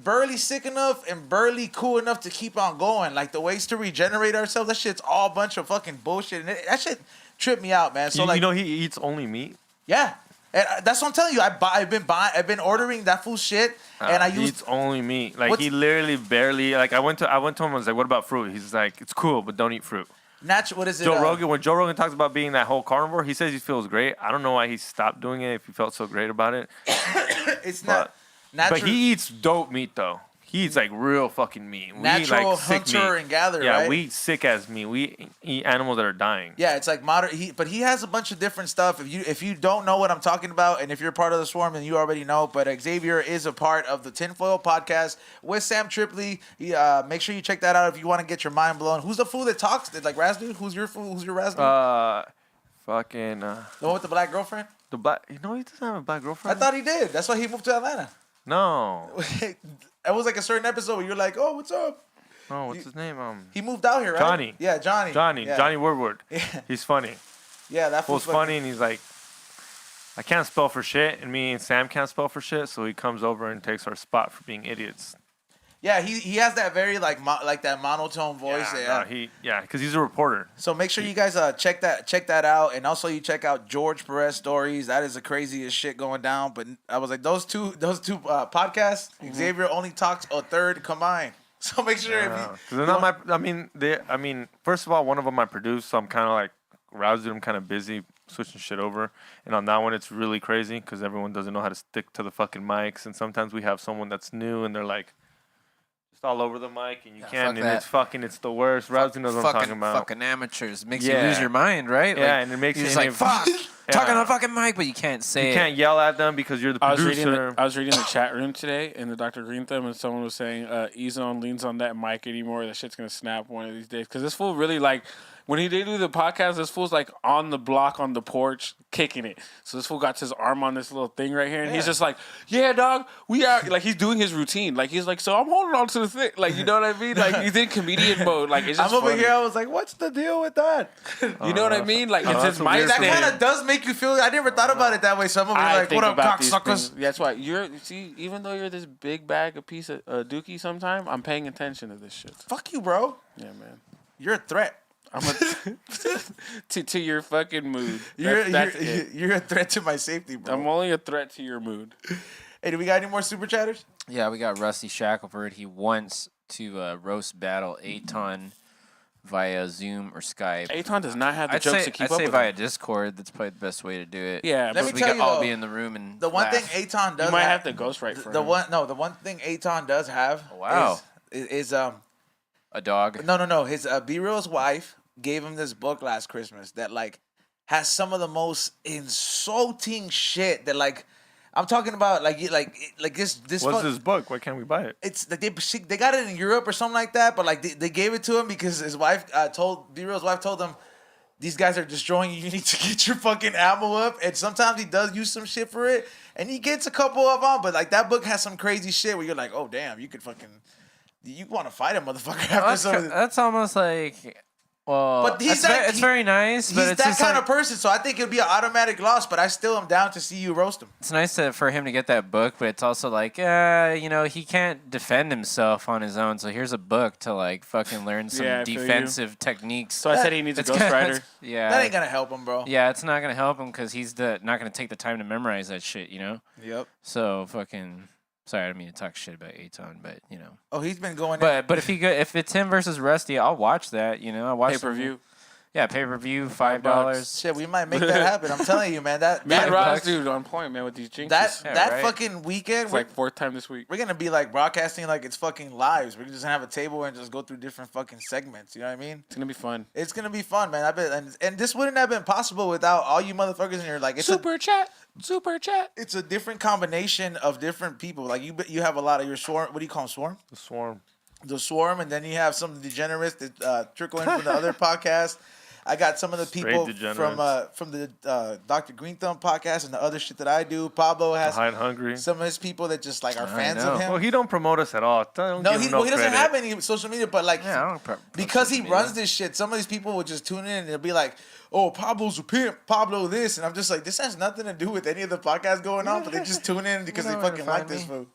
barely sick enough and barely cool enough to keep on going. Like the ways to regenerate ourselves, that shit's all a bunch of fucking bullshit. And that shit tripped me out, man. So you know he eats only meat. Yeah. And that's what I'm telling you. I've been ordering that food shit, and I He use eats only meat. Like he literally barely. Like I went to him. I was like, "What about fruit?" He's like, "It's cool, but don't eat fruit." natural. What is it? Joe Rogan. When Joe Rogan talks about being that whole carnivore, he says he feels great. I don't know why he stopped doing it if he felt so great about it. It's not natural. But he eats dope meat though. He eats like real fucking meat. We Natural eat like sick hunter meat. and gather, Yeah, right? we eat sick ass meat. We eat animals that are dying. Yeah, it's like modern. But he has a bunch of different stuff. If you don't know what I'm talking about, and if you're part of the swarm, then you already know. But Xavier is a part of the Tinfoil podcast with Sam Tripley. Make sure you check that out if you want to get your mind blown. Who's the fool that talks? Like Razdu? Who's your fool? Who's your Razdu? Fucking. The one with the black girlfriend? The black. You know he doesn't have a black girlfriend. I thought he did. That's why he moved to Atlanta. No. It was like a certain episode where you're like, "Oh, what's up?" No, what's his name? He moved out here, right? Johnny. Yeah, Johnny. Yeah. Johnny Woodward. Yeah. He's funny. Yeah, that Fool's funny, and he's like, I can't spell for shit, and me and Sam can't spell for shit, so he comes over and takes our spot for being idiots. Yeah, he has that very like that monotone voice. Because he's a reporter. So make sure you guys check that out, and also you check out George Perez Stories. That is the craziest shit going down. But I was like those two podcasts. Xavier only talks a third combined. So make sure Because they're not my. First of all, one of them I produce, so I'm kind of like roused. I'm kind of busy switching shit over, and on that one it's really crazy because everyone doesn't know how to stick to the fucking mics, and sometimes we have someone that's new and they're like. All over the mic and you can't, and it's the worst. Rousey knows what I'm talking about. Fucking amateurs makes you lose your mind, right? Yeah, and it makes you just like fuck talking on a fucking mic, but you can't say. You can't yell at them because you're the producer. I was reading the chat room today in the Dr. Green thumb, and someone was saying, "E-Zone leans on that mic anymore. That shit's gonna snap one of these days." Because this fool really like. When he did do the podcast, this fool's like on the block on the porch kicking it. So this fool got his arm on this little thing right here, and he's just like, "Yeah, dog, we are." Like he's doing his routine. Like he's like, "So I'm holding on to the thing." Like you know what I mean? Like he's in comedian mode. Like it's just. I'm over funny. here. I was like, "What's the deal with that?" You know what I mean? Like it's his mind. That kind of does make you feel. I never thought about it that way. So I'm over here like, "What up, cocksuckers?" That's why even though you're this big bag of piece of dookie, sometime I'm paying attention to this shit. Fuck you, bro. Yeah, man. You're a threat. I'm to your fucking mood. You're a threat to my safety, bro. I'm only a threat to your mood. Hey, do we got any more super chatters? Yeah, we got Rusty Shackelford. He wants to roast battle Aton via Zoom or Skype. Aton does not have the jokes to keep up with. I'd say via Discord. That's probably the best way to do it. Yeah, let me we tell can you all though, be in the room and the one laugh. thing Aton does. You might have to ghostwrite for him. The one thing Aton does have. Wow. Is a dog. No. His B-Real's wife gave him this book last Christmas that like has some of the most insulting shit that like I'm talking about like this. What's this book? Why can't we buy it? It's like they got it in Europe or something like that, but like they gave it to him because his wife B-Real's wife told him these guys are destroying you. You need to get your fucking ammo up, and sometimes he does use some shit for it, and he gets a couple of them. But like that book has some crazy shit where you're like, oh damn, you want to fight a motherfucker after some of this. That's almost like. Well, but it's very nice. But He's it's that just kind like, of person, so I think it'd be an automatic loss. But I still am down to see you roast him. It's nice for him to get that book, but it's also like, he can't defend himself on his own. So here's a book to like fucking learn some defensive techniques. So I said he needs a ghostwriter. Yeah, that ain't gonna help him, bro. Yeah, it's not gonna help him because he's not gonna take the time to memorize that shit. You know. Yep. So fucking. Sorry, I didn't mean to talk shit about Aton, but Oh, he's been going. But if it's him versus Rusty, I'll watch that. I'll watch pay-per-view. Yeah, pay-per-view, $5. Shit, we might make that happen. I'm telling you, man. Me and Ross, dude, on point, man, with these jinxes. That fucking weekend. It's like fourth time this week. We're gonna be like broadcasting like it's fucking lives. We're just gonna have a table and just go through different fucking segments. You know what I mean? It's gonna be fun. It's gonna be fun, man. I bet, and this wouldn't have been possible without all you motherfuckers in here. Like it's Super chat. It's a different combination of different people. Like you have a lot of your swarm. What do you call them? Swarm? The swarm. the Swarm, and then you have some degenerates that trickle in from the other podcasts. I got some of the people from the Dr. Green Thumb podcast and the other shit that I do. Pablo has High and Hungry. some of his people that just like are fans know. of him. Well, he don't promote us at all. Don't No, give he him no doesn't credit. have any social media, but like Yeah, I don't because he social media. runs this shit, some of these people will just tune in and they'll be like, "Oh, Pablo's a pimp, Pablo this," and I'm just like, this has nothing to do with any of the podcasts going on, but they just tune in because they know where to fucking like find this me. fool.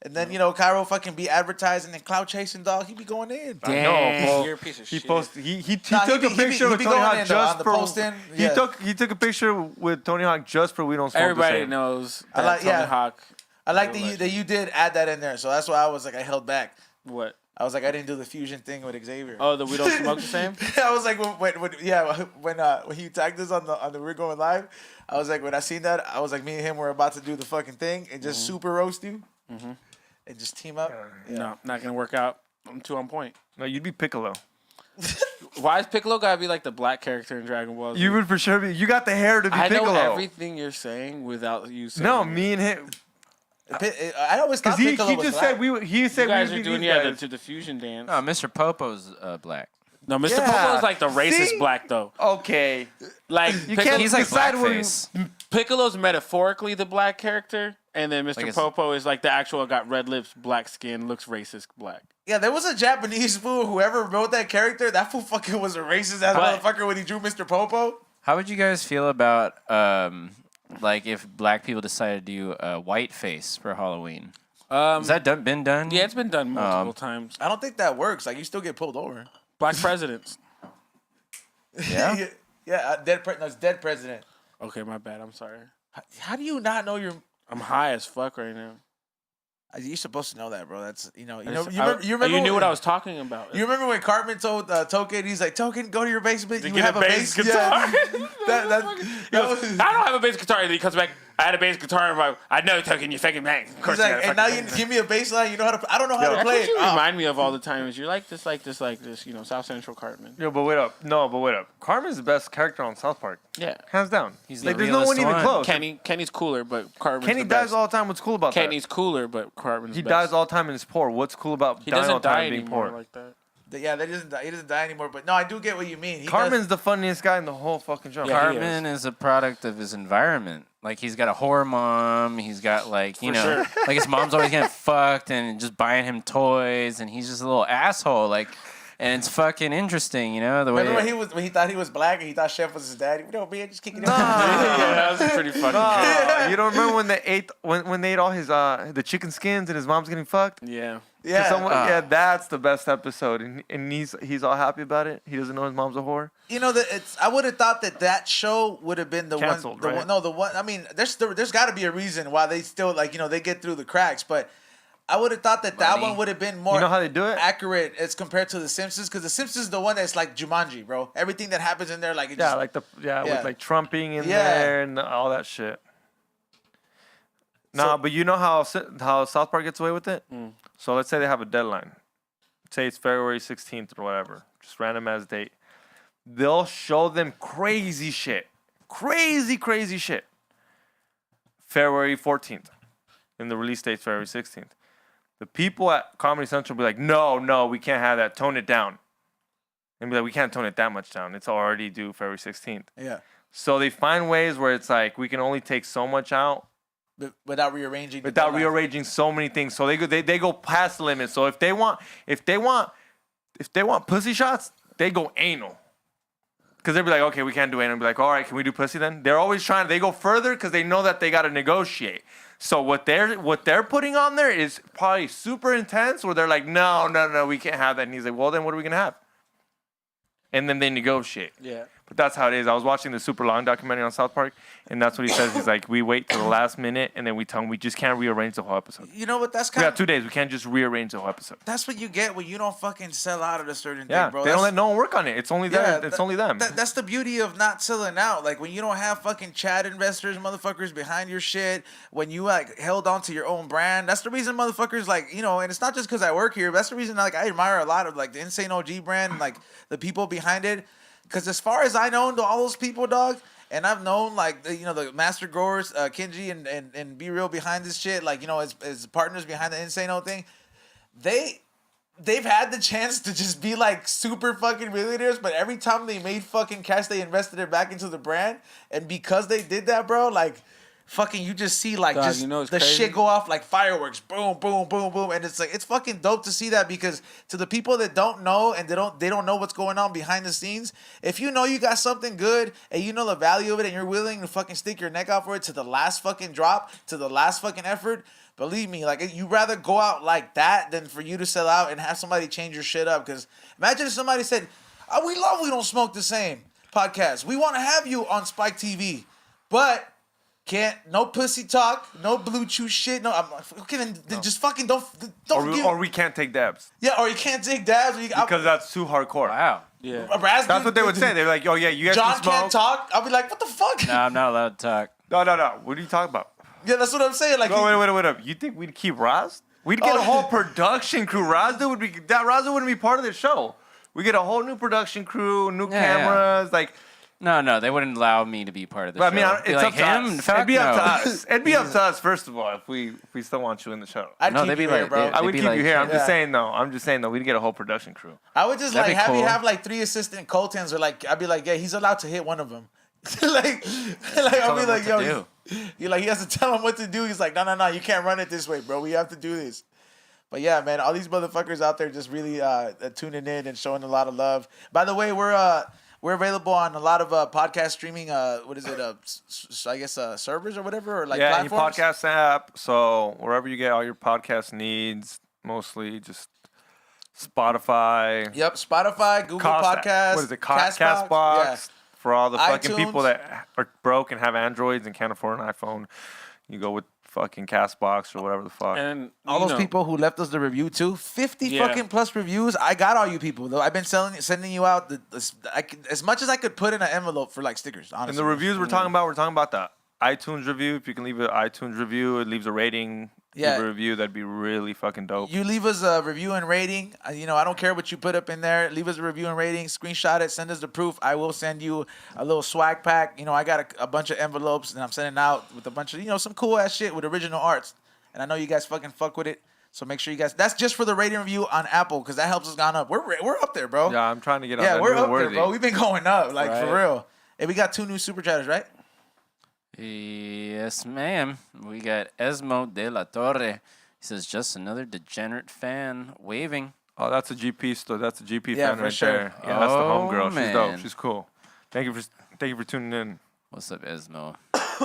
And then Cairo fucking be advertising and clout chasing, dog. He be going in. I know, well, You're a piece of he shit. posted. He Nah, took he a be picture with Tony going Hawk in, though, just on the for. posting. Yeah. He took a picture with Tony Hawk just for We Don't Smoke Everybody the Same. knows I that like- Tony yeah. Hawk. I like that you did add that in there, so that's why I was like, I held back. What? I was like, I didn't do the fusion thing with Xavier. Oh, that we don't smoke the same? I was like, when you tagged us on the We're Going Live, I was like, when I seen that, I was like, me and him were about to do the fucking thing and just super roast you, and just team up. Yeah. No, not gonna work out. I'm too on point. No, you'd be Piccolo. Why is Piccolo gotta be like the black character in Dragon Ball Z? You would for sure be. You got the hair to be I Piccolo. know everything you're saying without you saying. No, it. me and him. I always thought Because he Piccolo was just black. said he said You guys we are would be doing these the guys. to the fusion dance. No, Mr. Popo's black. No, Mr. Yeah. Popo is like the racist See? black though. Okay. Like You Piccolo, can't He's like decide where blackface. Piccolo's metaphorically the black character, and then Mr. Like it's- Popo is like the actual got red lips, black skin, looks racist black. Yeah, there was a Japanese fool. Whoever wrote that character, that fool fucking was a racist ass But- motherfucker when he drew Mr. Popo. How would you guys feel about like if black people decided to do a white face for Halloween? Has that been done? Yeah, it's been done multiple times. I don't think that works. Like, you still get pulled over. Black presidents. Yeah? Yeah, it's dead president. Okay, my bad. I'm sorry. How do you not know your? I'm high as fuck right now. You're supposed to know that, bro. That's you I remember. you knew what I was talking about. You remember when Cartman told Token, he's like, Token, go to your basement. To You get have a bass guitar. Yeah. that He goes, I don't have a bass guitar. And he comes back. I had a bass guitar. And I know, Token, you fucking man. Of course, He's you like, got a and now fucking you bass. give me a bass line. You know how to? I don't know how to That's play what it. you Oh. remind me of all the time. Is you're like this, South Central Cartman. Yo, but wait up. No, but wait up. Carmen's the best character on South Park. Yeah. Hands down. He's like, the there's no one realest even one. close. Kenny's cooler, but Cartman's Kenny the dies best. all the time. What's cool about Kenny's cooler, but Cartman's that? He best. dies all the time and is poor. What's cool about He dying all doesn't the time die and being anymore poor? like that. Yeah, that doesn't die anymore. But no, I do get what you mean. He Carmen's the funniest guy in the whole fucking show. Yeah. Cartman is a product of his environment. Like, he's got a whore mom. He's got, like, you know, sure. like his mom's always getting fucked and just buying him toys, and he's just a little asshole. Like, and it's fucking interesting, you know, the way. Remember when he thought he was black and he thought Chef was his daddy? No, man, just kicking him. Yeah, that was pretty funny. You don't remember when they ate when they ate all his the chicken skins and his mom's getting fucked? Yeah. Yeah. Yeah, that's the best episode, and he's all happy about it. He doesn't know his mom's a whore. You know that I would have thought that show would have been the Canceled, one. right? One, no, the one. I mean, there's got to be a reason why they still they get through the cracks. But I would have thought that Money. one would have been more. You know how they do it? Accurate as compared to the Simpsons, because the Simpsons is the one that's like Jumanji, bro. Everything that happens in there, like it Yeah, just, like Yeah. with like trumping in Yeah. there and all that shit. Nah, but you know how South Park gets away with it? So let's say they have a deadline. Say it's February 16th or whatever. Just random as date. They'll show them crazy shit. Crazy shit. February 14th. And the release date's February 16th. The people at Comedy Central will be like, no, we can't have that. Tone it down. And be like, we can't tone it that much down. It's already due February 16th. yeah, So they find ways where it's like we can only take so much out without rearranging. the without deadlines. rearranging so many things. So they go past the limit. So if they want pussy shots, they go anal. Because they'll be like, okay, we can't do anal. Be like, all right, can we do pussy then? They're always trying. They go further because they know that they got to negotiate. So what they're putting on there is probably super intense. Where they're like, no, we can't have that. And he's like, well, then what are we gonna have? And then they negotiate. Yeah. But that's how it is. I was watching the super long documentary on South Park, and that's what he says. He's like, we wait till the last minute, and then we tell him we just can't rearrange the whole episode. You know what? That's We kind got of 2 days. We can't just rearrange the whole episode. that's what you get when you don't fucking sell out at a certain Yeah, thing, bro. they don't That's- let no one work on it. It's only them. It's only them. That's the beauty of not selling out. Like when you don't have fucking Chad investors, motherfuckers behind your shit. When you like held on to your own brand. That's the reason motherfuckers like and it's not just because I work here. But that's the reason like I admire a lot of like the Insane OG brand, and, like the people behind it. Because as far as I know, to all those people, dog. And I've known like the master growers, Kenji and Be Real behind this shit. Like as partners behind the Insane O thing. they've had the chance to just be like super fucking millionaires, but every time they made fucking cash, they invested it back into the brand. And because they did that, bro, like fucking you just see like Dog, just you know what's the crazy? shit go off like fireworks. Boom, boom, boom, boom. And it's like it's fucking dope to see that because to the people that don't know and they don't know what's going on behind the scenes, if you know you got something good and you know the value of it and you're willing to fucking stick your neck out for it to the last fucking drop, to the last fucking effort, believe me, like you rather go out like that than for you to sell out and have somebody change your shit up. Because imagine if somebody said, oh, we don't smoke the same podcast. We want to have you on Spike TV, but can't no pussy talk, no blue chew shit. No, I'm like, okay, then just fucking don't Or we can't take dabs yeah, or you can't take dabs or you, because that's too hardcore. Wow. Yeah. That's what they would say. They're like, oh yeah, you guys John can smoke. can't talk. I'll be like, what the fuck? No, I'm not allowed to talk. No. What are you talking about? Yeah, that's what I'm saying. Like, No, wait up. You think we'd keep Raz? We'd get a whole production crew. Razda wouldn't be part of the show. We get a whole new production crew, new cameras, like. No, they wouldn't allow me to be part of the show. I mean, it's Be up like to him. us. Fuck It'd be up to no. us. It'd be up to us first of all if we still want you in the show. I'd No, keep they'd be you here, like- bro. they- I would be keep like- you here. I'm Yeah. just saying though. We'd get a whole production crew. I would just That'd like be have you cool. have like 3 assistant co-tens or like I'd be like, yeah, he's allowed to hit one of them. like I'll be him like, what to yo, you're like he has to tell him what to do. He's like, no, you can't run it this way, bro. We have to do this. But yeah, man, all these motherfuckers out there just really tuning in and showing a lot of love. By the way, we're available on a lot of podcast streaming. What is it? I guess servers or whatever, or like Yeah, any platforms. podcast app. So wherever you get all your podcast needs, mostly just Spotify. Yep, Spotify, Google Podcasts. What is it? Castbox. Castbox. Yeah. For all the fucking iTunes. people that are broke and have Androids and can't afford an iPhone, you go with fucking Castbox or whatever the fuck. And All you those know, people who left us the review too, 50 Yeah. fucking plus reviews. I got all you people though. I've been sending you out as much as I could put in an envelope for like stickers. Honestly, And the reviews we're talking about the iTunes review. If you can leave an iTunes review, it leaves a rating. Yeah. Leave a review. That'd be really fucking dope. You leave us a review and rating. I don't care what you put up in there. Leave us a review and rating. Screenshot it. Send us the proof. I will send you a little swag pack. I got a bunch of envelopes and I'm sending out with a bunch of some cool ass shit with original arts. And I know you guys fucking fuck with it. So make sure you guys. That's just for the rating review on Apple because that helps us gone up. We're up there, bro. Yeah, I'm trying to get on Yeah, that we're new up worthy. there, bro. We've been going up, like for Right. real. And we got 2 new super chatters, right? Yes, ma'am. We got Esmo de la Torre. He says, just another degenerate fan waving. Oh, that's a GP store. That's a GP Yeah, fan for right sure. there. Yeah, that's the Oh, homegirl. She's dope. man. She's cool. Thank you for tuning in. What's up, Esmo?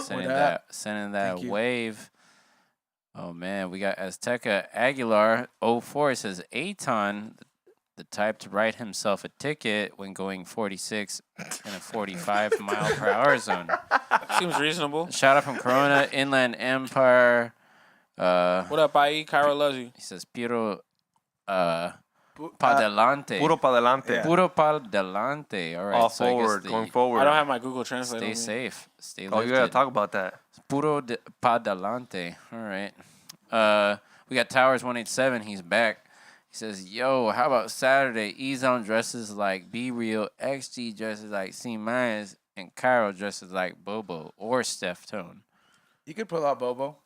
Sending What that, up? sending that Thank you. wave. Oh man, we got Azteca Aguilar 04. It says Aton, the type to write himself a ticket when going 46 in a 45 mile per hour zone. seems reasonable. Shout out from Corona, Inland Empire. What up, IE? Cairo loves you. He says Puro Padelante. Puro pa delante. Puro Padelante. All right, All so I guess forward, the- going forward. I don't have my Google Translate. Stay on me. safe. Stay Oh, lifted. you gotta talk about that. Puro Padelante. All right. We got Towers 187. He's back. He says, yo, how about Saturday? E-Zone dresses like Be Real, XG dresses like C Minus, and Cairo dresses like Bobo or Steph Tone. You could pull out Bobo.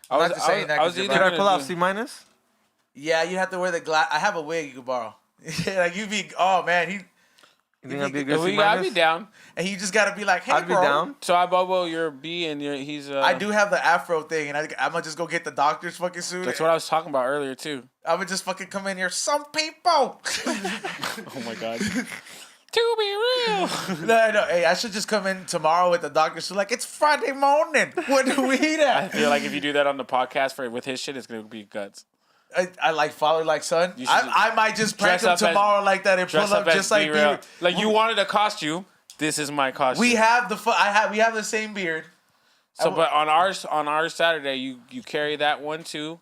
I was, Not to say that I 'cause was you're either Could I gonna pull out do- C minus? Yeah, you have to wear the glass. I have a wig you could borrow. Like you be, oh man, You think I'd be a good If C we, I'd minus? be down. and you just gotta be like, hey, I'd be bro. down. So I Bobo, you're B, and he's. I do have the afro thing, and I'm gonna just go get the doctor's fucking suit. That's what I was talking about earlier too. I would just fucking come in here. Some people. Oh my god. To be real. No. Hey, I should just come in tomorrow with the doctor's suit. Like it's Friday morning. What do we eat I at? feel like if you do that on the podcast with his shit, it's gonna be guts. I like father like son. You should I might just prank dress him up as- tomorrow like that and pull Dress up up just as like B-Real. B. Like you wanted a costume. This is my costume. We have we have the same beard. So, but on our Saturday, you carry that one too,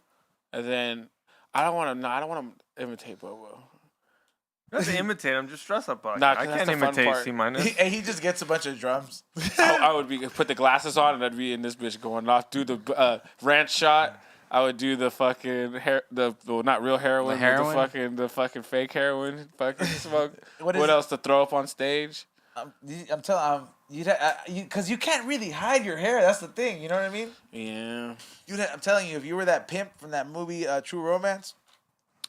and then I don't want to imitate Bobo. That's imitate. I'm just dress up like Nah, I 'cause that's can't the fun imitate part. C minus. He just gets a bunch of drums. I would be put the glasses on and I'd be in this bitch going off. Do the ranch shot. I would do the fucking not real heroin, The heroin? but the fucking fake heroin. Fucking smoke. What What is else to throw up on stage? I'm telling because you can't really hide your hair. That's the thing. You know what I mean? Yeah. I'm telling you, if you were that pimp from that movie True Romance,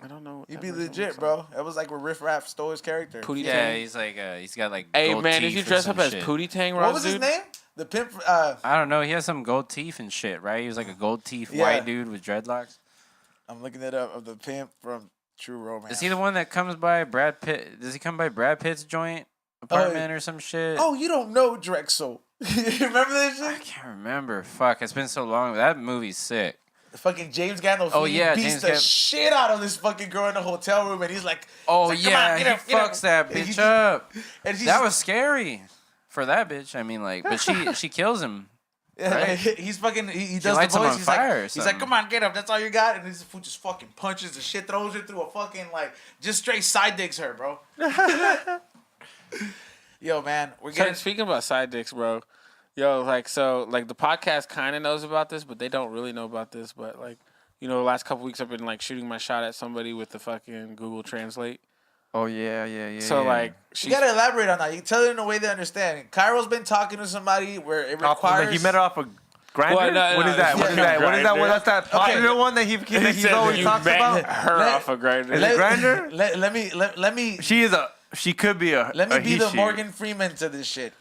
I don't know. He'd be legit, bro. That was like where Riff Raff stole his character. Pootie Yeah, Tang. he's like he's got like. Hey gold man, did teeth you or dress some up as shit. Pootie Tang, What Ross, was his dude? name? The pimp. I don't know. He has some gold teeth and shit, right? He was like a gold teeth Yeah. white dude with dreadlocks. I'm looking it up. Of the pimp from True Romance. Is he the one that comes by Brad Pitt? Does he come by Brad Pitt's joint apartment or some shit? Oh, you don't know Drexel. You remember that I shit? can't remember. Fuck, it's been so long. That movie's sick. The fucking James Gandolfini Oh, yeah, beats James the Gand- shit out of this fucking girl in the hotel room, and he's like, Oh he's like, "Come yeah, on, he get up, get up." fucks that And he bitch just- up. And she's, That was scary for that bitch. I mean, like, but she kills him. yeah, right? he's fucking. He does lights the him voice. on He's fire or like, he's like, something. "Come on, get up. That's all you got." And this fool just fucking punches the shit, throws her through a fucking like, just straight side dicks her, bro. Yo, man, we're So, getting. speaking about side dicks, bro. Yo, like the podcast kind of knows about this, but they don't really know about this. But like, the last couple weeks I've been like shooting my shot at somebody with the fucking Google Translate. Oh yeah. So like, You she's gotta elaborate on that. You tell it in a way they understand. Cairo's been talking to somebody where it requires. He met her off a grinder. Well, no, What no, is that? What is that? What is that? Grindr. What, that's that popular one that he's said always you talks met about. her Let- off a grinder. Is it Grindr? Let me She could be a. let me a be he, the she. Morgan Freeman to this shit.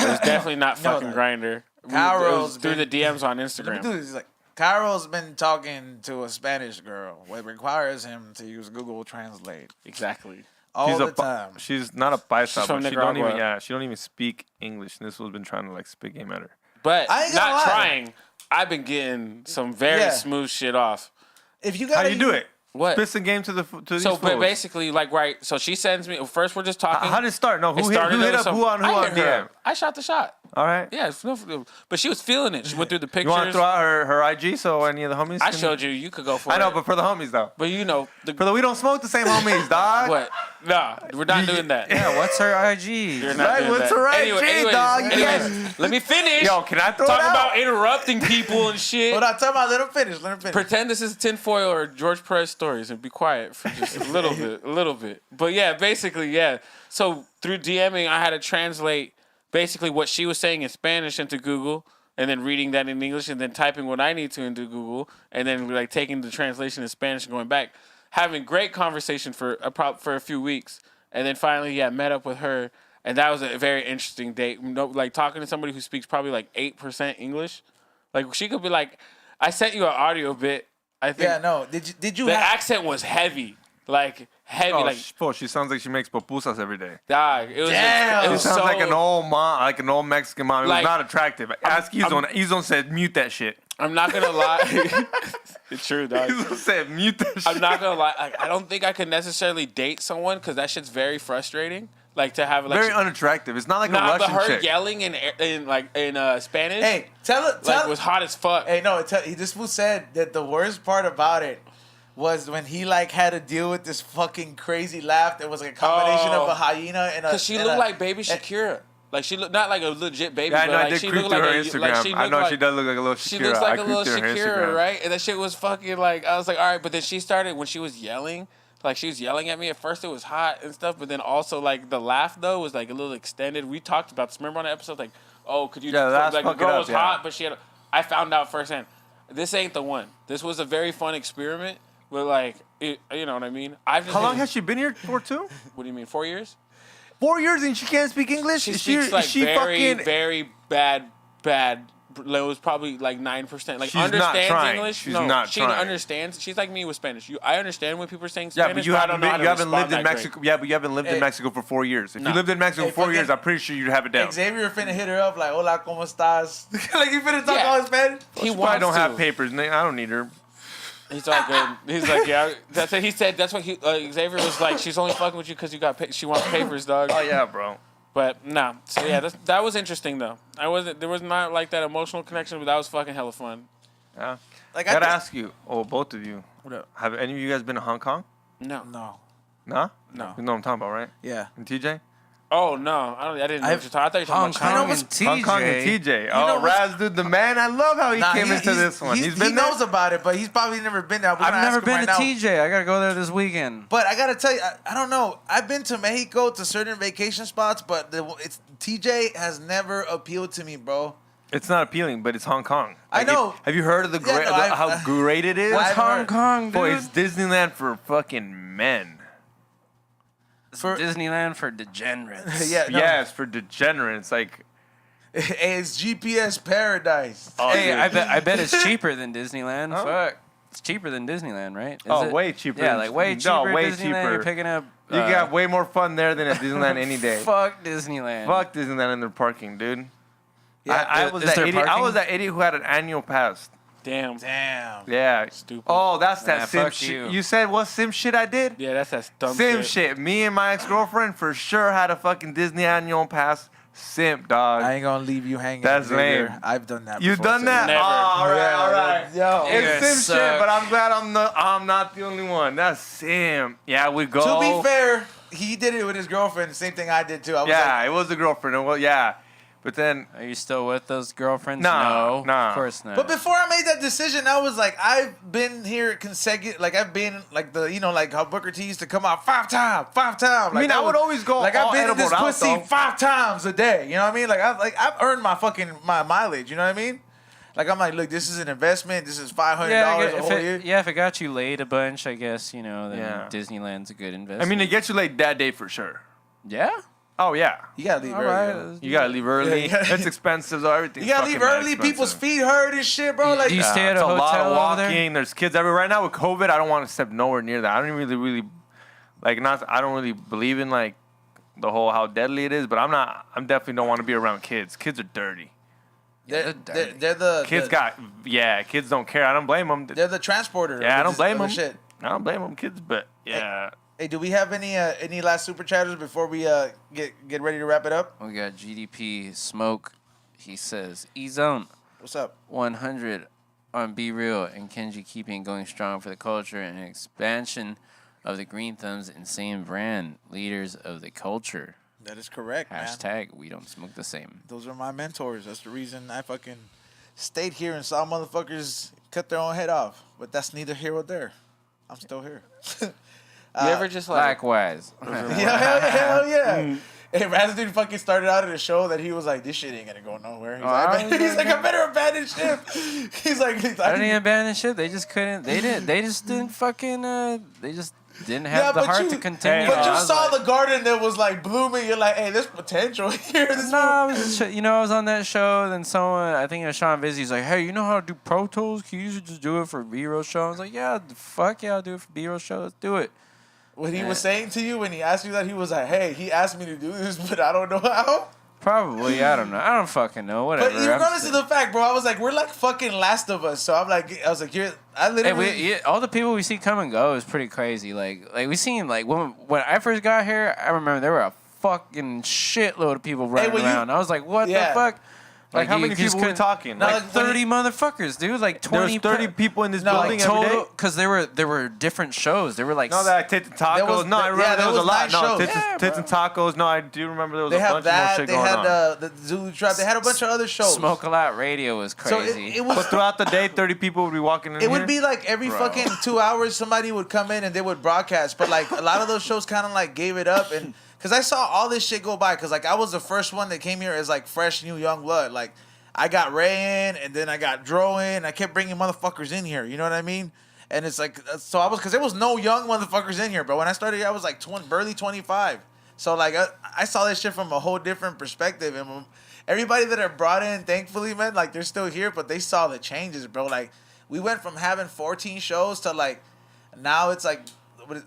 It was definitely not No, fucking no. Grinder. Cairo's Through the been- DMs on Let me Instagram. do this. He's like, Cairo's been talking to a Spanish girl. What requires him to use Google Translate Exactly. all She's the a time. She's not a paisa, She's from but she don't even. Nicaragua. Yeah, she don't even speak English. And this was been trying to like spit game at her. But I ain't gonna not lie. trying. I've been getting some very Yeah. smooth shit off. If you How gotta do you do it? What? Spit some game to these So, but fools. basically, like, right. So she sends me. First, we're just talking. How did it start? No, It who hit started up with some- who on I hit her DM? up. I shot the shot. All right. Yeah, but she was feeling it. She went through the You want to pictures. throw out her IG so any of the homies? I can- showed you. You could go for it. I know, but for the homies though. But We don't smoke the same homies, dog. what? Nah, we're not doing that. Yeah, what's her IG? You're not Right, doing what's that. her IG, anyways, dog? anyways, let me finish. Yo, can I throw it Talking out? about interrupting people and shit. Hold on, time out. Let him finish. Pretend this is tinfoil or George Perez Stories and be quiet for just a little bit. But yeah, basically, yeah. So through DMing, I had to translate basically what she was saying in Spanish into Google, and then reading that in English, and then typing what I need to into Google, and then like taking the translation in Spanish and going back, having great conversation for a few weeks, and then finally, yeah, met up with her, and that was a very interesting date. Like talking to somebody who speaks probably like 8% English, like she could be like, I sent you an audio bit. I think Yeah, no. Did you the have? accent was heavy, like heavy, Oh, like she sounds like she makes pupusas every day. dog. It was Damn. it She was sounds so like an old mom, like an old Mexican mom. It Like, was not attractive. Ask Izon. Izon said mute that shit. I'm not gonna lie. It's true, dog. Izon said mute that shit. I'm not gonna lie. Like, I don't think I could necessarily date someone because that shit's very frustrating. Like to have like Very unattractive. It's not like a nah, but Russian her chick. yelling in Spanish. Hey, tell it. like was hot as fuck. Hey, no. This fool said that the worst part about it was when he like had to deal with this fucking crazy laugh that was like a combination Oh. of a hyena and a. Because she and looked a- like baby Shakira. Like she looked not like a legit baby, Yeah, I but know. I like did she creep looked through like her a, Instagram. like she I know looked she like- does look like a little Shakira. She looks like I a little creeped through her Shakira, Instagram. right? And that shit was fucking like, I was like, all right. But then she started, when she was yelling, like she was yelling at me. At first it was hot and stuff, but then also like the laugh though was like a little extended. We talked about this. Remember on the episode, like, oh, could you, Yeah, that's like the fuck it girl up, was yeah. hot, but she had, I found out firsthand, this ain't the one. This was a very fun experiment, but like, you know what I mean? I've just How long been- has she been here for? Too? What do you mean, 4 years? 4 years and she can't speak English. She Is speaks like is she very, fucking. very bad. It was probably like 9%. Like She's not understands trying. English. She's no, not she trying. understands. She's like me with Spanish. I understand when people are saying Yeah, Spanish. but you I haven't don't know how been, to you haven't respond lived in that great. Mexico. Yeah, but you haven't lived in Hey. Mexico for 4 years. If Nah. you lived in Mexico Hey, for 4 fucking- years, I'm pretty sure you'd have it down. Xavier finna hit her up like, "Hola, cómo estás?" Like you finna talk Yeah. all in Spanish. He I wants don't to. have papers. I don't need her. He's all good. He's like, yeah. That's what he said. That's what Xavier was like. She's only fucking with you because you got. She wants papers, dog. Oh yeah, bro. But nah. So yeah, that was interesting though. There was not like that emotional connection, but that was fucking hella fun. Yeah. Like I gotta think- ask you, both of you, What up? have any of you guys been to Hong Kong? No. No. Nah? No. You know what I'm talking about, right? Yeah. And TJ? Oh no, I didn't know what you're talking. I thought you were Hong talking about Kong China. and TJ. Hong Kong and TJ. know Oh, what's- Raz, dude, the man. I love how he came into this one. He's been he there? knows about it, but he's probably never been there. We're I've gonna never ask him been right to now. TJ. I gotta go there this weekend. But I gotta tell you, I don't know. I've been to Mexico to certain vacation spots, but TJ has never appealed to me, bro. It's not appealing, but it's Hong Kong. I know. Have you heard of how great it is? What's I've Hong heard. Kong, dude? Boy, it's Disneyland for fucking men. For- Disneyland for degenerates. Yeah, no. Yes, for degenerates. Like, It's GPS paradise. oh, Hey, dude. I bet it's cheaper than Disneyland. Huh? Fuck. It's cheaper than Disneyland, right? Is Oh, it? way cheaper. Yeah, like way cheaper. No, way Disneyland, cheaper. You're picking up. You got way more fun there than at Disneyland any day. Fuck Disneyland. Fuck Disneyland and their parking, dude. Yeah, I was is that there idiot. I parking? was that idiot who had an annual pass. Damn. Damn. Yeah. Stupid. Oh, that's Nah, that sim fuck shit. you. You said what sim shit I did? Yeah, that's that dumb Sim shit. Me and my ex-girlfriend for sure had a fucking Disney annual pass. Simp, dog. I ain't gonna leave you hanging. That's Xavier. lame. I've done that. You before, done too. that? Never. Oh, all right, all right. Yo. You It's guys sim suck. shit, but I'm glad I'm not the only one. That's sim. Yeah, we go. To be fair, he did it with his girlfriend. The same thing I did too. I was Yeah, like, it was a girlfriend. Well, yeah, but then Are you still with those girlfriends? Nah, no, nah. of course not. but before I made that decision, I was like, I've been here consecutive. Like I've been like like how Booker T used to come out 5 times. Like, I mean, I would always go Like all I've been in edible this out, pussy though. 5 times a day. You know what I mean? I've earned my mileage. You know what I mean? Like I'm like, look, this is an investment. This is $500 a whole year. if it got you laid a bunch, I guess then Yeah. Disneyland's a good investment. I mean, it gets you late that day for sure. yeah. Oh yeah, You gotta leave All early. right, yo. let's you do gotta it. leave early. Yeah. It's expensive, so everything. You gotta leave early. People's feet hurt and shit, bro. Like Do you stay at it's a a lot hotel of over there? walking. There's kids everywhere. Right now with COVID, I don't want to step nowhere near that. I don't really like I don't really believe in like the whole how deadly it is. But I'm definitely don't want to be around kids. Kids are dirty. they're dirty. the Kids kids don't care. I don't blame them. they're the transporter. Yeah, I of don't this blame other them. Shit. I don't blame them, kids. But yeah, Hey, do we have any last super chatters before we get ready to wrap it up? We got GDP Smoke. He says E-Zone What's up? 100 on Be Real and Kenji keeping going strong for the culture and expansion of the Green Thumbs insane brand leaders of the culture. That is correct, man. Hashtag we don't smoke the same. Those are my mentors. That's the reason I fucking stayed here and saw motherfuckers cut their own head off. But that's neither here nor there. I'm still here. You ever just like Likewise. Yeah, hell yeah. Hey, Razdude fucking started out at a show that he was like, this shit ain't gonna go nowhere. He's like, I better abandon ship. He's like, I didn't even abandon shit. They just couldn't. They just didn't fucking. They just didn't have the but heart you- to continue. But you I was saw like, the garden that was like blooming. You're like, hey, there's potential here. This No, I was just, I was on that show. Then someone, I think it was Sean Vizzi's like, hey, you know how to do Pro Tools? Can you just do it for a B-roll show? I was like, yeah, fuck yeah, I'll do it for B-roll show. Let's do it. What he was saying to you when he asked you that, he was like, hey, he asked me to do this, but I don't know how. Probably, I don't know. I don't fucking know. Whatever. But regardless of the fact, bro, I was like, we're like fucking Last of Us. So I was like, I Hey, literally. all the people we see come and go is pretty crazy. Like we seen like when I first got here, I remember there were a fucking shitload of people running when you- around. I was like, what Yeah. the fuck? like how you many just people we couldn't- talking? No, Like, like, when 30 motherfuckers, dude. Like 20. there's 30 people in this No, building like, every day. total, because there were different shows. There were like No, that tits and tacos. There was- no, I remember yeah, there was a was lot. 9 No, shows. tits, Yeah, tits and tacos. No, I do remember there was They a have bunch more that. shit They going had on. the Zulu Trap. They had a bunch of other shows. Smoke a Lot Radio was So crazy. it was. But throughout the day, 30 people would be walking in It would here. be like every Bro. fucking 2 hours somebody would come in and they would broadcast. But like a lot of those shows kind of like gave it up. And because I saw all this shit go by. Because like I was the first one that came here as like fresh new young blood. Like I got Ray in and then I got Dro in. I kept bringing motherfuckers in here. You know what I mean? And it's like, so I was, because there was no young motherfuckers in here. But when I started here, I was like barely 25. So like I saw this shit from a whole different perspective. And everybody that are brought in, thankfully, man, like they're still here, but they saw the changes, bro. Like we went from having 14 shows to like now it's like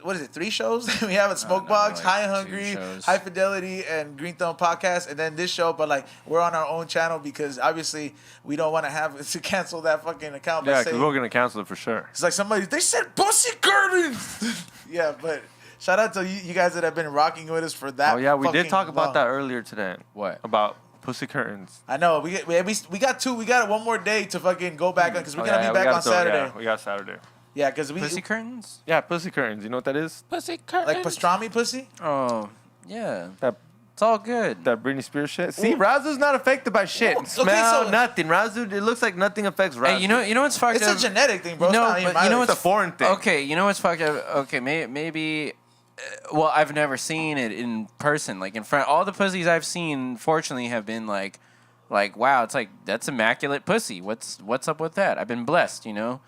what is it? 3 shows we have at Smokebox, like High and 2 Hungry, shows. High Fidelity, and Green Thumb Podcast, and then this show. But like we're on our own channel because obviously we don't want to have to cancel that fucking account. by Yeah, because saying- we're gonna cancel it for sure. it's like somebody, they said pussy curtains. Yeah, but shout out to you guys that have been rocking with us for that. Oh yeah, we did fucking talk about long. that earlier today. What? About pussy curtains? I know we got 2. We got one more day to fucking go back on because we're Oh, gonna yeah, be we back gotta on throw- Saturday. Yeah, we got Saturday. Yeah, because we Pussy curtains? Yeah, pussy curtains. You know what that is? pussy curtain. like pastrami pussy. Oh, yeah. That It's all good. that Britney Spears shit. See, Razu's not affected by shit. Okay, Smell, so- nothing. Razu, it looks like nothing affects Razu. Hey, you know what's fucked It's up? a genetic thing, bro. You know, it's not even but you know my- it's a foreign thing. Okay, you know what's fucked up? Okay, maybe. Well, I've never seen it in person, like in front. All the pussies I've seen, fortunately, have been like Like, wow, it's like, that's immaculate pussy. What's up with that? I've been blessed, you know?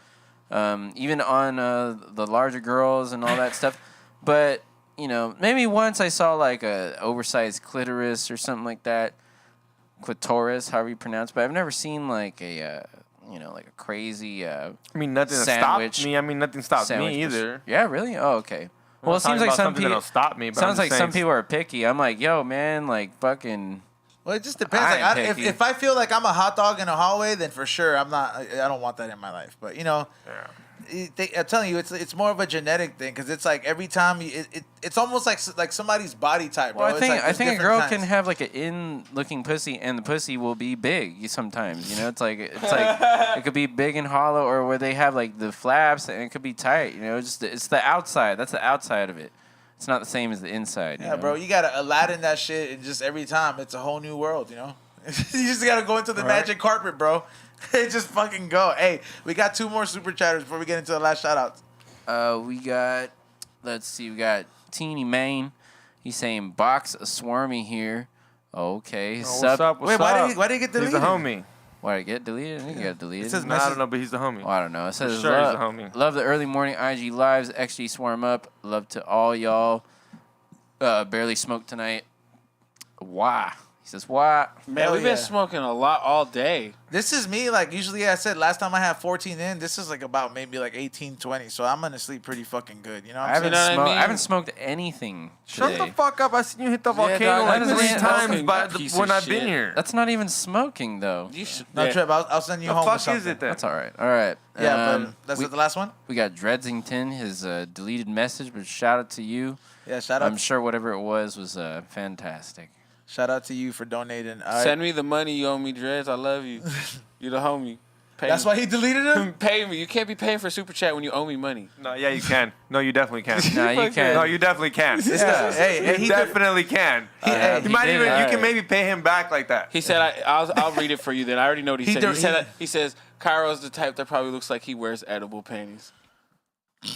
Even on the larger girls and all that stuff. But, you know, maybe once I saw like a oversized clitoris or something like that. Clitoris, however you pronounce it. But I've never seen like a, like a crazy I mean, nothing sandwich. stopped me. I mean, nothing stopped Sandwich me pussy. either. Yeah, really? Oh, okay. Well, it seems like some people that'll stop me. But sounds I'm like just some saying- people are picky. I'm like, yo, man, like fucking. Well, it just depends. I Like, am if, picky. if I feel like I'm a hot dog in a hallway, then for sure I don't want that in my life. But I'm telling you, it's more of a genetic thing because it's like every time it's almost like somebody's body type, bro. Well, It's like I there's think a different girl kinds. can have like an in-looking pussy, and the pussy will be big sometimes. You know, it's like it could be big and hollow, or where they have like the flaps, and it could be tight. You know, just it's the outside. That's the outside of it. It's not the same as the inside. Yeah, you know? bro, you gotta Aladdin that shit, and just every time it's a whole new world. You know, you just gotta go into the magic carpet, bro. Just fucking go. Hey, we got 2 more super chatters before we get into the last shout outs. We got, let's see, we got Teeny Main. He's saying box a swarmy here. Okay. What's up? What's Wait, why up? did he get deleted? He's the homie. Why did it get deleted? I think it got deleted. It says No, I don't know, but he's the homie. Oh, I don't know. It says, sure he's a homie. Love the early morning IG lives. XG swarm up. Love to all y'all. Barely smoked tonight. Why? He says, why? Man, Hell we've been yeah. smoking a lot all day. This is me. Like, usually I said last time I had 14 in. This is like about maybe like 18, 20. So I'm going to sleep pretty fucking good. You know what I I'm haven't, saying? know what I mean? I haven't smoked anything Shut today. the fuck up. I seen you hit the Yeah, volcano dog, like that 3 isn't times smoking, by you piece when of I've been shit. here. That's not even smoking, though. You should, No, yeah. Trip, I'll send you The home with fuck something. is it then? That's all right. All right. Yeah, but that's we, the last one? we got Dredsington, his deleted message, but shout out to you. Yeah, shout out. I'm sure whatever it was fantastic. Shout out to you for donating. All right. Send me the money you owe me, Dreads. I love you. You the homie. Pay That's me. why he deleted him? Pay me. You can't be paying for super chat when you owe me money. No, yeah, you can. No, you definitely can. Nah, you can't. No, you definitely can. Yeah. Hey, You he definitely can. hey, You might did even. it. You Alright. can maybe pay him back like that. He said, I'll read it for you then. I already know what he said. do- He said, he- that, he says, Cairo's the type that probably looks like he wears edible panties.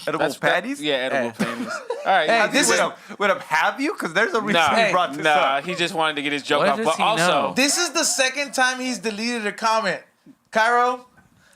Edible patties? Yeah, edible Hey. panties. All right. Hey, yeah, this is- Wait up, have you? Because there's a reason Nah, he brought this nah, up. he just wanted to get his joke What off. does But he also, know? This is the second time he's deleted a comment. Cairo,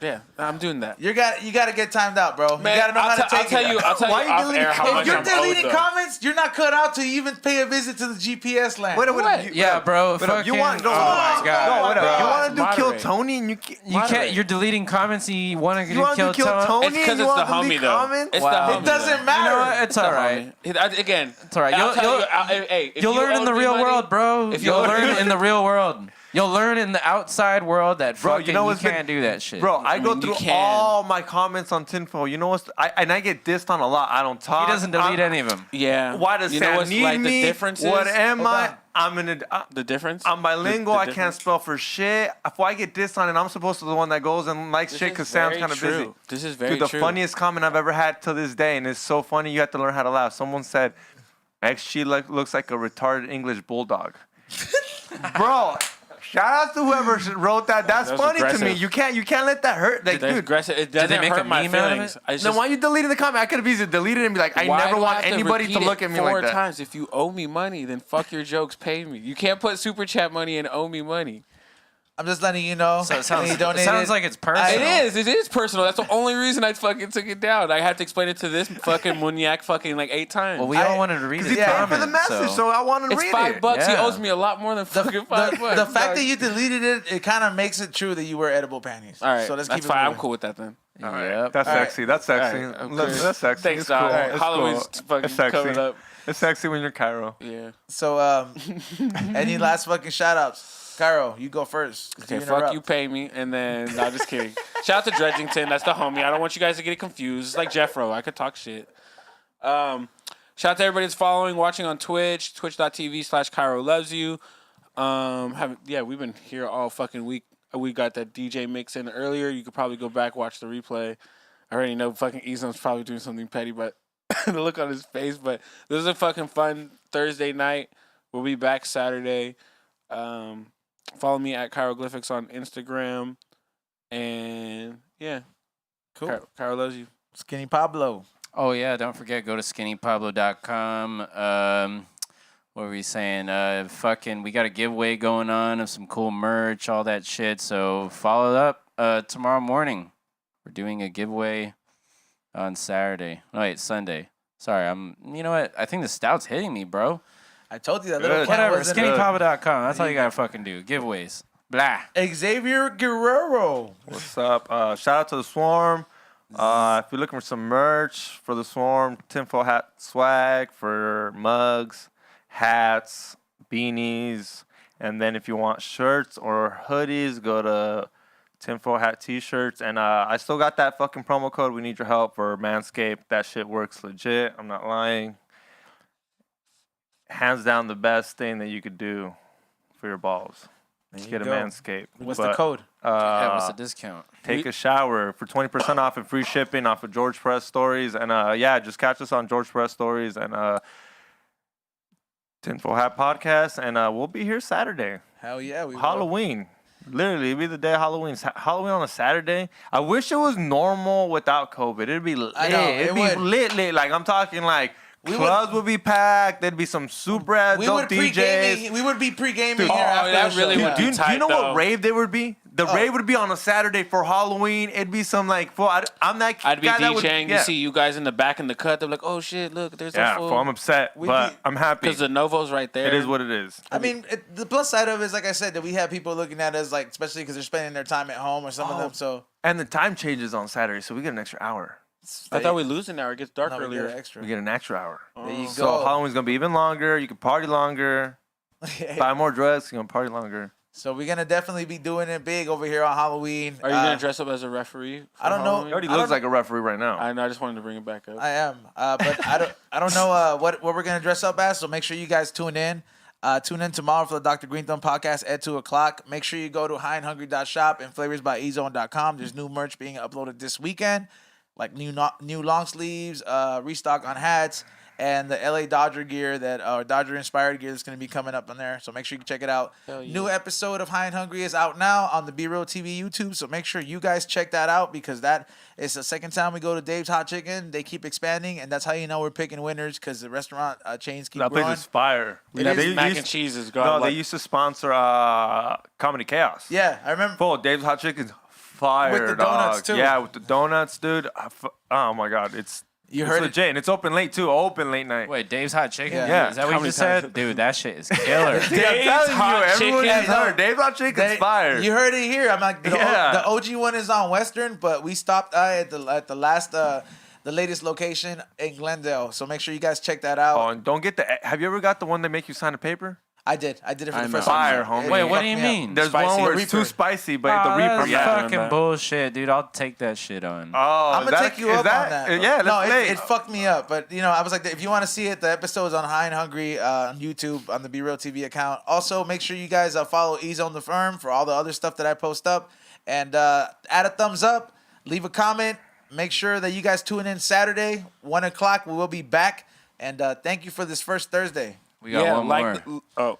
yeah, I'm doing that. you got to get timed out, bro. Man, you got to know how to I'll take tell it. you, I'll tell Why you you off deleting air how comments? much If you're I'm deleting owed, though. comments, you're not cut out to even pay a visit to the GPS land. Wait up, What? you- Yeah, bro. Wait up, you want? No, oh my god. no, wait up. God. You want to do Kill Moderate. Tony and you can't. You can't. You're deleting comments. And you want to You want to kill do Kill Tony? Tony? It's because and you it's the want to delete homie, though. comments? It's Wow. the It homie, doesn't though. matter. You know what? It's all right. Again, It's all right. I'll tell You'll- you, hey, if You'll you learn in owed the me real money- world, bro. if you You'll owed me learn money- in the real world. You'll learn in the outside world that Bro, fucking you know you what's been- can't do that shit. Bro, I go mean, you through can. all my comments on Tinfoil. You know what's? I get dissed on a lot. I don't talk. He doesn't delete any of them. Yeah. Why does you know Sam what's need like me? the difference is? What am Hold I? on. I'm in a. The difference? I'm bilingual. The I can't difference? spell for shit. If I get dissed on it, I'm supposed to be the one that goes and likes This shit is because Sam's very kind of true. busy. This is very Dude, the true. funniest comment I've ever had to this day, and it's so funny. You have to learn how to laugh. Someone said, "XG looks like a retarded English bulldog." Bro, shout out to whoever wrote that. That's That was funny to me. aggressive. You can't let that hurt. Like, That's dude. aggressive. It they doesn't make hurt a my meme out of feelings. it? It's Then just- why you deleting the comment? I could have easily deleted it and be like, I Why never do want have to anybody to repeat look it at me four like that. times? If you owe me money, then fuck your jokes, pay me. You can't put super chat money and owe me money. I'm just letting you know. So it sounds, He it donated. sounds like it's personal. It is personal. That's the only reason I fucking took it down. I had to explain it to this fucking maniac fucking like 8 times. Well, we I- all wanted to read Because his he paid comment, for the message, so. so I wanted to it's read $5. it. He Yeah. owes me a lot more than fucking $5. The fact dog. that you deleted it kind of makes it true that you wear edible panties. All right, So let's that's keep it fine. I'm moving. cool with that then. Yep. That's All right. sexy. That's sexy. All right, I'm Look, cool. that's sexy. Thanks, It's dog. cool. All right, It's Halloween's cool. fucking It's sexy. coming up. It's sexy when you're Cairo. Yeah. So, any last fucking shout outs? Cairo, you go first. Okay, fuck you, pay me, and then no, just kidding. Shout out to Dredgington, that's the homie. I don't want you guys to get it confused. It's like Jeffro, I could talk shit. Shout out to everybody that's following, watching on Twitch, twitch.tv/Cairo loves you. We've been here all fucking week. We got that DJ mix in earlier. You could probably go back, watch the replay. I already know fucking Ezon's probably doing something petty, but the look on his face. But this is a fucking fun Thursday night. We'll be back Saturday. Follow me at Chiroglyphics on Instagram. And yeah. Cool. Cairo loves you. Skinny Pablo. Oh, yeah. Don't forget, go to skinnypablo.com. what were we saying? Fucking, we got a giveaway going on of some cool merch, all that shit. So follow up tomorrow morning. We're doing a giveaway on Saturday. No, wait, Sunday. Sorry, you know what? I think the stout's hitting me, bro. I told you that little can Whatever, wasn't skinnypapa.com. That's all you gotta fucking do. Giveaways. Blah. Xavier Guerrero. What's up? Shout out to the Swarm. If you're looking for some merch for the Swarm, tinfoil hat swag for mugs, hats, beanies, and then if you want shirts or hoodies, go to tinfoil hat t-shirts. And I still got that fucking promo code. We need your help for Manscaped. That shit works legit. I'm not lying. Hands down the best thing that you could do for your balls. Just get a Manscaped. What's the code? What's the discount? Take a shower for 20% off and free shipping off of George Perez Stories. And just catch us on George Perez Stories and Tinfoil Hat Podcast. And we'll be here Saturday. Hell yeah. Halloween. Literally, it'd be the day of Halloween. Halloween on a Saturday. I wish it was normal without COVID. It'd be lit. I know, It'd be lit. Like, I'm talking like clubs would be packed. There'd be some super ass dope DJs. We would be pre-gaming Dude, here after that the really show. would be Do you tight, know though. what rave they would be? The rave would be on a Saturday for Halloween. It'd be some like, I'm that I'd be guy that would, DJing. You see you guys in the back in the cut. They're like, oh shit, look, there's Yeah, a full. fool, I'm upset, but I'm happy. Because the Novo's right there. It is what it is. I mean, the plus side of it is, like I said, that we have people looking at us, like, especially because they're spending their time at home or some of them. So And the time changes on Saturday, so we get an extra hour. I thought we lose an hour. It gets dark no, we earlier. get extra. We get an extra hour. There you So go. Halloween's gonna be even longer. You can party longer. Buy more drugs. You're gonna party longer. So we're gonna definitely be doing it big over here on Halloween. Are you gonna dress up as a referee? I don't know. Halloween? He already I looks don't- like a referee right now. I know. I just wanted to bring it back up. I am, but I don't know what we're gonna dress up as. So make sure you guys tune in. Tune in tomorrow for the Dr. Green Thumb podcast at 2:00. Make sure you go to highandhungry.shop and flavorsbyezone.com. There's new merch being uploaded this weekend, like new long sleeves, restock on hats, and the LA Dodger gear Dodger inspired gear that's going to be coming up on there. So make sure you check it out. Hell yeah. New episode of High and Hungry is out now on the Be Real TV YouTube. So make sure you guys check that out because that is the second time we go to Dave's Hot Chicken. They keep expanding, and that's how you know we're picking winners because the restaurant chains keep That growing. place is fire. Mac and cheese is gone. No, they used to sponsor Comedy Chaos. Yeah, I remember. Full Dave's Hot Chicken's fire. With the donuts, dog. too. Yeah, with the donuts, dude. Oh my god, it's heard it. legit, and it's open late too. Open late night. Wait, Dave's Hot Chicken? Yeah. Is that what How you many just said? times? Dude, that shit is killer. Dude, I'm telling Hot you, everyone Chicken. has heard. Dave's Hot Chicken's fire. You heard it here. I'm like, Yeah. the OG one is on Western, but we stopped at the last the latest location in Glendale. So make sure you guys check that out. Oh, and don't get have you ever got the one that make you sign a paper? I did it for I the know. first Fire, time. homie. Wait, what fucked do you me up. mean? There's Spicy one where the it's too Reaper. spicy, but Oh, the Reaper. that's Yeah. fucking bullshit, dude. I'll take that shit on. Oh, I'm gonna take you up on that. Yeah, no, let's play. it fucked me up. But I was like, if you want to see it, the episode's on High and Hungry on YouTube on the Be Real TV account. Also, make sure you guys follow Ease on the Firm for all the other stuff that I post up, and add a thumbs up, leave a comment. Make sure that you guys tune in Saturday, 1:00. We will be back, and thank you for this first Thursday. We got one more.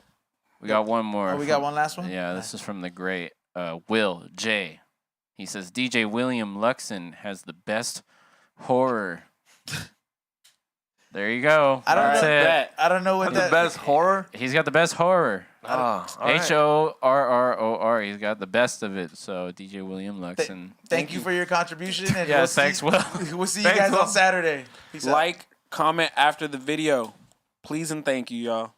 We got one more. Oh, we got one last one. Yeah, this is from the great Will J. He says DJ William Luxon has the best horror. There you go. I don't That's know it. that. I don't know what The that. best horror. He's got the best horror. Oh, all right. HORROR. He's got the best of it. So DJ William Luxon. Thank you for your contribution. And Yes, thanks, Will. We'll see you Thanks, guys Will. on Saturday. Peace out. Like, comment after the video. Please and thank you, y'all.